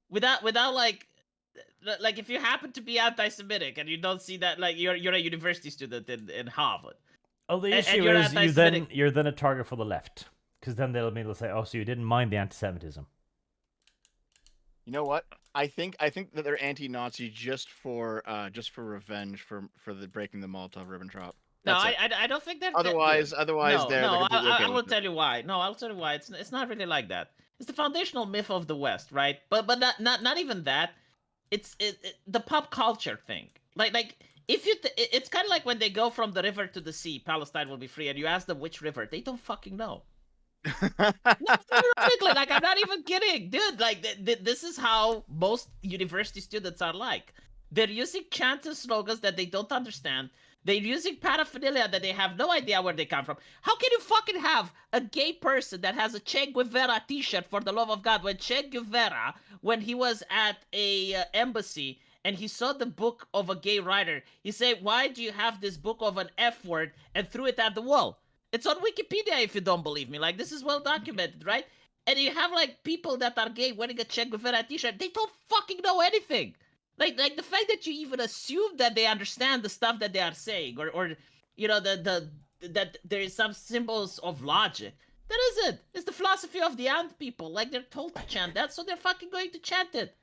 without like if you happen to be anti-Semitic and you don't see that, like you're a university student in Harvard. Oh, the issue is you're then a target for the left, because then they'll immediately say, "Oh, so you didn't mind the anti-Semitism." You know what? I think that they're anti-Nazi just for revenge for the breaking the Molotov-Ribbentrop. No, I don't think that. Otherwise, no, I will tell you why. No, I'll tell you why. It's not really like that. It's the foundational myth of the West, right? But not even that. It's the pop culture thing. Like if you, it's kind of like when they go from the river to the sea, Palestine will be free, and you ask them which river, they don't fucking know. No, theoretically, like I'm not even kidding, dude. Like this is how most university students are like. They're using chants and slogans that they don't understand. They're using paraphernalia that they have no idea where they come from. How can you fucking have a gay person that has a Che Guevara t-shirt, for the love of God, when Che Guevara, when he was at a embassy and he saw the book of a gay writer, he said, "Why do you have this book of an F word?" and threw it at the wall. It's on Wikipedia if you don't believe me. Like, this is well documented, right? And you have like people that are gay wearing a Che Guevara t-shirt. They don't fucking know anything. Like the fact that you even assume that they understand the stuff that they are saying, or you know, that there is some symbols of logic. That isn't. It's the philosophy of the ant people. Like, they're told to chant that, so they're fucking going to chant it.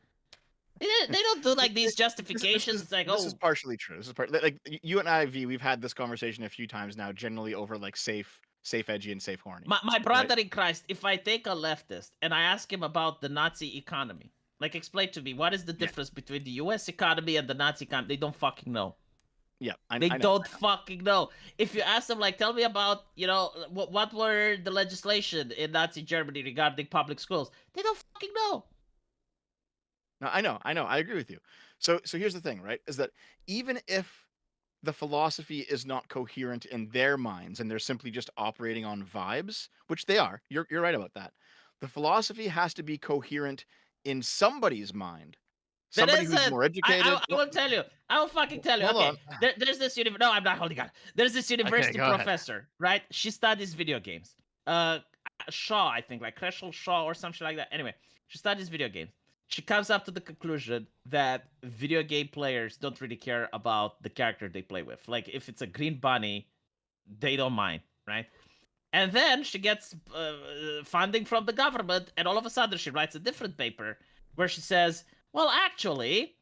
They don't do like these justifications. It's like, this is partially true. This is like you and I, V, we've had this conversation a few times now, generally over like safe edgy and safe horny. My brother in Christ, if I take a leftist and I ask him about the Nazi economy, like, explain to me, what is the difference between the U.S. economy and the Nazi economy? They don't fucking know. Yeah, they don't fucking know. If you ask them, like, tell me about, you know, what were the legislation in Nazi Germany regarding public schools, they don't fucking know. No, I know. I agree with you. So here's the thing, right? Is that even if the philosophy is not coherent in their minds and they're simply just operating on vibes, which they are, you're right about that. The philosophy has to be coherent in somebody's mind. Somebody who's more educated. I will tell you. I will fucking tell you. Okay, there's this No, I'm not holding on. There's this university professor, right? She studies video games. Shaw, I think, like Creshel Shaw or something like that. Anyway, she studies video games. She comes up to the conclusion that video game players don't really care about the character they play with. Like, if it's a green bunny, they don't mind, right? And then she gets funding from the government, and all of a sudden she writes a different paper where she says, well, actually,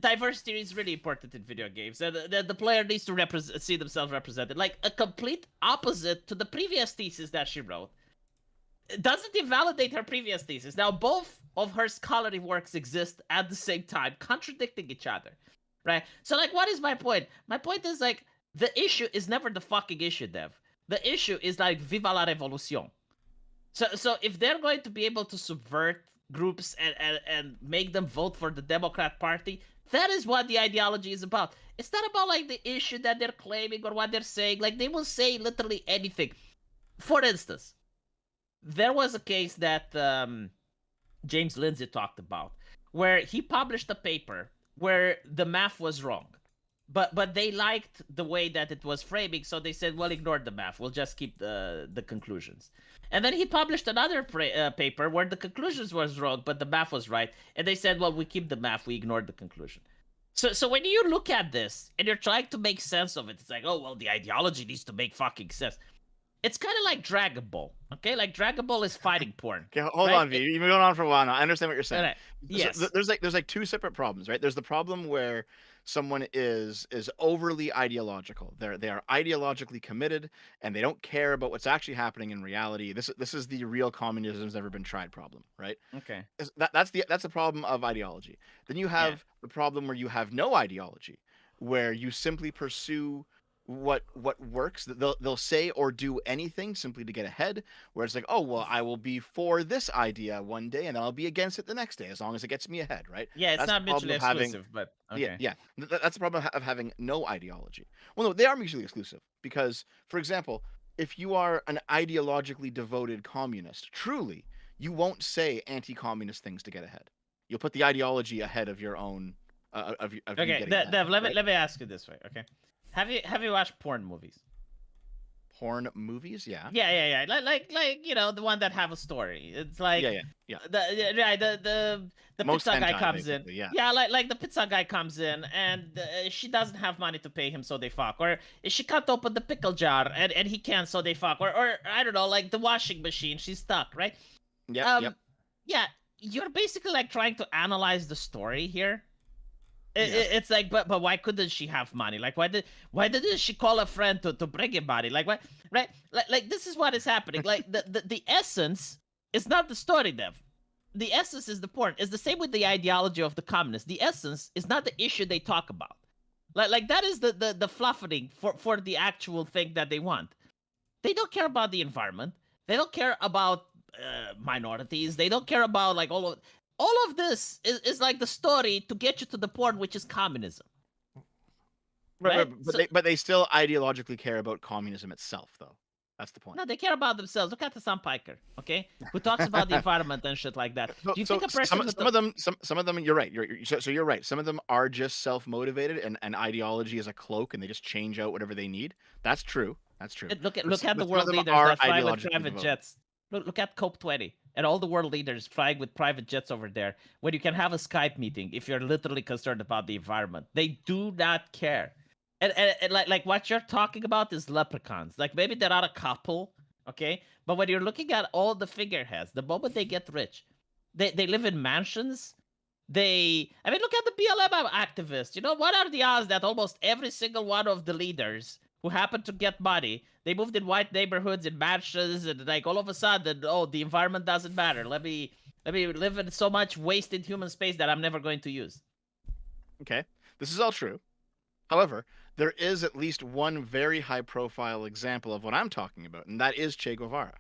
diversity is really important in video games, and the player needs to see themselves represented. Like, a complete opposite to the previous thesis that she wrote. It doesn't invalidate her previous thesis. Now, both of her scholarly works exist at the same time, contradicting each other, right? So, like, what is my point? My point is, like, the issue is never the fucking issue, Dev. The issue is, like, viva la revolution. So if they're going to be able to subvert groups and make them vote for the Democrat Party, that is what the ideology is about. It's not about, like, the issue that they're claiming or what they're saying. Like, they will say literally anything. For instance, there was a case that James Lindsay talked about where he published a paper where the math was wrong. But they liked the way that it was framing, so they said, well, ignore the math. We'll just keep the conclusions. And then he published another paper where the conclusions was wrong, but the math was right. And they said, well, we keep the math, we ignored the conclusion. So when you look at this and you're trying to make sense of it, it's like, oh, well, the ideology needs to make fucking sense. It's kind of like Dragon Ball, okay? Like, Dragon Ball is fighting porn. Okay, hold on, V. You've been going on for a while now. I understand what you're saying. Right. Yes. So there's like two separate problems, right? There's the problem where someone is overly ideological. They are ideologically committed and they don't care about what's actually happening in reality. This is the real communism's ever been tried problem, right? Okay. That's the problem of ideology. Then you have the problem where you have no ideology, where you simply pursue what works. They'll say or do anything simply to get ahead, where it's like, oh, well, I will be for this idea one day and then I'll be against it the next day as long as it gets me ahead, right? Yeah, it's not mutually exclusive, but okay. Yeah, that's the problem of having no ideology. Well, no, they are mutually exclusive because, for example, if you are an ideologically devoted communist, truly, you won't say anti-communist things to get ahead. You'll put the ideology ahead of your own okay, Dev, let me ask you this way, okay? Have you watched porn movies? Porn movies, yeah. Yeah. Like you know, the one that have a story. It's like yeah. The Most pizza guy hentai, comes in. Yeah. Like the pizza guy comes in and she doesn't have money to pay him, so they fuck. Or she can't open the pickle jar and he can, so they fuck. Or I don't know, like the washing machine, she's stuck, right? Yeah. Yeah. You're basically like trying to analyze the story here. It's like, but why couldn't she have money? Like, why didn't she call a friend to bring him money? Like, what? Right? Like this is what is happening. Like the essence is not the story, Dev. The essence is the porn. It's the same with the ideology of the communists. The essence is not the issue they talk about. Like that is the fluffing for the actual thing that they want. They don't care about the environment. They don't care about minorities. They don't care about like all of this is like the story to get you to the point, which is communism. Right? But they still ideologically care about communism itself, though. That's the point. No, they care about themselves. Look at the Sunpiker, okay? Who talks about the environment and shit like that. Do you think a person some of them, you're right. So you're right. Some of them are just self-motivated, and ideology is a cloak, and they just change out whatever they need. That's true. That's true. Look at the world leaders that fly with private jets. Look at COP20 and all the world leaders flying with private jets over there, when you can have a Skype meeting if you're literally concerned about the environment. They do not care. And like what you're talking about is leprechauns. Like maybe they're not a couple, okay? But when you're looking at all the figureheads, the moment they get rich, they live in mansions. Look at the BLM activists. You know, what are the odds that almost every single one of the leaders who happen to get money, they moved in white neighborhoods, in mansions, and like all of a sudden, oh, the environment doesn't matter. Let me live in so much wasted human space that I'm never going to use. Okay, this is all true. However, there is at least one very high-profile example of what I'm talking about, and that is Che Guevara,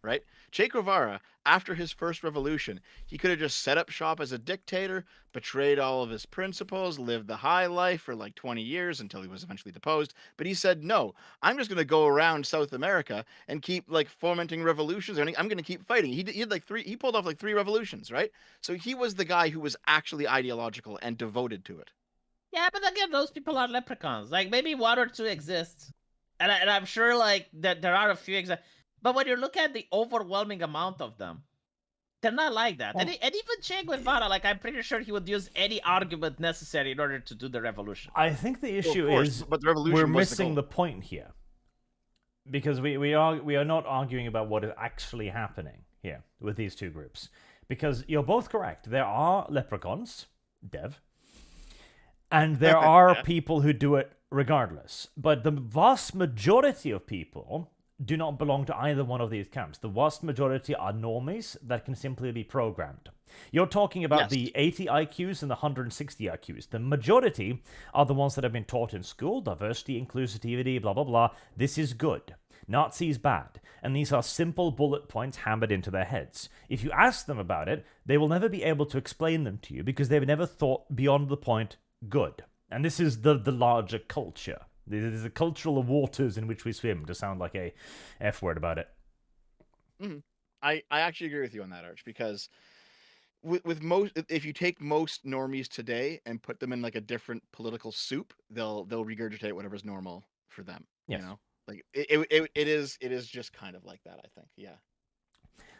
right? Che Guevara, after his first revolution, he could have just set up shop as a dictator, betrayed all of his principles, lived the high life for like 20 years until he was eventually deposed. But he said, no, I'm just going to go around South America and keep like fomenting revolutions. I'm going to keep fighting. He pulled off like 3 revolutions, right? So he was the guy who was actually ideological and devoted to it. Yeah, but again, those people are leprechauns. Like maybe 1 or 2 exist, and I'm sure like that there are a few but when you look at the overwhelming amount of them, they're not like that. And even Che Guevara, like I'm pretty sure he would use any argument necessary in order to do the revolution. I think the issue is but the revolution we're missing the point here, because we are not arguing about what is actually happening here with these two groups, because you're both correct. There are leprechauns, Dev. And there are people who do it regardless. But the vast majority of people do not belong to either one of these camps. The vast majority are normies that can simply be programmed. You're talking about the 80 IQs and the 160 IQs. The majority are the ones that have been taught in school, diversity, inclusivity, blah, blah, blah. This is good. Nazis bad. And these are simple bullet points hammered into their heads. If you ask them about it, they will never be able to explain them to you because they've never thought beyond the point good. And this is the larger culture. There's the cultural waters in which we swim, to sound like a F word about it. I actually agree with you on that, Arch, because with most, if you take most normies today and put them in like a different political soup, they'll regurgitate whatever's normal for them. Yes. You know, like it is just kind of like that, I think. Yeah.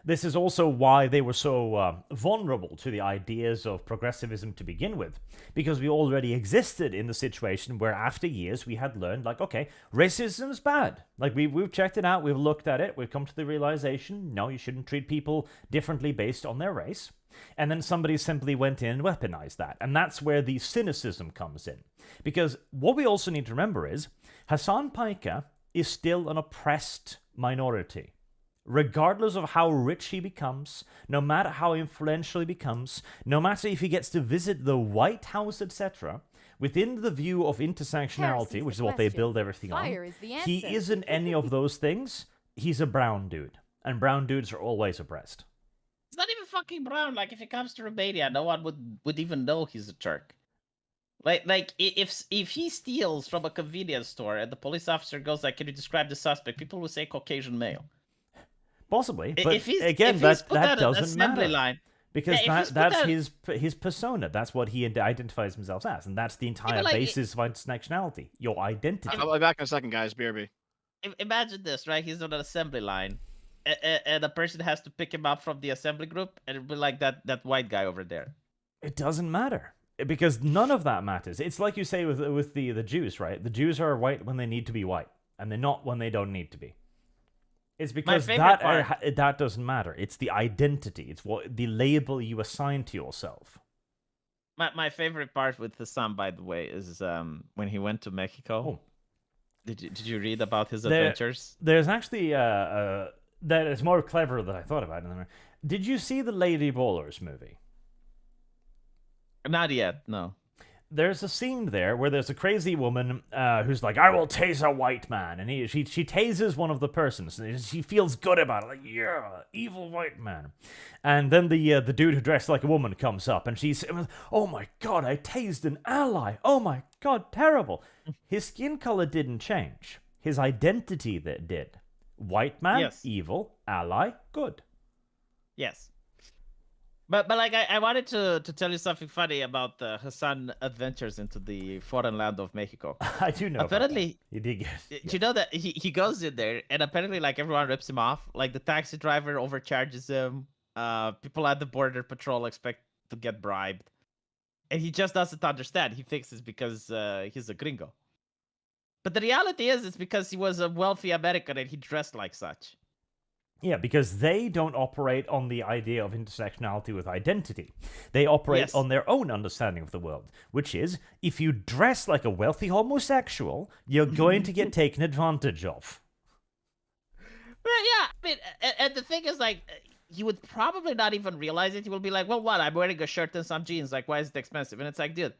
This is also why they were so vulnerable to the ideas of progressivism to begin with, because we already existed in the situation where after years we had learned, like, okay, racism's bad. Like, we've checked it out, we've looked at it, we've come to the realization, no, you shouldn't treat people differently based on their race. And then somebody simply went in and weaponized that. And that's where the cynicism comes in. Because what we also need to remember is, Hassan Piker is still an oppressed minority. Regardless of how rich he becomes, no matter how influential he becomes, no matter if he gets to visit the White House, etc., within the view of intersectionality, which is what they build everything on, he isn't any of those things. He's a brown dude. And brown dudes are always oppressed. It's not even fucking brown. Like, if it comes to Romania, no one would even know he's a Turk. Like if he steals from a convenience store and the police officer goes like, "Can you describe the suspect?" People will say Caucasian male. Possibly, but again, that doesn't matter. Line, because that's his persona. That's what he identifies himself as, and that's the entire basis of intersectionality, your identity. I'll be back in a second, guys. BRB. Imagine this, right? He's on an assembly line, and a person has to pick him up from the assembly group, and it'll be like that white guy over there. It doesn't matter, because none of that matters. It's like you say with the Jews, right? The Jews are white when they need to be white, and they're not when they don't need to be. It's because that doesn't matter. It's the identity. It's what the label you assign to yourself. My favorite part with Hassan, by the way, is when he went to Mexico. Oh. Did you read about his adventures? There's actually that is more clever than I thought about it. Did you see the Lady Bowlers movie? Not yet, no. There's a scene there where there's a crazy woman who's like, "I will tase a white man," and she tases one of the persons, and she feels good about it, like, "Yeah, evil white man." And then the dude who dressed like a woman comes up, and she's, "Oh my god, I tased an ally! Oh my god, terrible!" His skin color didn't change. His identity that did. White man, Yes. evil. Ally, good. Yes. But like I wanted to tell you something funny about Hassan adventures into the foreign land of Mexico. I do know. Apparently, you did get. do you know that he goes in there and apparently like everyone rips him off. Like the taxi driver overcharges him. People at the border patrol expect to get bribed, and he just doesn't understand. He thinks it's because he's a gringo. But the reality is, it's because he was a wealthy American and he dressed like such. Yeah, because they don't operate on the idea of intersectionality with identity. They operate on their own understanding of the world, which is, if you dress like a wealthy homosexual, you're going to get taken advantage of. Well, yeah, I mean, and the thing is, like, he would probably not even realize it. He will be like, well, what? I'm wearing a shirt and some jeans. Like, why is it expensive? And it's like, dude,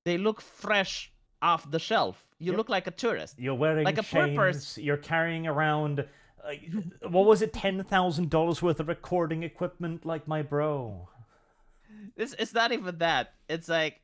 they look fresh off the shelf. You look like a tourist. You're wearing like a chains. poor person. You're carrying around, what was it, $10,000 worth of recording equipment, like my bro. It's not even that. It's like,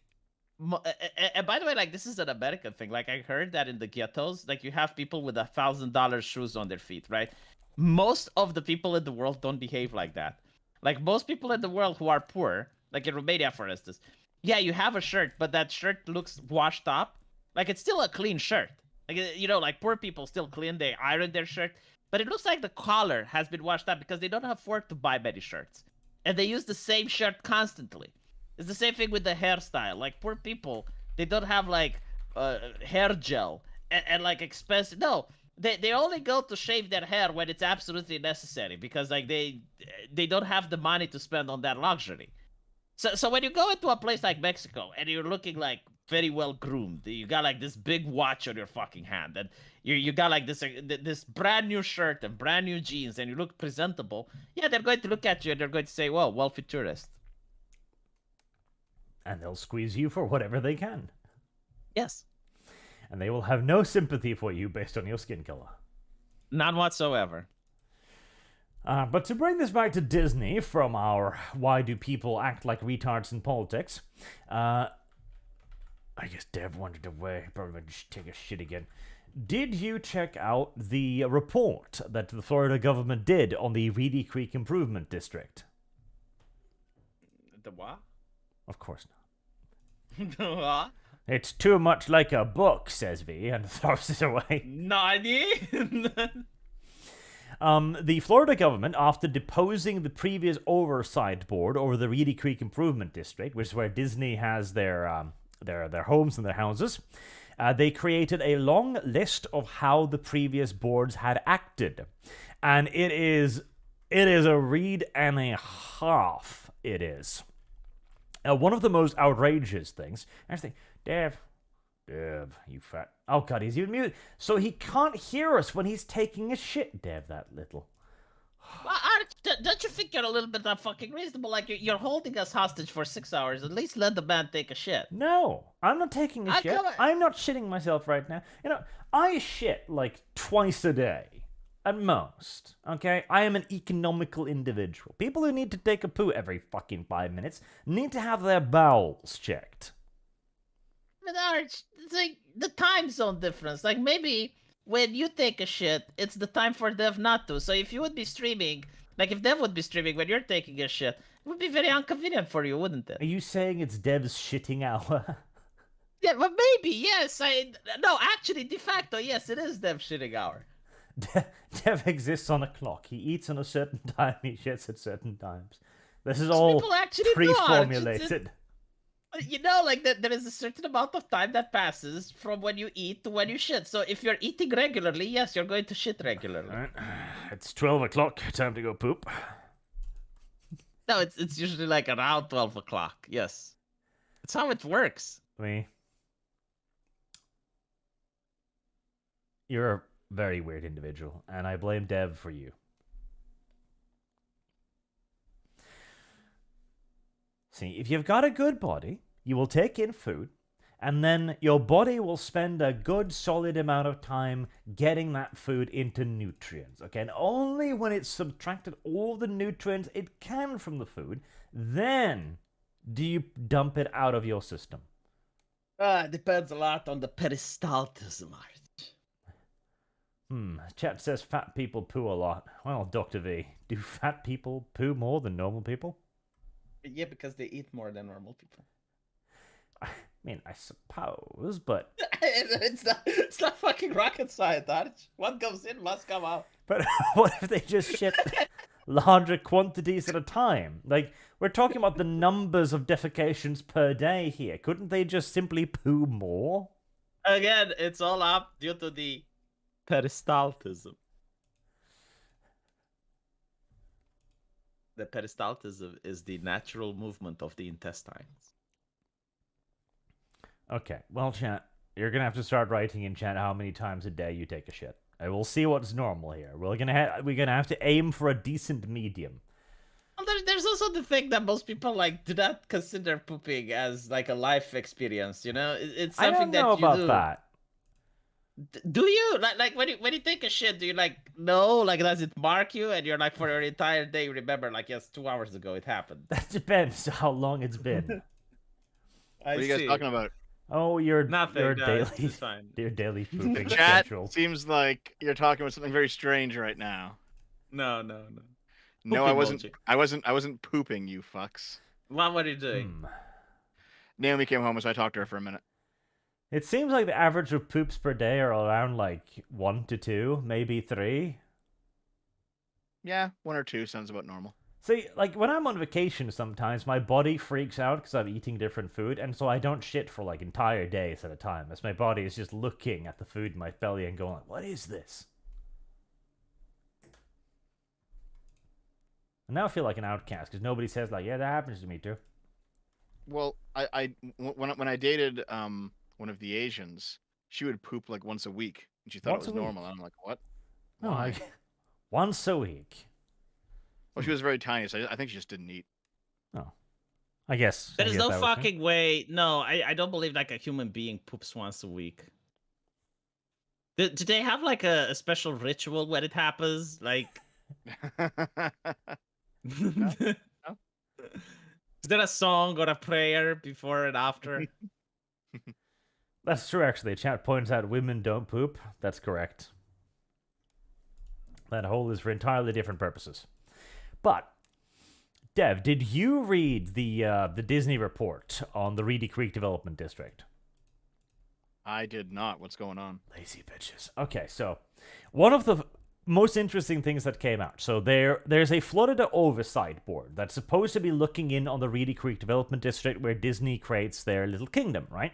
and by the way, like, this is an American thing. Like, I heard that in the ghettos, like, you have people with $1,000 shoes on their feet, right? Most of the people in the world don't behave like that. Like, most people in the world who are poor, like in Romania, for instance, yeah, you have a shirt, but that shirt looks washed up. Like, it's still a clean shirt. Like, you know, like, poor people still clean. They iron their shirt. But it looks like the collar has been washed up because they don't afford to buy many shirts. And they use the same shirt constantly. It's the same thing with the hairstyle. Like, poor people, they don't have, like, hair gel and like, expensive. No, they only go to shave their hair when it's absolutely necessary because, like, they don't have the money to spend on that luxury. So when you go into a place like Mexico and you're looking, like, very well groomed, you got, like, this big watch on your fucking hand, and you got, like, this brand new shirt and brand new jeans, and you look presentable, yeah, they're going to look at you and they're going to say, well, wealthy tourist. And they'll squeeze you for whatever they can. Yes. And they will have no sympathy for you based on your skin color. None whatsoever. But to bring this back to Disney from our why do people act like retards in politics, I guess Dev wandered away. Probably going to take a shit again. Did you check out the report that the Florida government did on the Reedy Creek Improvement District? The what? Of course not. The what? It's too much like a book, says V, and throws it away. Nani? The Florida government, after deposing the previous oversight board over the Reedy Creek Improvement District, which is where Disney has their homes and their houses, they created a long list of how the previous boards had acted, and it is a read and a half. It is. One of the most outrageous things. Actually, Dev, you fat. Oh god, he's even muted. So he can't hear us when he's taking a shit, Dev, that little. Well, don't you think you're a little bit fucking reasonable? Like, you're holding us hostage for 6 hours. At least let the man take a shit. No, I'm not taking a shit. I'm not shitting myself right now. You know, I shit like twice a day. At most, okay? I am an economical individual. People who need to take a poo every fucking 5 minutes need to have their bowels checked. But Arch, it's like the time zone difference. Like, maybe when you take a shit, it's the time for Dev not to. So if you would be streaming, like if Dev would be streaming when you're taking a shit, it would be very inconvenient for you, wouldn't it? Are you saying it's Dev's shitting hour? Yeah, but maybe, yes. No, actually, de facto, yes, it is Dev's shitting hour. Dev exists on a clock. He eats on a certain time, he shits at certain times. This is all pre-formulated. You know, like, there is a certain amount of time that passes from when you eat to when you shit. So if you're eating regularly, yes, you're going to shit regularly. All right. It's 12 o'clock. Time to go poop. No, it's usually like around 12 o'clock. Yes. That's how it works. You're a very weird individual, and I blame Dev for you. See, if you've got a good body, you will take in food, and then your body will spend a good solid amount of time getting that food into nutrients, okay? And only when it's subtracted all the nutrients it can from the food, then do you dump it out of your system. It depends a lot on the peristaltism. Chat says fat people poo a lot. Well, Dr. V, do fat people poo more than normal people? Yeah, because they eat more than normal people. I mean, I suppose, but... it's not fucking rocket science, Arch. What goes in must come out. But what if they just shit larger quantities at a time? Like, we're talking about the numbers of defecations per day here. Couldn't they just simply poo more? Again, it's all up due to the peristaltism. The peristaltism is the natural movement of the intestines. Okay, well, chat, you're gonna have to start writing in chat how many times a day you take a shit. I will see what's normal here. We're gonna have to aim for a decent medium. Well, there's also the thing that most people like do not consider pooping as like a life experience. You know, it's something that you do. I don't know about that. Do you like when you take a shit? Do you like know like does it mark you and you're like for your entire day you remember like yes 2 hours ago it happened? That depends how long it's been. What are you guys talking about? Oh, your Nothing. daily, it's fine. your daily pooping Chat schedule. seems like you're talking about something very strange right now. No. No, Poopy I wasn't pooping, you fucks. What were you doing? Naomi came home, so I talked to her for a minute. It seems like the average of poops per day are around like 1 to 2, maybe 3. Yeah, 1 or 2 sounds about normal. See, like when I'm on vacation sometimes, my body freaks out because I'm eating different food, and so I don't shit for like entire days at a time, as my body is just looking at the food in my belly and going, what is this? And now I feel like an outcast because nobody says like, yeah, that happens to me too. Well, when I dated one of the Asians, she would poop like once a week, and she thought Once it a was week? normal. I'm like, what? No, Why? like once a week. Well, she was very tiny, so I think she just didn't eat. Oh, I guess. There I is guess no that was fucking way. No, I don't believe like a human being poops once a week. Do they have like a special ritual when it happens? Like, No. is there a song or a prayer before and after? That's true, actually. Chat points out women don't poop. That's correct. That hole is for entirely different purposes. But, Dev, did you read the Disney report on the Reedy Creek Development District? I did not. What's going on? Lazy bitches. Okay, so one of the most interesting things that came out. So there's a Florida oversight board that's supposed to be looking in on the Reedy Creek Development District where Disney creates their little kingdom, right?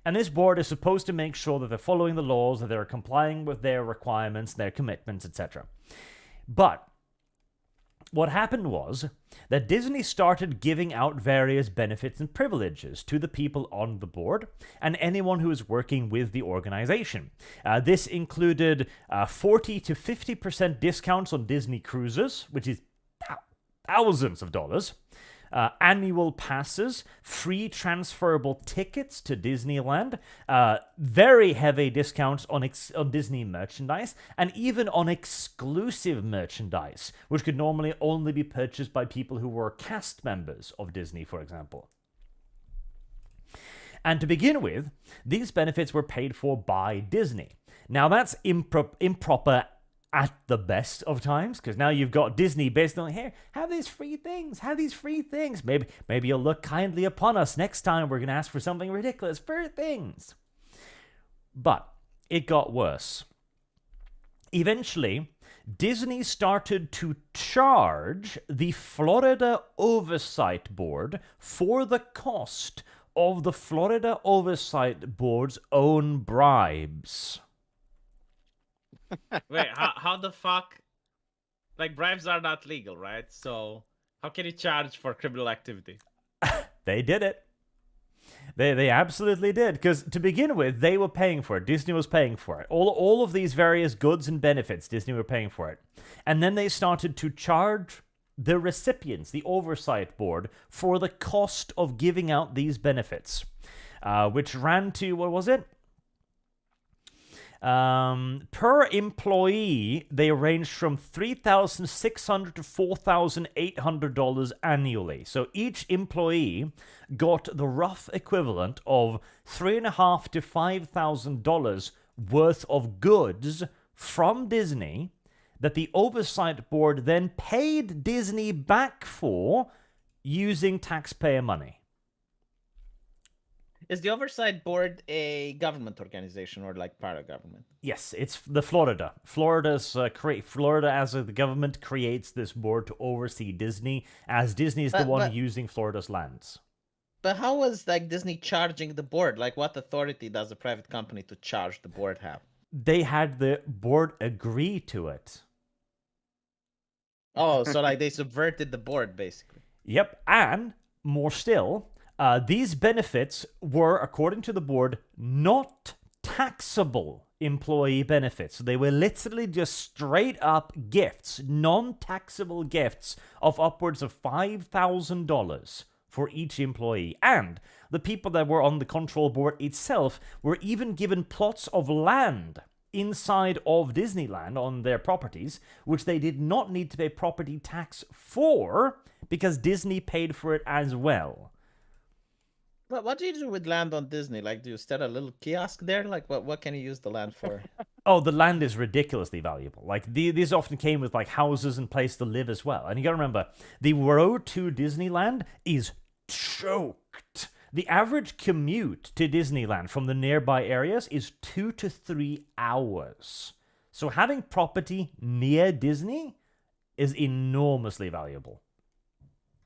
And this board is supposed to make sure that they're following the laws, that they're complying with their requirements, their commitments, etc. But what happened was that Disney started giving out various benefits and privileges to the people on the board and anyone who is working with the organization. This included 40 to 50% discounts on Disney cruises, which is thousands of dollars. Annual passes, free transferable tickets to Disneyland, very heavy discounts on Disney merchandise, and even on exclusive merchandise, which could normally only be purchased by people who were cast members of Disney, for example. And to begin with, these benefits were paid for by Disney. Now that's improper at the best of times, because now you've got Disney basically like, here, have these free things. Maybe you'll look kindly upon us next time we're going to ask for something ridiculous for things. But it got worse. Eventually, Disney started to charge the Florida Oversight Board for the cost of the Florida Oversight Board's own bribes. Wait, how the fuck? Like, bribes are not legal, right? So, how can you charge for criminal activity? They did it. They absolutely did. Because to begin with, they were paying for it. Disney was paying for it. All of these various goods and benefits, Disney were paying for it. And then they started to charge the recipients, the oversight board, for the cost of giving out these benefits. Which ran to, what was it? Per employee, they ranged from $3,600 to $4,800 annually. So each employee got the rough equivalent of $3,500 to $5,000 worth of goods from Disney that the oversight board then paid Disney back for using taxpayer money. Is the oversight board a government organization or like part of government? Yes, it's the Florida. Florida as the government creates this board to oversee Disney, as Disney is the one using Florida's lands. But how was like Disney charging the board? Like, what authority does a private company to charge the board have? They had the board agree to it. Oh, so like they subverted the board, basically. Yep, and more still, these benefits were, according to the board, not taxable employee benefits. They were literally just straight up gifts, non-taxable gifts of upwards of $5,000 for each employee. And the people that were on the control board itself were even given plots of land inside of Disneyland on their properties, which they did not need to pay property tax for because Disney paid for it as well. But what do you do with land on Disney? Like, do you start a little kiosk there? Like, what can you use the land for? Oh, the land is ridiculously valuable. Like, these often came with, like, houses and place to live as well. And you gotta remember, the road to Disneyland is choked. The average commute to Disneyland from the nearby areas is 2 to 3 hours. So having property near Disney is enormously valuable.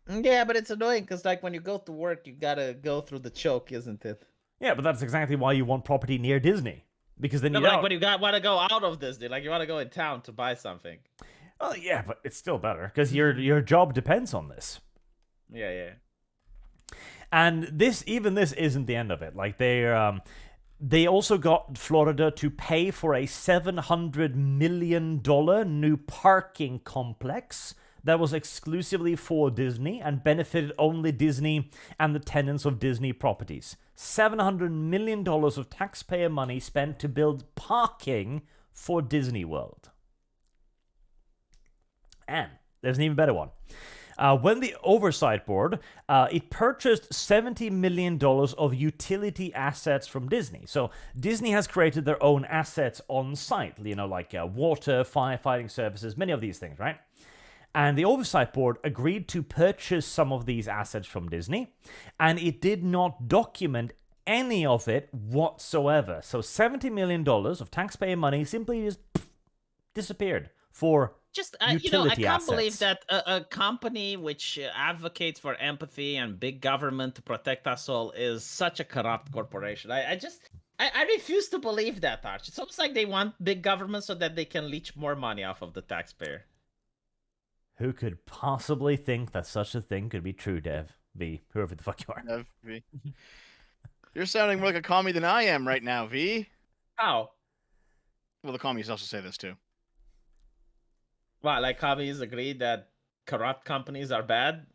Yeah, but it's annoying because, like, when you go to work, you gotta go through the choke, isn't it? Yeah, but that's exactly why you want property near Disney. Because then no, you like when you want to go out of Disney, like you want to go in town to buy something. Oh yeah, but it's still better because your job depends on this. Yeah. And this isn't the end of it. Like they also got Florida to pay for a $700 million new parking complex that was exclusively for Disney and benefited only Disney and the tenants of Disney properties. $700 million of taxpayer money spent to build parking for Disney World. And there's an even better one. When the Oversight Board, it purchased $70 million of utility assets from Disney. So Disney has created their own assets on site, like water, firefighting services, many of these things, right? And the Oversight Board agreed to purchase some of these assets from Disney, and it did not document any of it whatsoever. So $70 million of taxpayer money simply just disappeared for utility I can't assets. believe that a company which advocates for empathy and big government to protect us all is such a corrupt corporation. I refuse to believe that, Arch. It's almost like they want big government so that they can leech more money off of the taxpayer. Who could possibly think that such a thing could be true, Dev V? Whoever the fuck you are. Dev V. You're sounding more like a commie than I am right now, V. How? Well, the commies also say this too. What, like commies agree that corrupt companies are bad?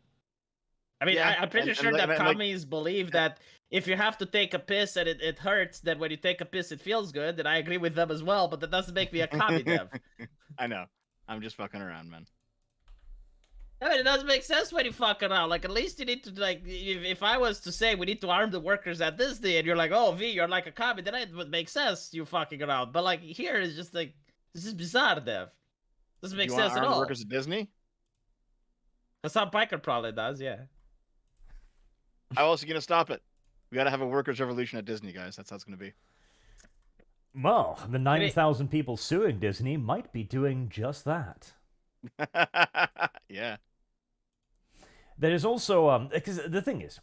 I mean, Yeah, I'm pretty sure that commies believe that if you have to take a piss and it hurts, then when you take a piss, it feels good. And I agree with them as well, but that doesn't make me a commie, Dev. I know. I'm just fucking around, man. I mean, it doesn't make sense when you fuck around. Like, at least you need to, like, if I was to say we need to arm the workers at Disney, and you're like, oh, V, you're like a commie, then it would make sense you fucking around. But, like, here it's just, like, this is bizarre, Dev. Doesn't make sense at all. The workers at Disney? That's how Biker probably does, yeah. How else are you going to stop it? We got to have a workers' revolution at Disney, guys. That's how it's going to be. Well, the 9,000 people suing Disney might be doing just that. Yeah. There is also, because the thing is,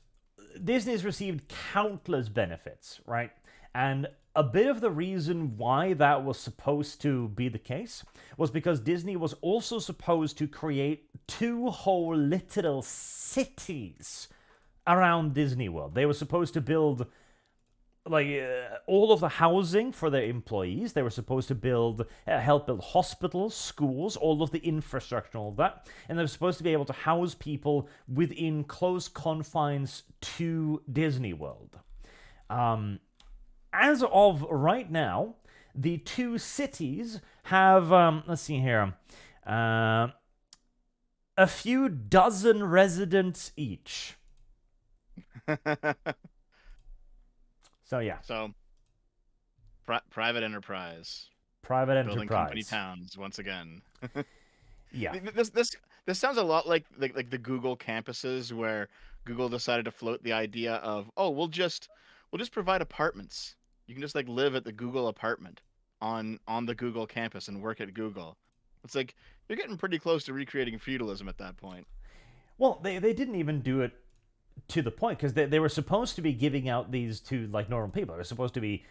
Disney's received countless benefits, right? And a bit of the reason why that was supposed to be the case was because Disney was also supposed to create 2 whole literal cities around Disney World. They were supposed to build all of the housing for their employees. They were supposed to help build hospitals, schools, all of the infrastructure, all of that. And they were supposed to be able to house people within close confines to Disney World. As of right now, the 2 cities have, let's see here, a few dozen residents each. So yeah. So, private enterprise. Private Building company enterprise. towns once again. Yeah. This sounds a lot like the Google campuses where Google decided to float the idea of, oh, we'll just provide apartments. You can just like live at the Google apartment on the Google campus and work at Google. It's like you're getting pretty close to recreating feudalism at that point. Well, they didn't even do it to the point, because they were supposed to be giving out these to like normal people. They're supposed to be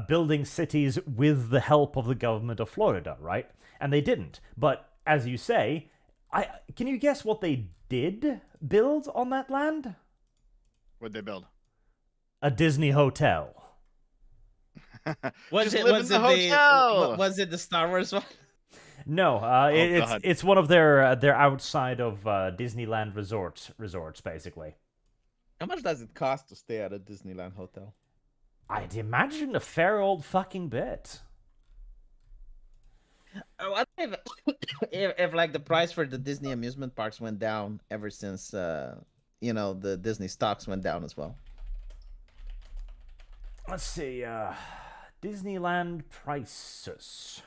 building cities with the help of the government of Florida, right? And they didn't. But as you say, can you guess what they did build on that land? What'd they build? A Disney hotel. Was Just it live was in it the hotel! was it the Star Wars one? No, God. it's one of their outside of Disneyland resorts basically. How much does it cost to stay at a Disneyland hotel? I'd imagine a fair old fucking bit. What if like the price for the Disney amusement parks went down ever since the Disney stocks went down as well? Let's see, Disneyland prices.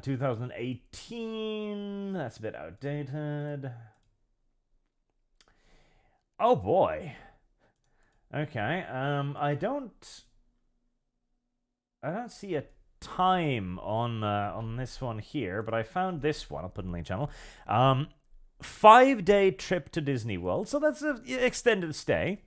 2018, that's a bit outdated. Oh boy. Okay, I don't see a time on this one here, but I found this one. I'll put in the link channel. 5-day trip to Disney World, so that's an extended stay.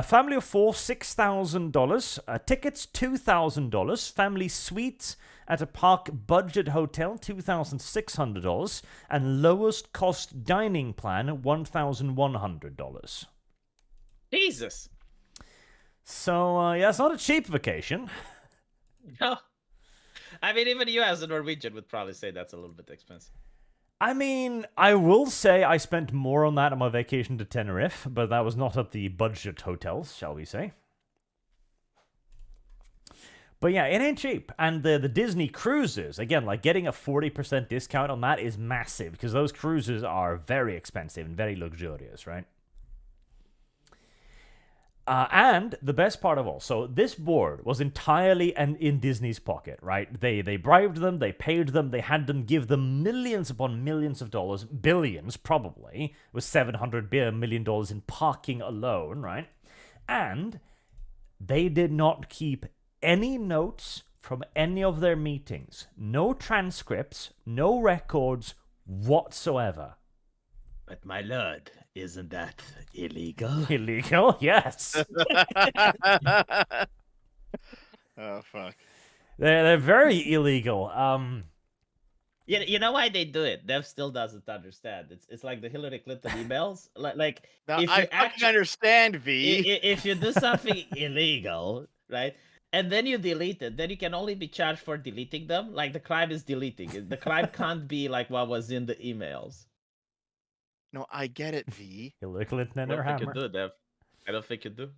Family of 4, $6,000. Tickets, $2,000. Family suite at a park budget hotel, $2,600. And lowest cost dining plan, $1,100. Jesus. So, yeah, it's not a cheap vacation. No. I mean, even you as a Norwegian would probably say that's a little bit expensive. I mean, I will say I spent more on that on my vacation to Tenerife, but that was not at the budget hotels, shall we say. But yeah, it ain't cheap. And the Disney cruises, again, like getting a 40% discount on that is massive, because those cruises are very expensive and very luxurious, right? And the best part of all, so this board was entirely in Disney's pocket, right? They bribed them, they paid them, they had them give them millions upon millions of dollars, billions probably, with $700 million in parking alone, right? And they did not keep any notes from any of their meetings. No transcripts, no records whatsoever. But my lord, isn't that illegal? Illegal? Yes. Oh fuck. They're very illegal. You know why they do it? Dev still doesn't understand. It's like the Hillary Clinton emails. Like Now if I you fucking understand, V. if you do something illegal, right? And then you delete it, then you can only be charged for deleting them. Like the crime is deleting it. The crime can't be like what was in the emails. No, I get it, V. Hillary Clinton and I her don't think hammer. you do, Dev. I don't think you do.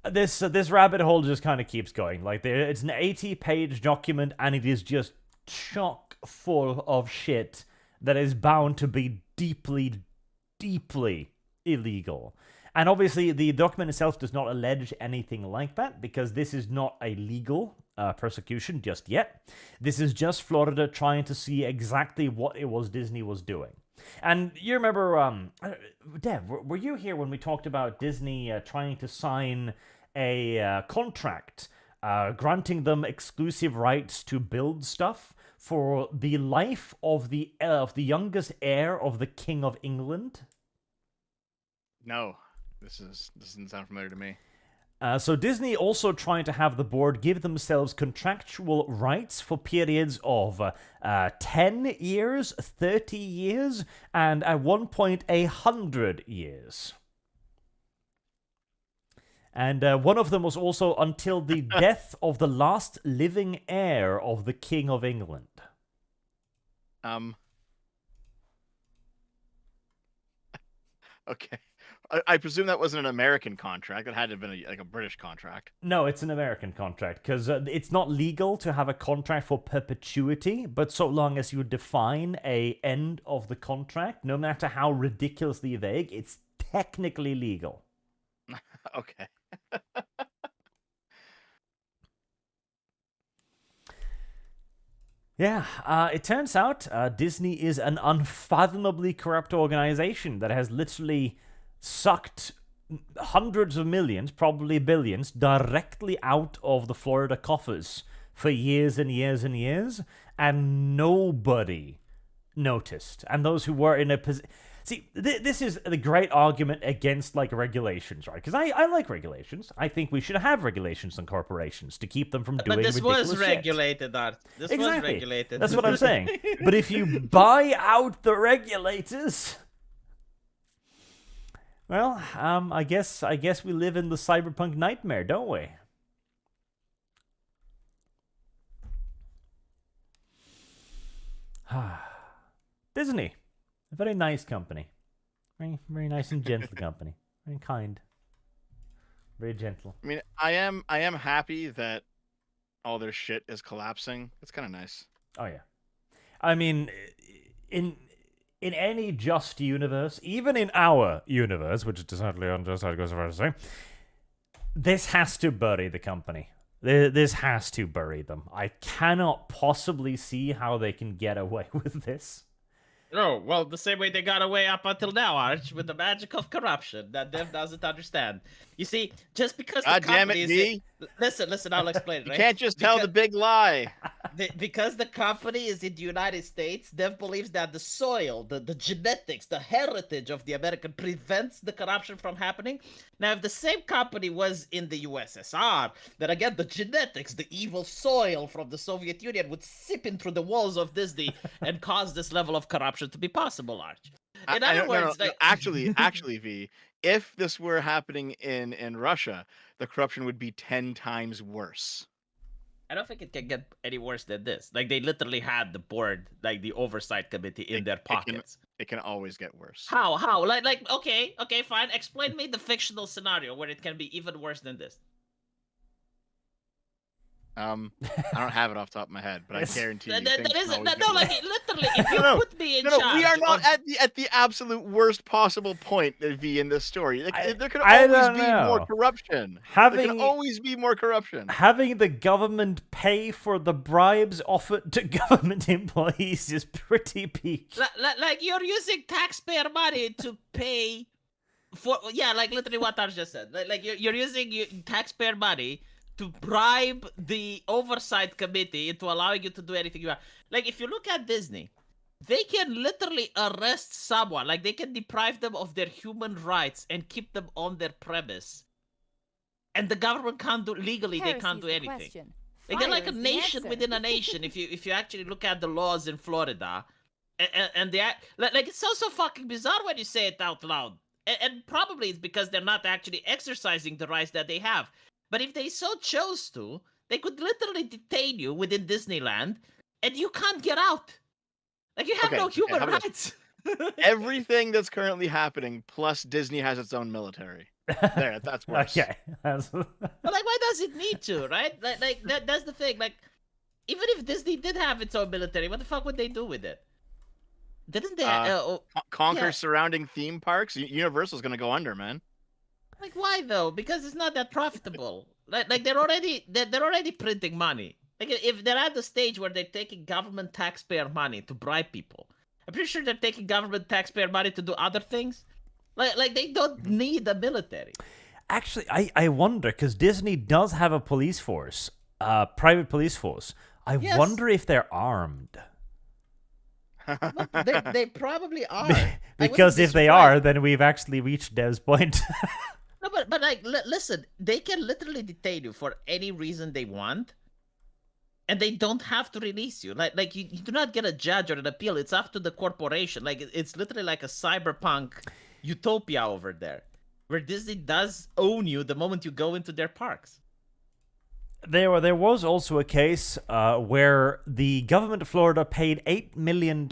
This rabbit hole just kind of keeps going. Like it's an 80-page document, and it is just chock full of shit that is bound to be deeply, deeply illegal. And obviously, the document itself does not allege anything like that, because this is not a legal persecution just yet. This is just Florida trying to see exactly what it was Disney was doing. And you remember, Dev, were you here when we talked about Disney trying to sign a contract granting them exclusive rights to build stuff for the life of the youngest heir of the King of England? No, this doesn't sound familiar to me. So Disney also trying to have the board give themselves contractual rights for periods of 10 years, 30 years, and at one point 100 years. And one of them was also until the death of the last living heir of the King of England. Okay. I presume that wasn't an American contract. That had to have been a British contract. No, it's an American contract, because it's not legal to have a contract for perpetuity, but so long as you define a end of the contract, no matter how ridiculously vague, it's technically legal. Okay. Yeah, it turns out Disney is an unfathomably corrupt organization that has literally sucked hundreds of millions, probably billions, directly out of the Florida coffers for years and years and years, and nobody noticed. And those who were in a position... See, this is the great argument against, like, regulations, right? Because I like regulations. I think we should have regulations on corporations to keep them from doing ridiculous shit. But this was regulated, Art. This was regulated. That's what I'm saying. But if you buy out the regulators... Well, I guess we live in the cyberpunk nightmare, don't we? Disney, a very nice company, very very nice and gentle company, very kind, very gentle. I mean, I am happy that all their shit is collapsing. It's kind of nice. Oh yeah, I mean, in any just universe, even in our universe, which is decidedly unjust, I'd go so far as to say, this has to bury the company. This has to bury them. I cannot possibly see how they can get away with this. Oh, well, the same way they got away up until now, Arch, with the magic of corruption that Dev doesn't understand. You see, just because the company is... Listen, I'll explain it, right? You can't just tell the big lie. Because the company is in the United States, Dev believes that the soil, the genetics, the heritage of the American prevents the corruption from happening. Now, if the same company was in the USSR, then again, the genetics, the evil soil from the Soviet Union would seep in through the walls of Disney and cause this level of corruption to be possible, Arch. In other words, actually, V, if this were happening in Russia, the corruption would be 10 times worse. I don't think it can get any worse than this. Like, they literally had the board, like the oversight committee in their pockets. It can always get worse. How? Like, okay, fine. Explain me the fictional scenario where it can be even worse than this. I don't have it off the top of my head, but I guarantee you. Literally, if you put me in charge. We are not at the absolute worst possible point, V, in this story. There could always be more corruption. There can always be more corruption. Having the government pay for the bribes offered to government employees is pretty peak. Like, you're using taxpayer money to pay for... Yeah, like literally what Arch just said. Like you're using taxpayer money to bribe the oversight committee into allowing you to do anything you want. Like, if you look at Disney, they can literally arrest someone. Like, they can deprive them of their human rights and keep them on their premise. And the government can't do... Legally, they can't do anything. Like, they're like a nation within a nation, if you actually look at the laws in Florida. And they... Like, it's so fucking bizarre when you say it out loud. And probably it's because they're not actually exercising the rights that they have. But if they so chose to, they could literally detain you within Disneyland, and you can't get out. Like, you have no human rights. Everything that's currently happening, plus Disney has its own military. There, that's worse. Okay. But, like, why does it need to, right? Like that's the thing. Like, even if Disney did have its own military, what the fuck would they do with it? Didn't they... conquer surrounding theme parks? Universal's gonna go under, man. Like, why though? Because it's not that profitable. Like they're already printing money. Like, if they're at the stage where they're taking government taxpayer money to bribe people, I'm pretty sure they're taking government taxpayer money to do other things. Like they don't need a military. Actually, I wonder, because Disney does have a police force, private police force. I wonder if they're armed. They probably are. Because if they are, then we've actually reached Dev's point. No, but like, listen, they can literally detain you for any reason they want, and they don't have to release you. Like you do not get a judge or an appeal. It's up to the corporation. Like, it's literally like a cyberpunk utopia over there, where Disney does own you the moment you go into their parks. There was also a case where the government of Florida paid $8 million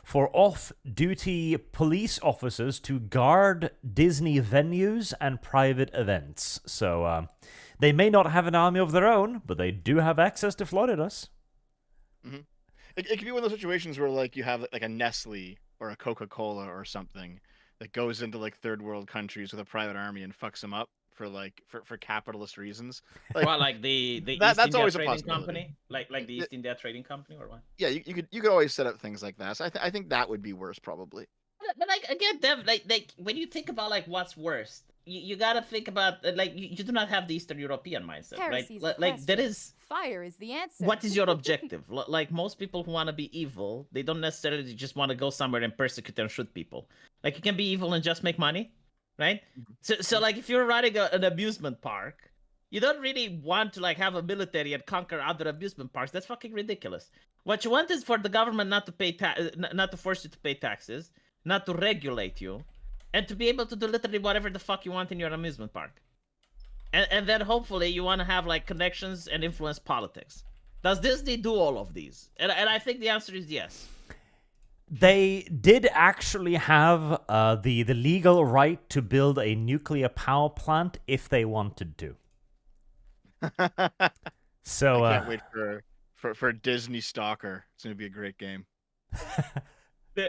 for off-duty police officers to guard Disney venues and private events. So they may not have an army of their own, but they do have access to Florida's. Mm-hmm. It could be one of those situations where, like, you have like a Nestle or a Coca-Cola or something that goes into like third world countries with a private army and fucks them up for capitalist reasons. Like, Well, like the East that's India always a Trading possibility. Company, like the East India Trading Company, or what? Yeah, you could always set up things like that. So I think that would be worse probably. But like again, Dev, like when you think about like what's worst, you gotta think about like you do not have the Eastern European mindset, right? Heresy's the Like that question. is Fire is the answer. what is your objective? Like most people who want to be evil, they don't necessarily just want to go somewhere and persecute and shoot people. Like you can be evil and just make money, right? So like if you're running an amusement park, you don't really want to like have a military and conquer other amusement parks. That's fucking ridiculous. What you want is for the government not to pay not to force you to pay taxes, not to regulate you, and to be able to do literally whatever the fuck you want in your amusement park. And then hopefully you want to have like connections and influence politics. Does Disney do all of these? And I think the answer is yes. They did actually have the legal right to build a nuclear power plant if they wanted to. So I can't wait for Disney Stalker. It's gonna be a great game. Yeah,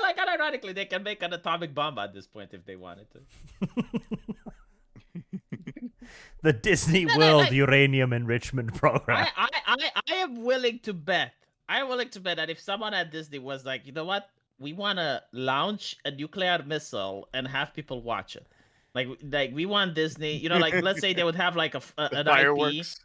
like unironically, they can make an atomic bomb at this point if they wanted to. The Disney World Uranium Enrichment Program. I am willing to bet. I am willing to bet that if someone at Disney was like, you know what, we want to launch a nuclear missile and have people watch it. Like we want Disney, you know, like let's say they would have like an Fireworks.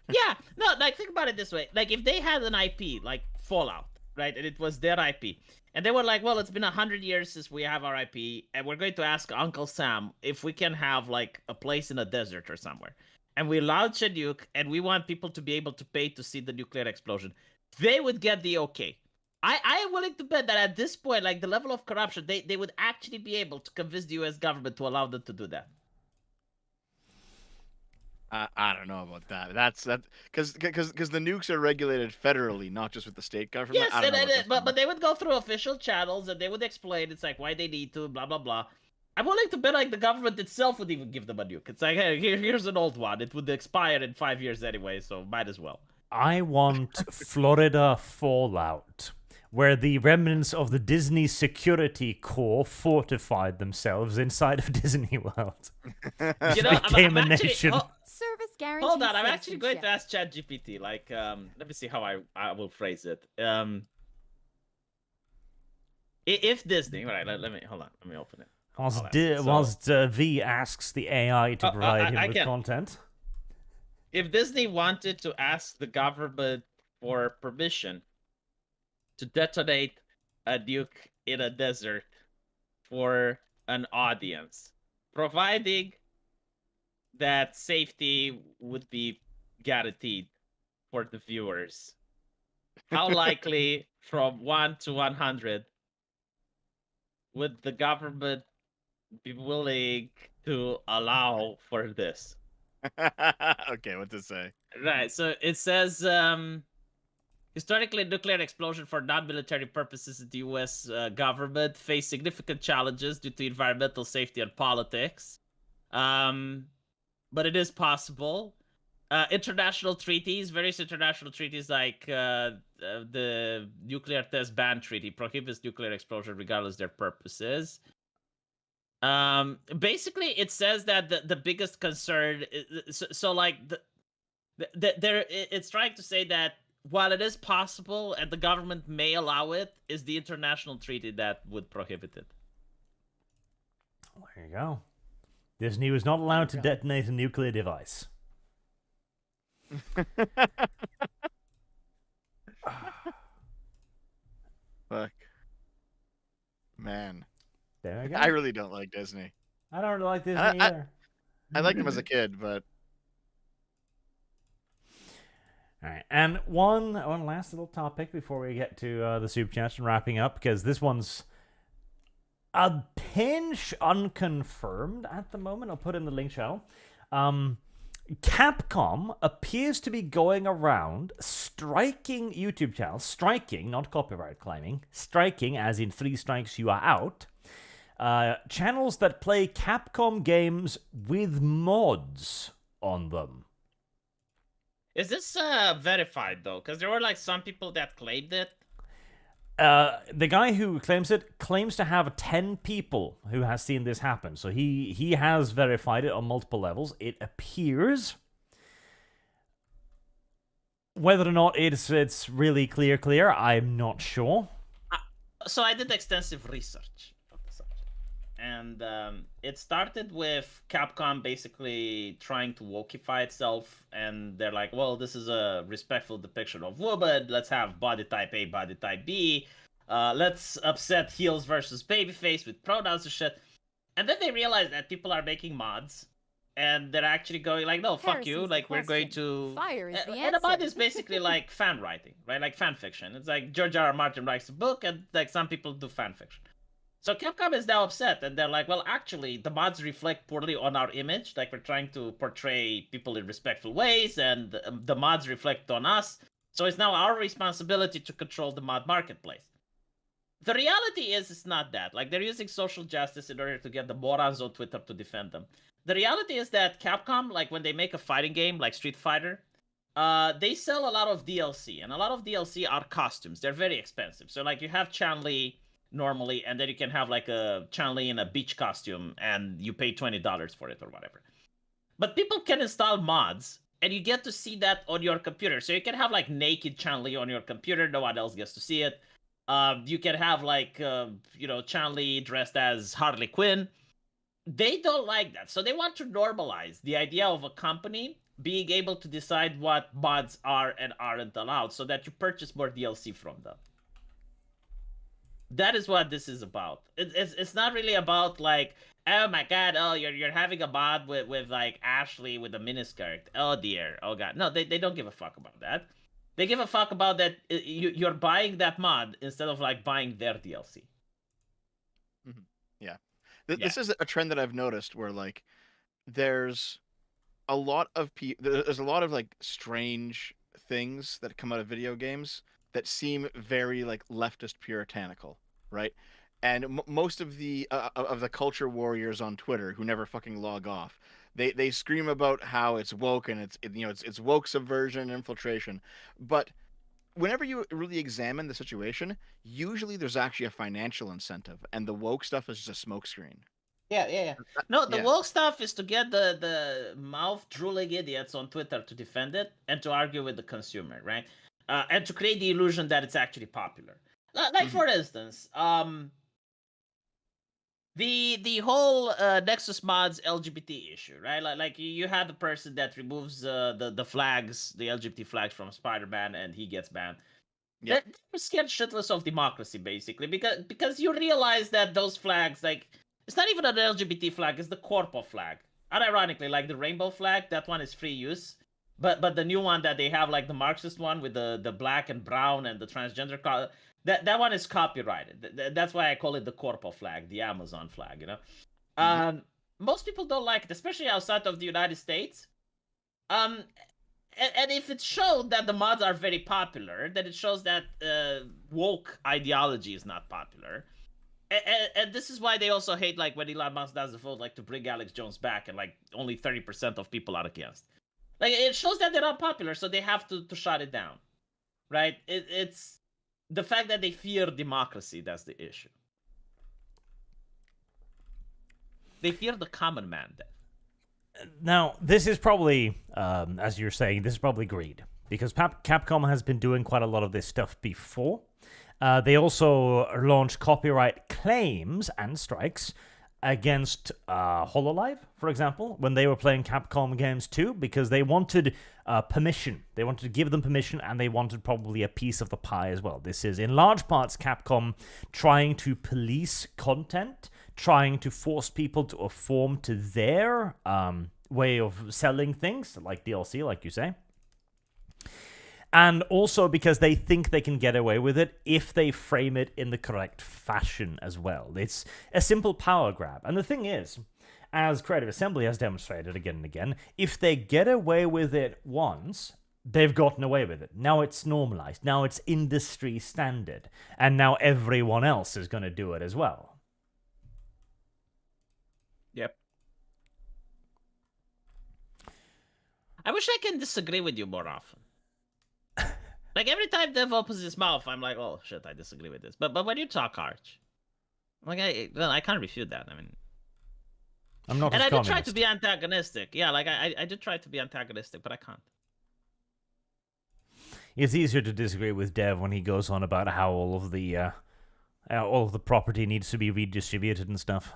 IP. Yeah, no, like think about it this way. Like if they had an IP like Fallout, right, and it was their IP, and they were like, well, it's been 100 years since we have our IP, and we're going to ask Uncle Sam if we can have like a place in a desert or somewhere, and we launch a nuke, and we want people to be able to pay to see the nuclear explosion. They would get the okay. I am willing to bet that at this point, like the level of corruption, they would actually be able to convince the U.S. government to allow them to do that. I don't know about that. That's because the nukes are regulated federally, not just with the state government. Yes, but they would go through official channels and they would explain it's like why they need to, blah blah blah. I'm willing to bet like the government itself would even give them a nuke. It's like, hey, here's an old one. It would expire in 5 years anyway, so might as well. I want Florida Fallout, where the remnants of the Disney Security Corps fortified themselves inside of Disney World. You know, became a nation. Service guarantee. Hold on, I'm actually going to ask ChatGPT. Like, let me see how I will phrase it. If Disney, right? Let me hold on. Let me open it. Whilst V asks the AI to provide him with content. If Disney wanted to ask the government for permission to detonate a nuke in a desert for an audience, providing that safety would be guaranteed for the viewers, how likely from 1 to 100 would the government be willing to allow for this? Okay, what to say? Right, so it says, historically, nuclear explosion for non-military purposes in the U.S. Government face significant challenges due to environmental safety and politics. But it is possible. International treaties, various international treaties like the Nuclear Test Ban Treaty prohibits nuclear explosion regardless of their purposes. Basically, it says that the biggest concern is, it's trying to say that while it is possible and the government may allow it, is the international treaty that would prohibit it. There you go. Disney was not allowed to detonate a nuclear device. Fuck. Man. There we go. I really don't like Disney. I don't really like Disney either. I liked him as a kid, but... All right, and one last little topic before we get to the super chats and wrapping up, because this one's a pinch unconfirmed at the moment. I'll put in the link shell. Capcom appears to be going around striking YouTube channels, striking, not copyright claiming, striking as in 3 strikes you are out, channels that play Capcom games with mods on them. Is this verified though? Because there were like some people that claimed it. The guy who claims it claims to have 10 people who has seen this happen. So he has verified it on multiple levels. It appears. Whether or not it's really clear, I'm not sure. So I did extensive research on the subject, and it started with Capcom basically trying to wokeify itself, and they're like, well, this is a respectful depiction of woman, let's have body type A, body type B, let's upset heels versus babyface with pronouns and shit. And then they realized that people are making mods, and they're actually going like, no, fuck you, Heresy's like the we're going question. to Fire is the and a mod answer. is basically like fan writing, right? Like fan fiction. It's like George R. R. Martin writes a book, and like some people do fan fiction. So Capcom is now upset, and they're like, well, actually, the mods reflect poorly on our image. Like we're trying to portray people in respectful ways, and the mods reflect on us. So it's now our responsibility to control the mod marketplace. The reality is, it's not that. Like, they're using social justice in order to get the morons on Twitter to defend them. The reality is that Capcom, like, when they make a fighting game like Street Fighter, they sell a lot of DLC, and a lot of DLC are costumes. They're very expensive. So, like, you have Chun-Li normally, and then you can have, like, a Chun-Li in a beach costume, and you pay $20 for it or whatever. But people can install mods, and you get to see that on your computer. So you can have, like, naked Chun-Li on your computer. No one else gets to see it. You can have like Chun-Li dressed as Harley Quinn. They don't like that, so they want to normalize the idea of a company being able to decide what mods are and aren't allowed, so that you purchase more DLC from them. That is what this is about. It's not really about like, oh my god, oh you're having a mod with like Ashley with a miniskirt. Oh dear, oh god. No, they don't give a fuck about that. They give a fuck about that you're buying that mod instead of like buying their DLC. Yeah. This is a trend that I've noticed where like there's a lot of there's a lot of like strange things that come out of video games that seem very like leftist puritanical, right? And most of the culture warriors on Twitter who never fucking log off, they scream about how it's woke and it's woke subversion and infiltration, but whenever you really examine the situation, usually there's actually a financial incentive, and the woke stuff is just a smokescreen. Yeah. No, the Yeah. woke stuff is to get the mouth drooling idiots on Twitter to defend it and to argue with the consumer, right? And to create the illusion that it's actually popular. Like for instance, the whole Nexus mods LGBT issue, right? Like you had the person that removes the flags, the LGBT flags from Spider-Man, and he gets banned. Yeah. They're scared shitless of democracy, basically, because you realize that those flags, like, it's not even an LGBT flag, it's the corpo flag. Unironically, like the rainbow flag, that one is free use. But the new one that they have, like the Marxist one with the black and brown and the transgender color, that one is copyrighted. That's why I call it the corpo flag, the Amazon flag, you know? Most people don't like it, especially outside of the United States. And if it showed that the mods are very popular, then it shows that woke ideology is not popular. And this is why they also hate, like, when Elon Musk does the vote, like, to bring Alex Jones back, and, like, only 30% of people are against. Like, it shows that they're not popular, so they have to shut it down, right? It's the fact that they fear democracy that's the issue. They fear the common man, then. Now, this is probably, as you're saying, this is probably greed. Because Capcom has been doing quite a lot of this stuff before. They also launched copyright claims and strikes against HoloLive, for example, when they were playing Capcom games too, because they wanted permission. They wanted to give them permission, and they wanted probably a piece of the pie as well. This is, in large parts, Capcom trying to police content, trying to force people to conform to their way of selling things, like DLC, like you say. And also because they think they can get away with it if they frame it in the correct fashion as well. It's a simple power grab. And the thing is, as Creative Assembly has demonstrated again and again, if they get away with it once, they've gotten away with it. Now it's normalized. Now it's industry standard. And now everyone else is going to do it as well. Yep. I wish I can disagree with you more often. Like every time Dev opens his mouth, I'm like, oh shit, I disagree with this. But when you talk Arch, like I can't refute that. I mean, I'm not and as I did try communist. to be antagonistic. Yeah, like I did try to be antagonistic, but I can't. It's easier to disagree with Dev when he goes on about how all of the property needs to be redistributed and stuff.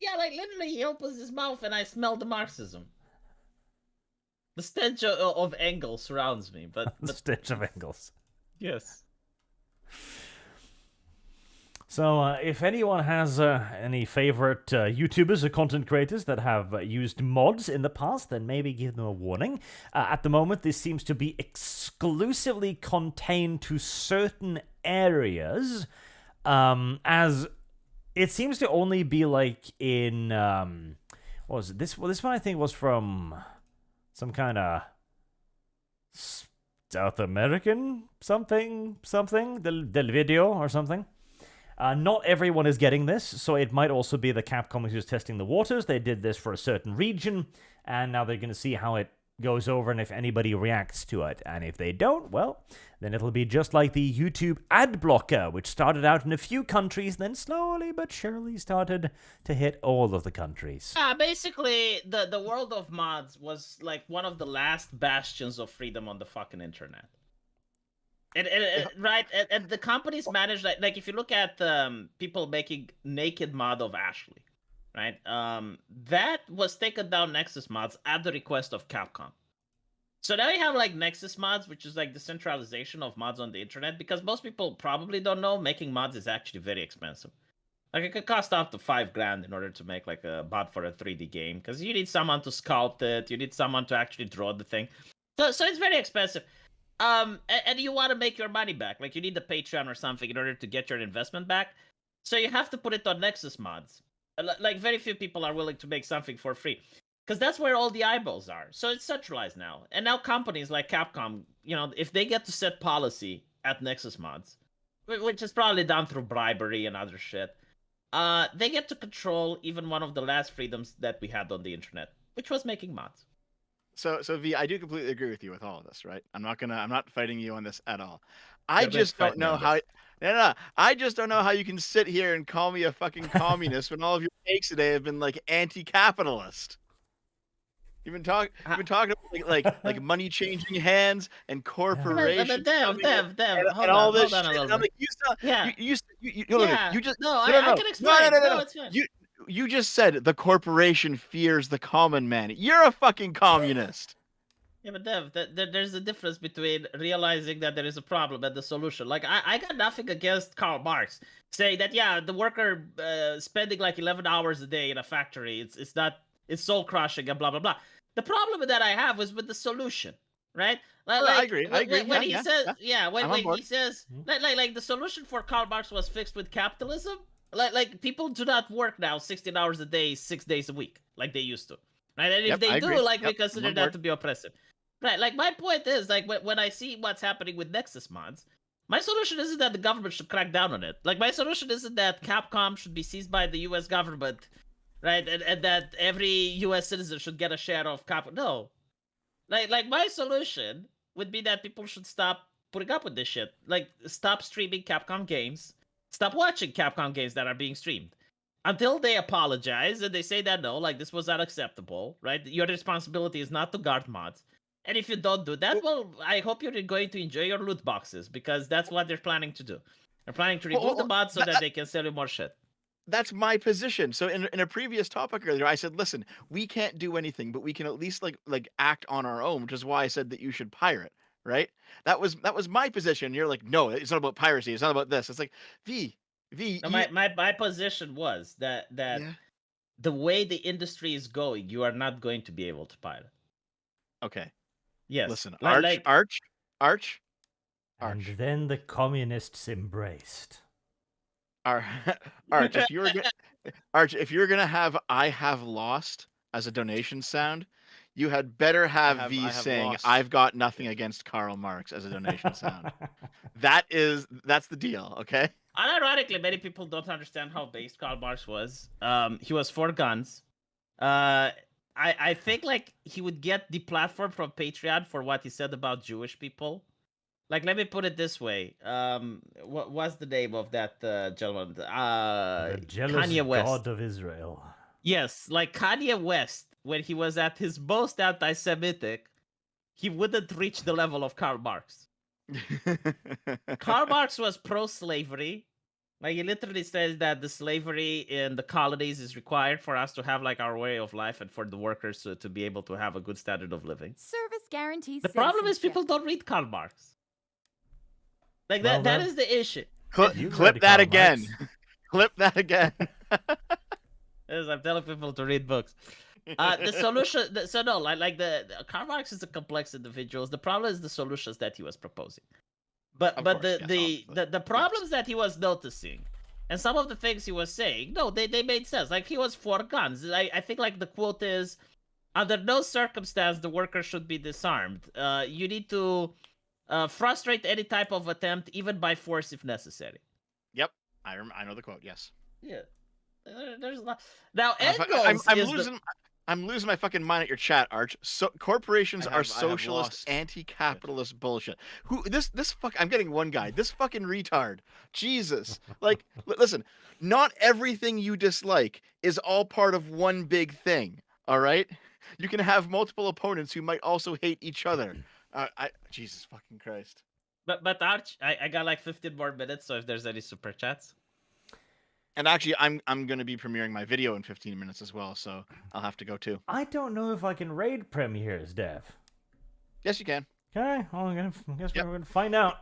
Yeah, like literally, he opens his mouth and I smell the Marxism. The stench of Engels surrounds me, The but stench of Engels. yes. So, if anyone has any favorite YouTubers or content creators that have used mods in the past, then maybe give them a warning. At the moment, this seems to be exclusively contained to certain areas, as it seems to only be like in what was it? This one I think was from some kind of South American something del video or something. Not everyone is getting this, so it might also be the Capcom who's testing the waters. They did this for a certain region, and now they're going to see how it goes over and if anybody reacts to it. And if they don't, well, then it'll be just like the YouTube ad blocker, which started out in a few countries, then slowly but surely started to hit all of the countries. Basically, the world of mods was like one of the last bastions of freedom on the fucking internet. Right, and the companies manage like if you look at people making naked mod of Ashley, right? That was taken down Nexus mods at the request of Capcom. So now you have like Nexus mods, which is like the centralization of mods on the internet, because most people probably don't know making mods is actually very expensive. Like it could cost up to $5,000 in order to make like a mod for a 3D game, because you need someone to sculpt it, you need someone to actually draw the thing. So it's very expensive. And you want to make your money back. Like you need the Patreon or something in order to get your investment back. So you have to put it on Nexus mods. Like very few people are willing to make something for free, because that's where all the eyeballs are. So it's centralized now. And now companies like Capcom, you know, if they get to set policy at Nexus mods, which is probably done through bribery and other shit, they get to control even one of the last freedoms that we had on the internet, which was making mods. So V, I do completely agree with you with all of this, right? I'm not fighting you on this at all. I Yeah, just fight don't me know on how. this. No, I just don't know how you can sit here and call me a fucking communist when all of your takes today have been like anti-capitalist. You've been talking about like money changing hands and corporations. But Dev, and hold all on, this hold on a shit. little And I'm bit. like, you sound, Yeah. you just No, no, I can explain. No, it's fine. You just said the corporation fears the common man. You're a fucking communist. Yeah, but Dev, there's a difference between realizing that there is a problem and the solution. Like, I got nothing against Karl Marx saying that, yeah, the worker spending like 11 hours a day in a factory, it's soul crushing and blah, blah, blah. The problem that I have is with the solution, right? I agree. When he says, I'm on when board. he says, like the solution for Karl Marx was fixed with capitalism. Like people do not work now 16 hours a day, 6 days a week, like they used to. Right? And if they I do, agree. like, we I'm consider on that board. to be oppressive. Right, like my point is, like when I see what's happening with Nexus mods, my solution isn't that the government should crack down on it. Like my solution isn't that Capcom should be seized by the U.S. government, right, and that every U.S. citizen should get a share of Capcom. No, like my solution would be that people should stop putting up with this shit. Like stop streaming Capcom games, stop watching Capcom games that are being streamed. Until they apologize and they say that no, like this was unacceptable, right? Your responsibility is not to guard mods. And if you don't do that, well, I hope you're going to enjoy your loot boxes, because that's what they're planning to do. They're planning to remove the mods so that they can sell you more shit. That's my position. So in a previous topic earlier, I said, listen, we can't do anything, but we can at least like act on our own, which is why I said that you should pirate, right? That was my position. You're like, no, it's not about piracy. It's not about this. It's like V. No, my position was that Yeah. the way the industry is going, you are not going to be able to pirate. Okay. Yes. Listen, Like, Arch. And then the communists embraced. Arch, if you're gonna have "I have lost" as a donation sound, you had better have V saying lost. "I've got nothing against Karl Marx" as a donation sound. That's the deal, okay? unironically, many people don't understand how based Karl Marx was. He was for guns. I think like he would get deplatformed from Patreon for what he said about Jewish people. like, let me put it this way. What was the name of that gentleman? The jealous Kanye West. god of Israel. Yes, like Kanye West, when he was at his most anti-Semitic, he wouldn't reach the level of Karl Marx. Karl Marx was pro-slavery. Like, he literally says that the slavery in the colonies is required for us to have like our way of life and for the workers to be able to have a good standard of living. Service guarantees The problem is citizenship. people don't read Karl Marx. Like, Well, that then- is the issue. You Clip read that Karl again. Marx. Clip that again. As I'm telling people to read books. The solution, so no, like the Karl Marx is a complex individual. The problem is the solutions that he was proposing. But Of but course, the, yes, the problems that he was noticing, and some of the things he was saying, no, they made sense. Like, he was for guns. I think like the quote is, under no circumstance the worker should be disarmed. You need to frustrate any type of attempt, even by force if necessary. Yep, I know the quote. Yes. Yeah. There's a lot. Now, I'm, Engels I'm is losing. I'm losing my fucking mind at your chat, Arch. So corporations I are have socialist, lost. anti-capitalist bullshit. Who this fuck? I'm getting one guy. This fucking retard. Jesus. Like, listen. Not everything you dislike is all part of one big thing. All right. You can have multiple opponents who might also hate each other. Jesus fucking Christ. But Arch, I got like 15 more minutes, so if there's any super chats. And actually, I'm going to be premiering my video in 15 minutes as well, so I'll have to go too. I don't know if I can raid premieres, Dev. Yes, you can. Okay, well, I guess Yep. we're going to find out.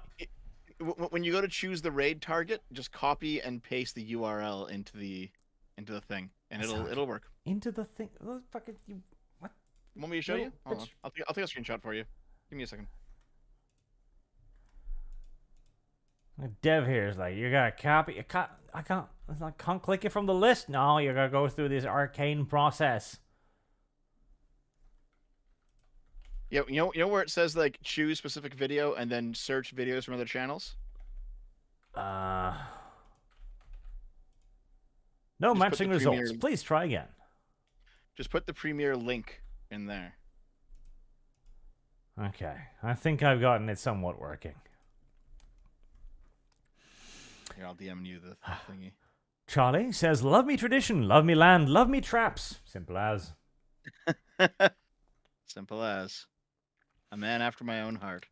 When you go to choose the raid target, just copy and paste the URL into the thing, and it'll work. Into the thing. Oh, fucking, you, what? You want me to show No, you? Hold on. but I'll take a screenshot for you. Give me a second. Dev here is like, you got to copy. I can't click it from the list. No, you got to go through this arcane process. Yeah, you know where it says like choose specific video and then search videos from other channels? No Just put matching the results. premiere- Please try again. Just put the premiere link in there. Okay, I think I've gotten it somewhat working. Here, I'll DM you the thingy. Charlie says, love me tradition, love me land, love me traps. Simple as. Simple as. A man after my own heart.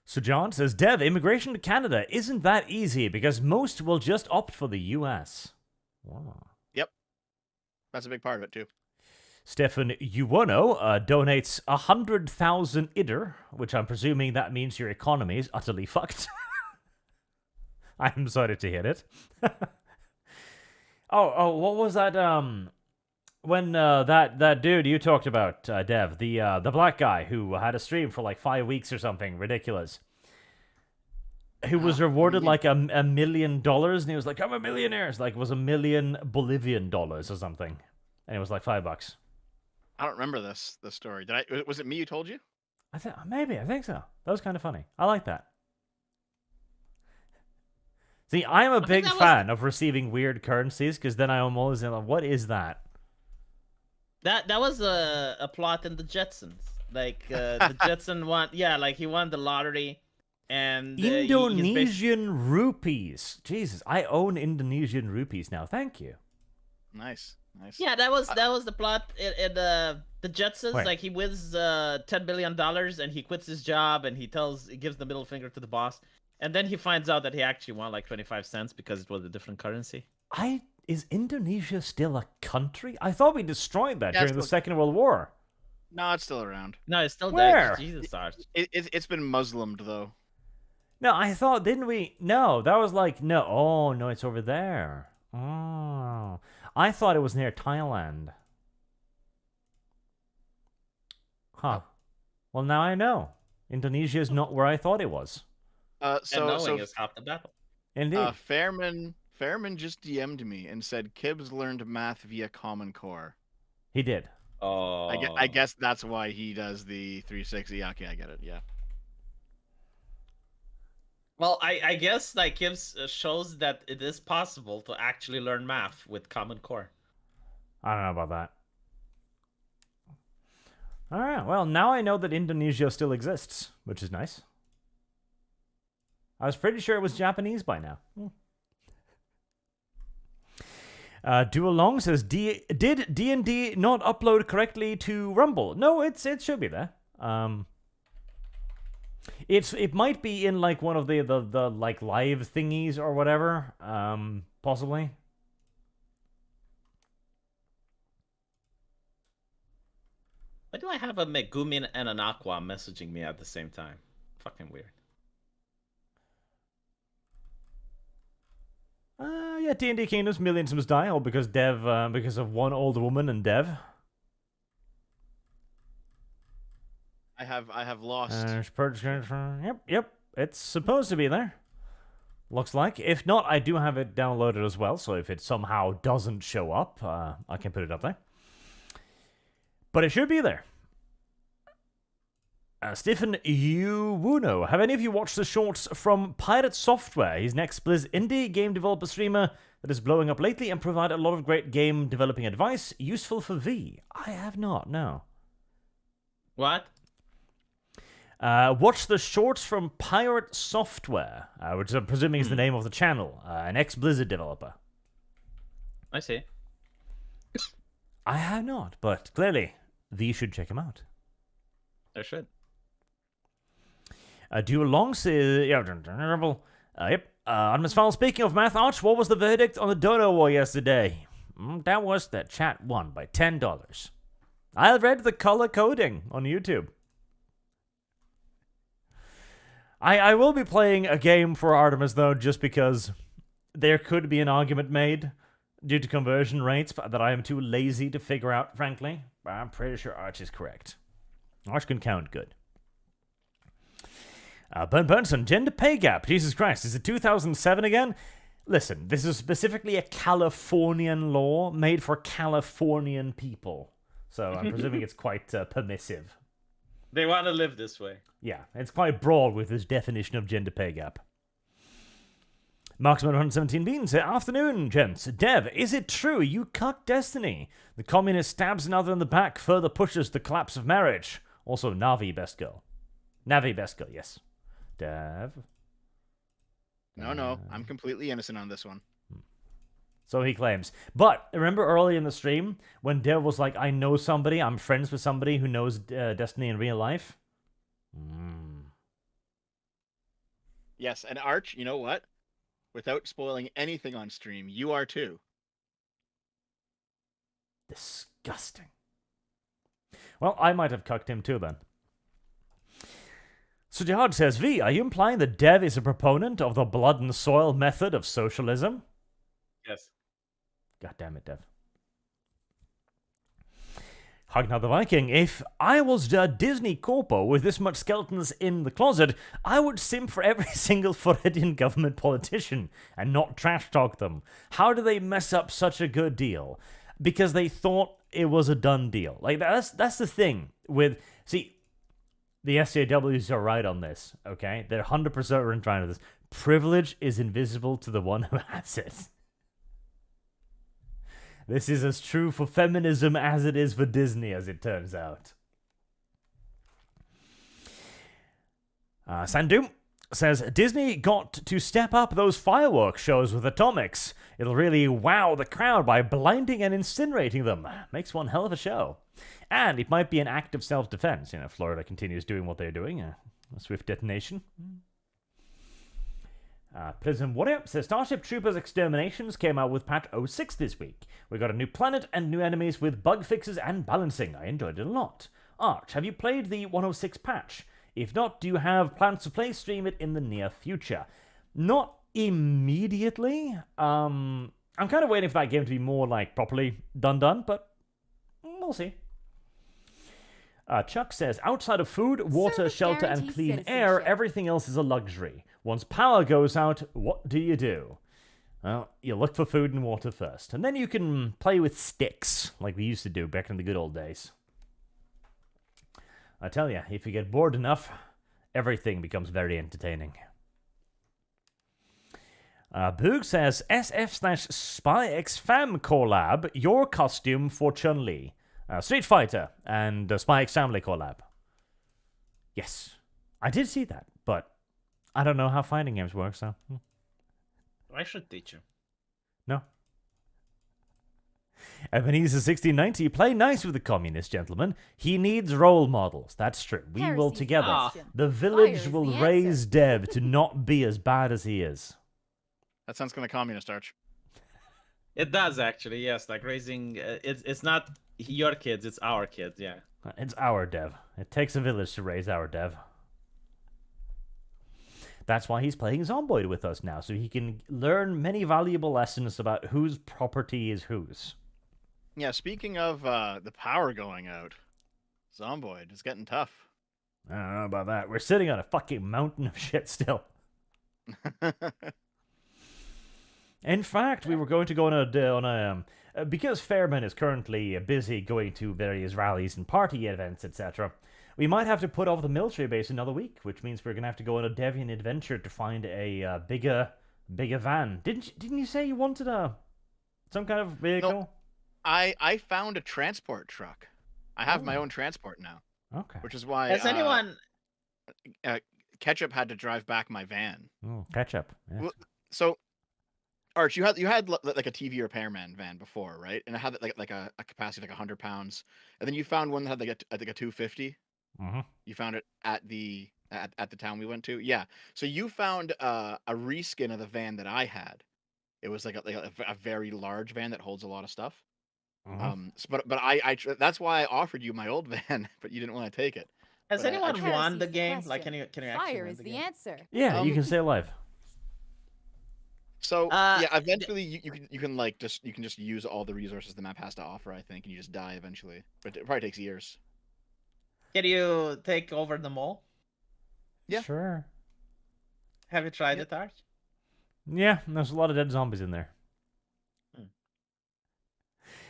So John says, Dev, immigration to Canada isn't that easy because most will just opt for the US. Wow. Yep. That's a big part of it too. Stefan Uwono donates 100,000 IDR, which I'm presuming that means your economy is utterly fucked. I'm sorry to hear it. oh, what was that? When that dude you talked about, Dev, the black guy who had a stream for like 5 weeks or something ridiculous, who was rewarded like $1 million, and he was like, "I'm a millionaire." It's like it was $1 million Bolivian dollars or something, and it was like $5. I don't remember this story. Was it me who told you? I think so. That was kind of funny. I like that. See, I'm a big fan of receiving weird currencies because then I'm always like, what is that? That was a plot in the Jetsons. Like the Jetson won, yeah, like he won the lottery, and Indonesian rupees. Jesus, I own Indonesian rupees now. Thank you. Nice. Yeah, that was the plot in the Jetsons. Wait. Like he wins $10 billion and he quits his job and he gives the middle finger to the boss, and then he finds out that he actually won like 25 cents because it was a different currency. Is Indonesia still a country? I thought we destroyed that Yeah, during the Second World War. No, it's still around. No, it's still Where? there. Jesus, Arch. It's been Muslimed though. No, I thought, didn't we? No, that was like, no. Oh, no, it's over there. Oh. I thought it was near Thailand. Huh. Well, now I know. Indonesia is not where I thought it was. And knowing is half the battle. Indeed. Fairman just DM'd me and said Kibbs learned math via Common Core. He did. Oh, I guess that's why he does the 360. Yeah, okay, I get it. Yeah. Well, I guess like Gibbs shows that it is possible to actually learn math with Common Core. I don't know about that. All right. Well, now I know that Indonesia still exists, which is nice. I was pretty sure it was Japanese by now. Dual Long says, did D&D not upload correctly to Rumble? No, it should be there. It might be in like one of the like live thingies or whatever. Possibly. Why do I have a Megumin and an Aqua messaging me at the same time? Fucking weird. Yeah, D&D Kingdoms, millions must die, all because because of one old woman and Dev. I have lost. Yep, it's supposed to be there. Looks like. If not, I do have it downloaded as well, so if it somehow doesn't show up, I can put it up there. But it should be there. Stephen Uwuno, have any of you watched the shorts from Pirate Software? He's an ex-Blizz indie game developer streamer that is blowing up lately and provide a lot of great game developing advice, useful for V. I have not, no. What? Watch the shorts from Pirate Software, which I'm presuming is the name of the channel, an ex-Blizzard developer. I see. I have not, but clearly, V should check him out. I should. Dual Long says, yep. Anonymous Fowl, speaking of math, Arch, what was the verdict on the Dodo War yesterday? That was that chat won by $10. I read the color coding on YouTube. I will be playing a game for Artemis, though, just because there could be an argument made due to conversion rates that I am too lazy to figure out, frankly. But I'm pretty sure Arch is correct. Arch can count good. Burn Burnson, gender pay gap. Jesus Christ, is it 2007 again? Listen, this is specifically a Californian law made for Californian people. So I'm presuming it's quite permissive. They want to live this way. Yeah, it's quite broad with this definition of gender pay gap. Marksman 117 Beans, afternoon, gents. Dev, is it true you cucked Destiny? The communist stabs another in the back, further pushes the collapse of marriage. Also, Navi best girl. Navi best girl, yes. Dev? No, I'm completely innocent on this one. So he claims. But remember early in the stream when Dev was like, I know somebody, I'm friends with somebody who knows Destiny in real life? Yes, and Arch, you know what? Without spoiling anything on stream, you are too. Disgusting. Well, I might have cucked him too then. So Jihad says, V, are you implying that Dev is a proponent of the blood and soil method of socialism? Yes. God damn it, Dev. Hugna the Viking, if I was a Disney corpo with this much skeletons in the closet, I would simp for every single Floridian government politician and not trash talk them. How do they mess up such a good deal? Because they thought it was a done deal. Like, that's the thing with... See, the SJWs are right on this, okay? They're 100% in trying to this. Privilege is invisible to the one who has it. This is as true for feminism as it is for Disney, as it turns out. Sandoom says, Disney got to step up those fireworks shows with atomics. It'll really wow the crowd by blinding and incinerating them. Makes one hell of a show. And it might be an act of self-defense. You know, Florida continues doing what they're doing. A swift detonation. Prism Warrior says, Starship Troopers Exterminations came out with patch 06 this week. We got a new planet and new enemies with bug fixes and balancing. I enjoyed it a lot. Arch, have you played the 106 patch? If not, do you have plans to play stream it in the near future? Not immediately. I'm kind of waiting for that game to be more like properly done, but we'll see. Chuck says, outside of food, water, Service shelter, and guarantee clean air, citizenship. everything else is a luxury. Once power goes out, what do you do? Well, you look for food and water first, and then you can play with sticks, like we used to do back in the good old days. I tell you, if you get bored enough, everything becomes very entertaining. Boog says, SF/SpyXFam collab, your costume for Chun-Li. Street Fighter and Spy X Family collab. Yes, I did see that, but I don't know how fighting games work, so I should teach you. no. Ebenezer 1690, play nice with the communist gentleman. He needs role models. That's true. We will Piracy's the together. question. The Fire village is will the answer. raise Dev to not be as bad as he is. That sounds kind of communist, Arch. It does actually, yes. Like raising, it's not your kids, it's our kids. Yeah. It's our Dev. It takes a village to raise our Dev. That's why he's playing Zomboid with us now, so he can learn many valuable lessons about whose property is whose. Yeah, speaking of the power going out, Zomboid is getting tough. I don't know about that. We're sitting on a fucking mountain of shit still. In fact, we were going to go on a because Fairman is currently busy going to various rallies and party events, etc. We might have to put off the military base another week, which means we're gonna have to go on a Deviant adventure to find a bigger van. Didn't you say you wanted some kind of vehicle? No, I found a transport truck. I have my own transport now, Okay. which is why Has anyone? Ketchup had to drive back my van. Oh, ketchup. Yes. Well, so, Arch, you had like a TV repairman van before, right? And it had like a capacity of like 100 pounds, and then you found one that had like a 250. Mm-hmm. You found it at the town we went to. Yeah. So you found a reskin of the van that I had. It was like a very large van that holds a lot of stuff. Mm-hmm. But that's why I offered you my old van, but you didn't want to take it. Has But I anyone tried- won the Heresy's game? the Like, can you actually Fire win is the the game? answer. Yeah, you can stay alive. So Uh, yeah, eventually you can like just use all the resources the map has to offer, I think, and you just die eventually. But it probably takes years. Can you take over the mall? Yeah. Sure. Have you tried Yeah. it, Arch? Yeah, there's a lot of dead zombies in there.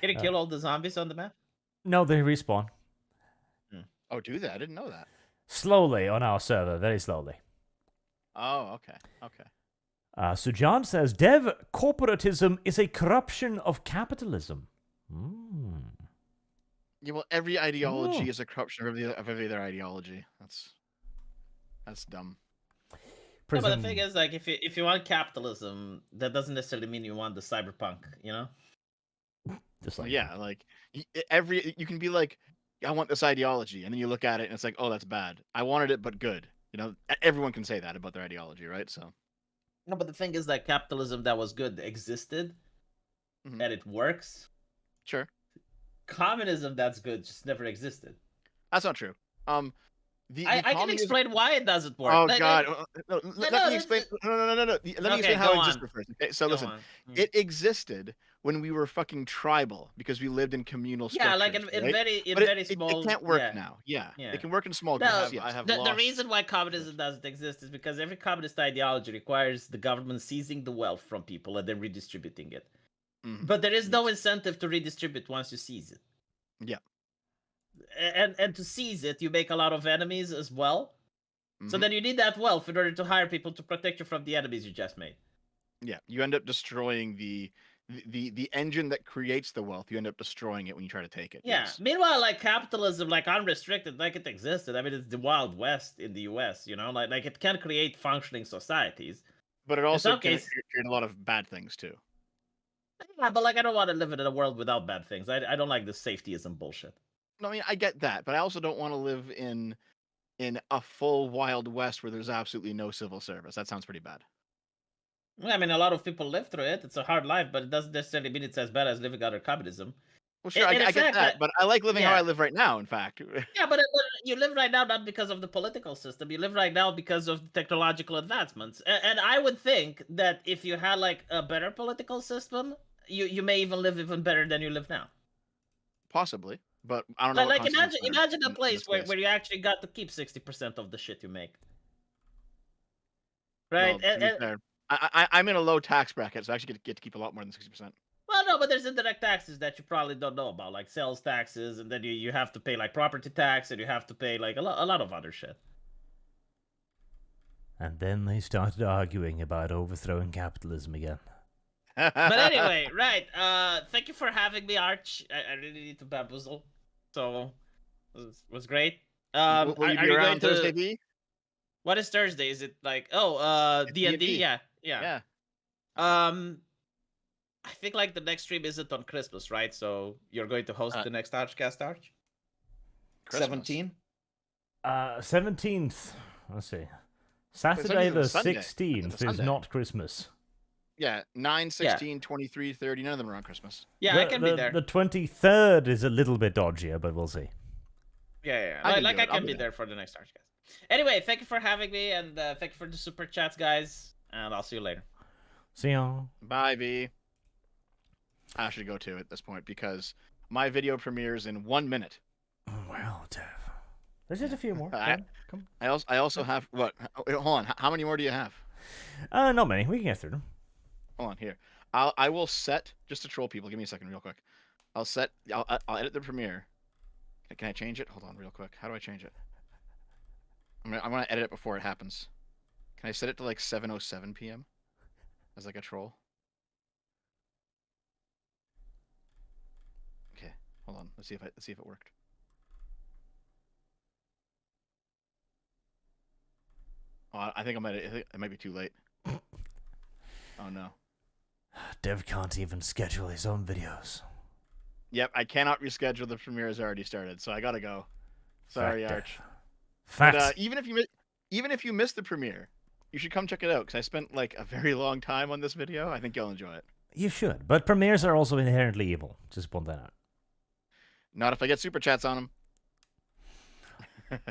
Can you kill all the zombies on the map? No, they respawn. Oh, do that? I didn't know that. Slowly on our server, very slowly. Oh, okay. So John says, Dev, corporatism is a corruption of capitalism. Yeah, well, every ideology Oh. is a corruption of every other ideology. That's dumb. No, but Prism. the thing is, like, if you want capitalism, that doesn't necessarily mean you want the cyberpunk, you know? Just Well, like yeah, like you can be like, I want this ideology, and then you look at it and it's like, oh, that's bad. I wanted it, but good. You know, everyone can say that about their ideology, right? So No, but the thing is, like, capitalism that was good existed, Mhm. and it works. sure, Communism that's good just never existed. that's not true. The I can communism- explain why it doesn't work. Oh Like, God! no, Let no, me explain. No. Let me Okay, explain how go it on. existed first. Okay, so go listen, on. it existed when we were fucking tribal because we lived in communal structures. Yeah, like in right? very But very small. it can't work yeah. now. Yeah, Yeah. it can work in small No, groups. Yes. I have The lost. reason why communism doesn't exist is because every communist ideology requires the government seizing the wealth from people and then redistributing it. Mhm. But there is no incentive to redistribute once you seize it. Yeah. And to seize it, you make a lot of enemies as well. So Mhm. then you need that wealth in order to hire people to protect you from the enemies you just made. Yeah, you end up destroying the engine that creates the wealth. You end up destroying it when you try to take it. Yeah. Yes. Meanwhile, like capitalism, like unrestricted, like it existed. I mean, it's the Wild West in the U.S. You know, like it can create functioning societies. But it also some can case- create a lot of bad things too. Yeah, but like I don't want to live in a world without bad things. I don't like this safetyism bullshit. No, I mean I get that, but I also don't want to live in a full Wild West where there's absolutely no civil service. That sounds pretty bad. I mean, a lot of people live through it. It's a hard life, but it doesn't necessarily mean it's as bad as living under communism. Well, sure, And in I get fact, that, but I like living how yeah. I live right now. In fact, Yeah, but you live right now not because of the political system. You live right now because of the technological advancements. And I would think that if you had like a better political system, you may even live even better than you live now. possibly, but I don't know. Like what constitutes better imagine a in place this where, case. where you actually got to keep 60% of the shit you make. Right? Well, to be fair, I'm in a low tax bracket, so I actually get to keep a lot more than 60%. Well, no, but there's indirect taxes that you probably don't know about, like sales taxes, and then you have to pay like property tax, and you have to pay like a lot of other shit. And then they started arguing about overthrowing capitalism again. But anyway, right? Thank you for having me, Arch. I really need to bamboozle, so it was great. Will you are be you around going Thursday, to? V? What is Thursday? Is it like It's D&D? D&D. Yeah. Yeah. I think like the next stream isn't on Christmas, right? So you're going to host the next ArchCast Arch? Christmas. 17? 17th. Let's see. Saturday the Sunday. 16th It's a is Sunday. not Christmas. Yeah, 9, 16, 23, 30. None of them are on Christmas. Yeah, I can be there. The 23rd is a little bit dodgier, but we'll see. Yeah. I can Like do I it. I'll can be be there for the next ArchCast. Anyway, thank you for having me, and thank you for the super chats, guys. And I'll see you later. See y'all. Bye, V. I should go to at this point because my video premieres in 1 minute. Well, Dev. There's just a few more. I- Come. I also have what? Hold on. How many more do you have? Not many. We can get through them. Hold on here. I will set just to troll people. Give me a second, real quick. I'll edit the premiere. Can I change it? Hold on, real quick. How do I change it? I'm gonna edit it before it happens. Can I set it to like 7:07 p.m. as like a troll? Okay, hold on. Let's see if it worked. Oh, I think it might be too late. Oh no. Dev can't even schedule his own videos. Yep, I cannot reschedule. The premiere has already started, so I gotta go. Sorry, Fact, Arch. Dev. Fact. But even if you missed the premiere, you should come check it out because I spent like a very long time on this video. I think you'll enjoy it. You should, but premieres are also inherently evil. Just point that out. Not if I get super chats on them.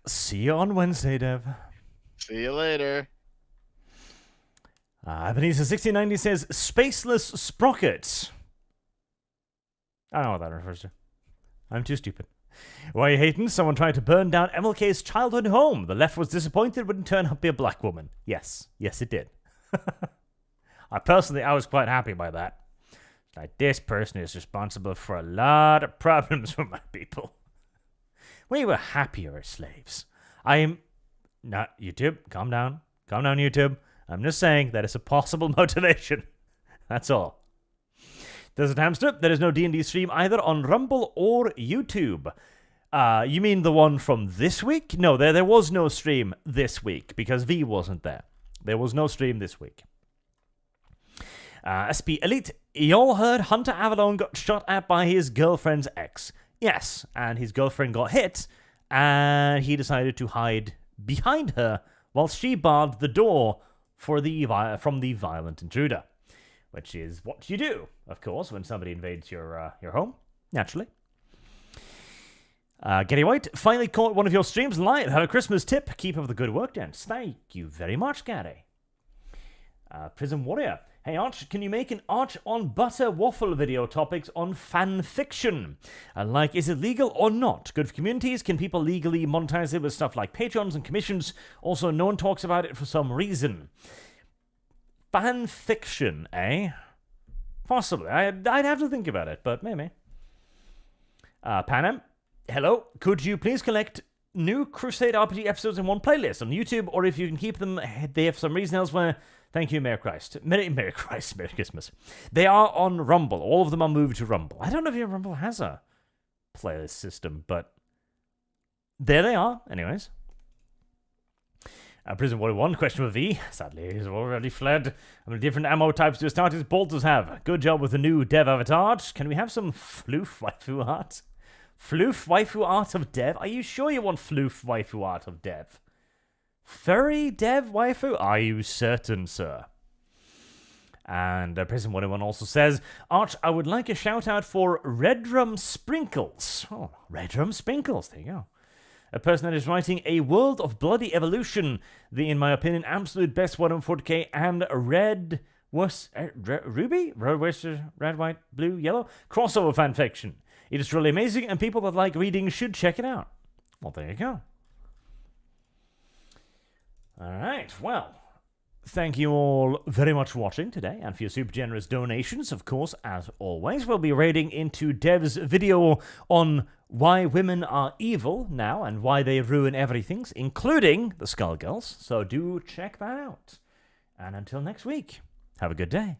See you on Wednesday, Dev. See you later. Ebenezer1690 says, Spaceless Sprockets. I don't know what that refers to. I'm too stupid. Why are you hating? Someone tried to burn down MLK's childhood home. The left was disappointed when it turned out to be a black woman. Yes, it did. I was quite happy by that. Like, this person is responsible for a lot of problems for my people. We were happier as slaves. I am... Not YouTube. Calm down. Calm down, YouTube. I'm just saying that is a possible motivation. That's all. Desert Hamster, there is no D&D stream either on Rumble or YouTube. You mean the one from this week? No, there was no stream this week because V wasn't there. There was no stream this week. SP Elite, y'all heard Hunter Avalon got shot at by his girlfriend's ex. Yes, and his girlfriend got hit, and he decided to hide behind her while she barred the door from the violent intruder. Which is what you do, of course, when somebody invades your home, naturally. Getty White, finally caught one of your streams live. Have a Christmas tip. Keep up the good work, gents. Thank you very much, Getty. Prism Warrior, hey Arch, can you make an Arch on butter waffle video topics on fan fiction? Like, is it legal or not? Good for communities? Can people legally monetize it with stuff like Patreons and commissions? Also, no one talks about it for some reason. Fan fiction, eh? Possibly. I'd have to think about it, but maybe. Panem, hello. Could you please collect new Crusade RPG episodes in one playlist on YouTube, or if you can keep them there for some reason elsewhere? Thank you, Merry Christ. Merry Christ, Merry Christmas. They are on Rumble. All of them are moved to Rumble. I don't know if your Rumble has a playlist system, but there they are, anyways. Prison 101, question for V. Sadly, he's already fled. How many different ammo types do starters bolters have? Good job with the new dev avatar. Can we have some floof waifu art? Floof waifu art of dev? Are you sure you want floof waifu art of dev? Furry dev waifu? Are you certain, sir? And Prison 101 also says, Arch, I would like a shout out for Redrum Sprinkles. Oh, Redrum Sprinkles. There you go. A person that is writing A World of Bloody Evolution, the, in my opinion, absolute best 140k and Ruby? Red, white, blue, yellow? Crossover fanfiction. It is truly amazing, and people that like reading should check it out. Well, there you go. Alright, well, thank you all very much for watching today, and for your super generous donations, of course, as always. We'll be raiding into Dev's video on why women are evil now, and why they ruin everything, including the Skullgirls, so do check that out. And until next week, have a good day.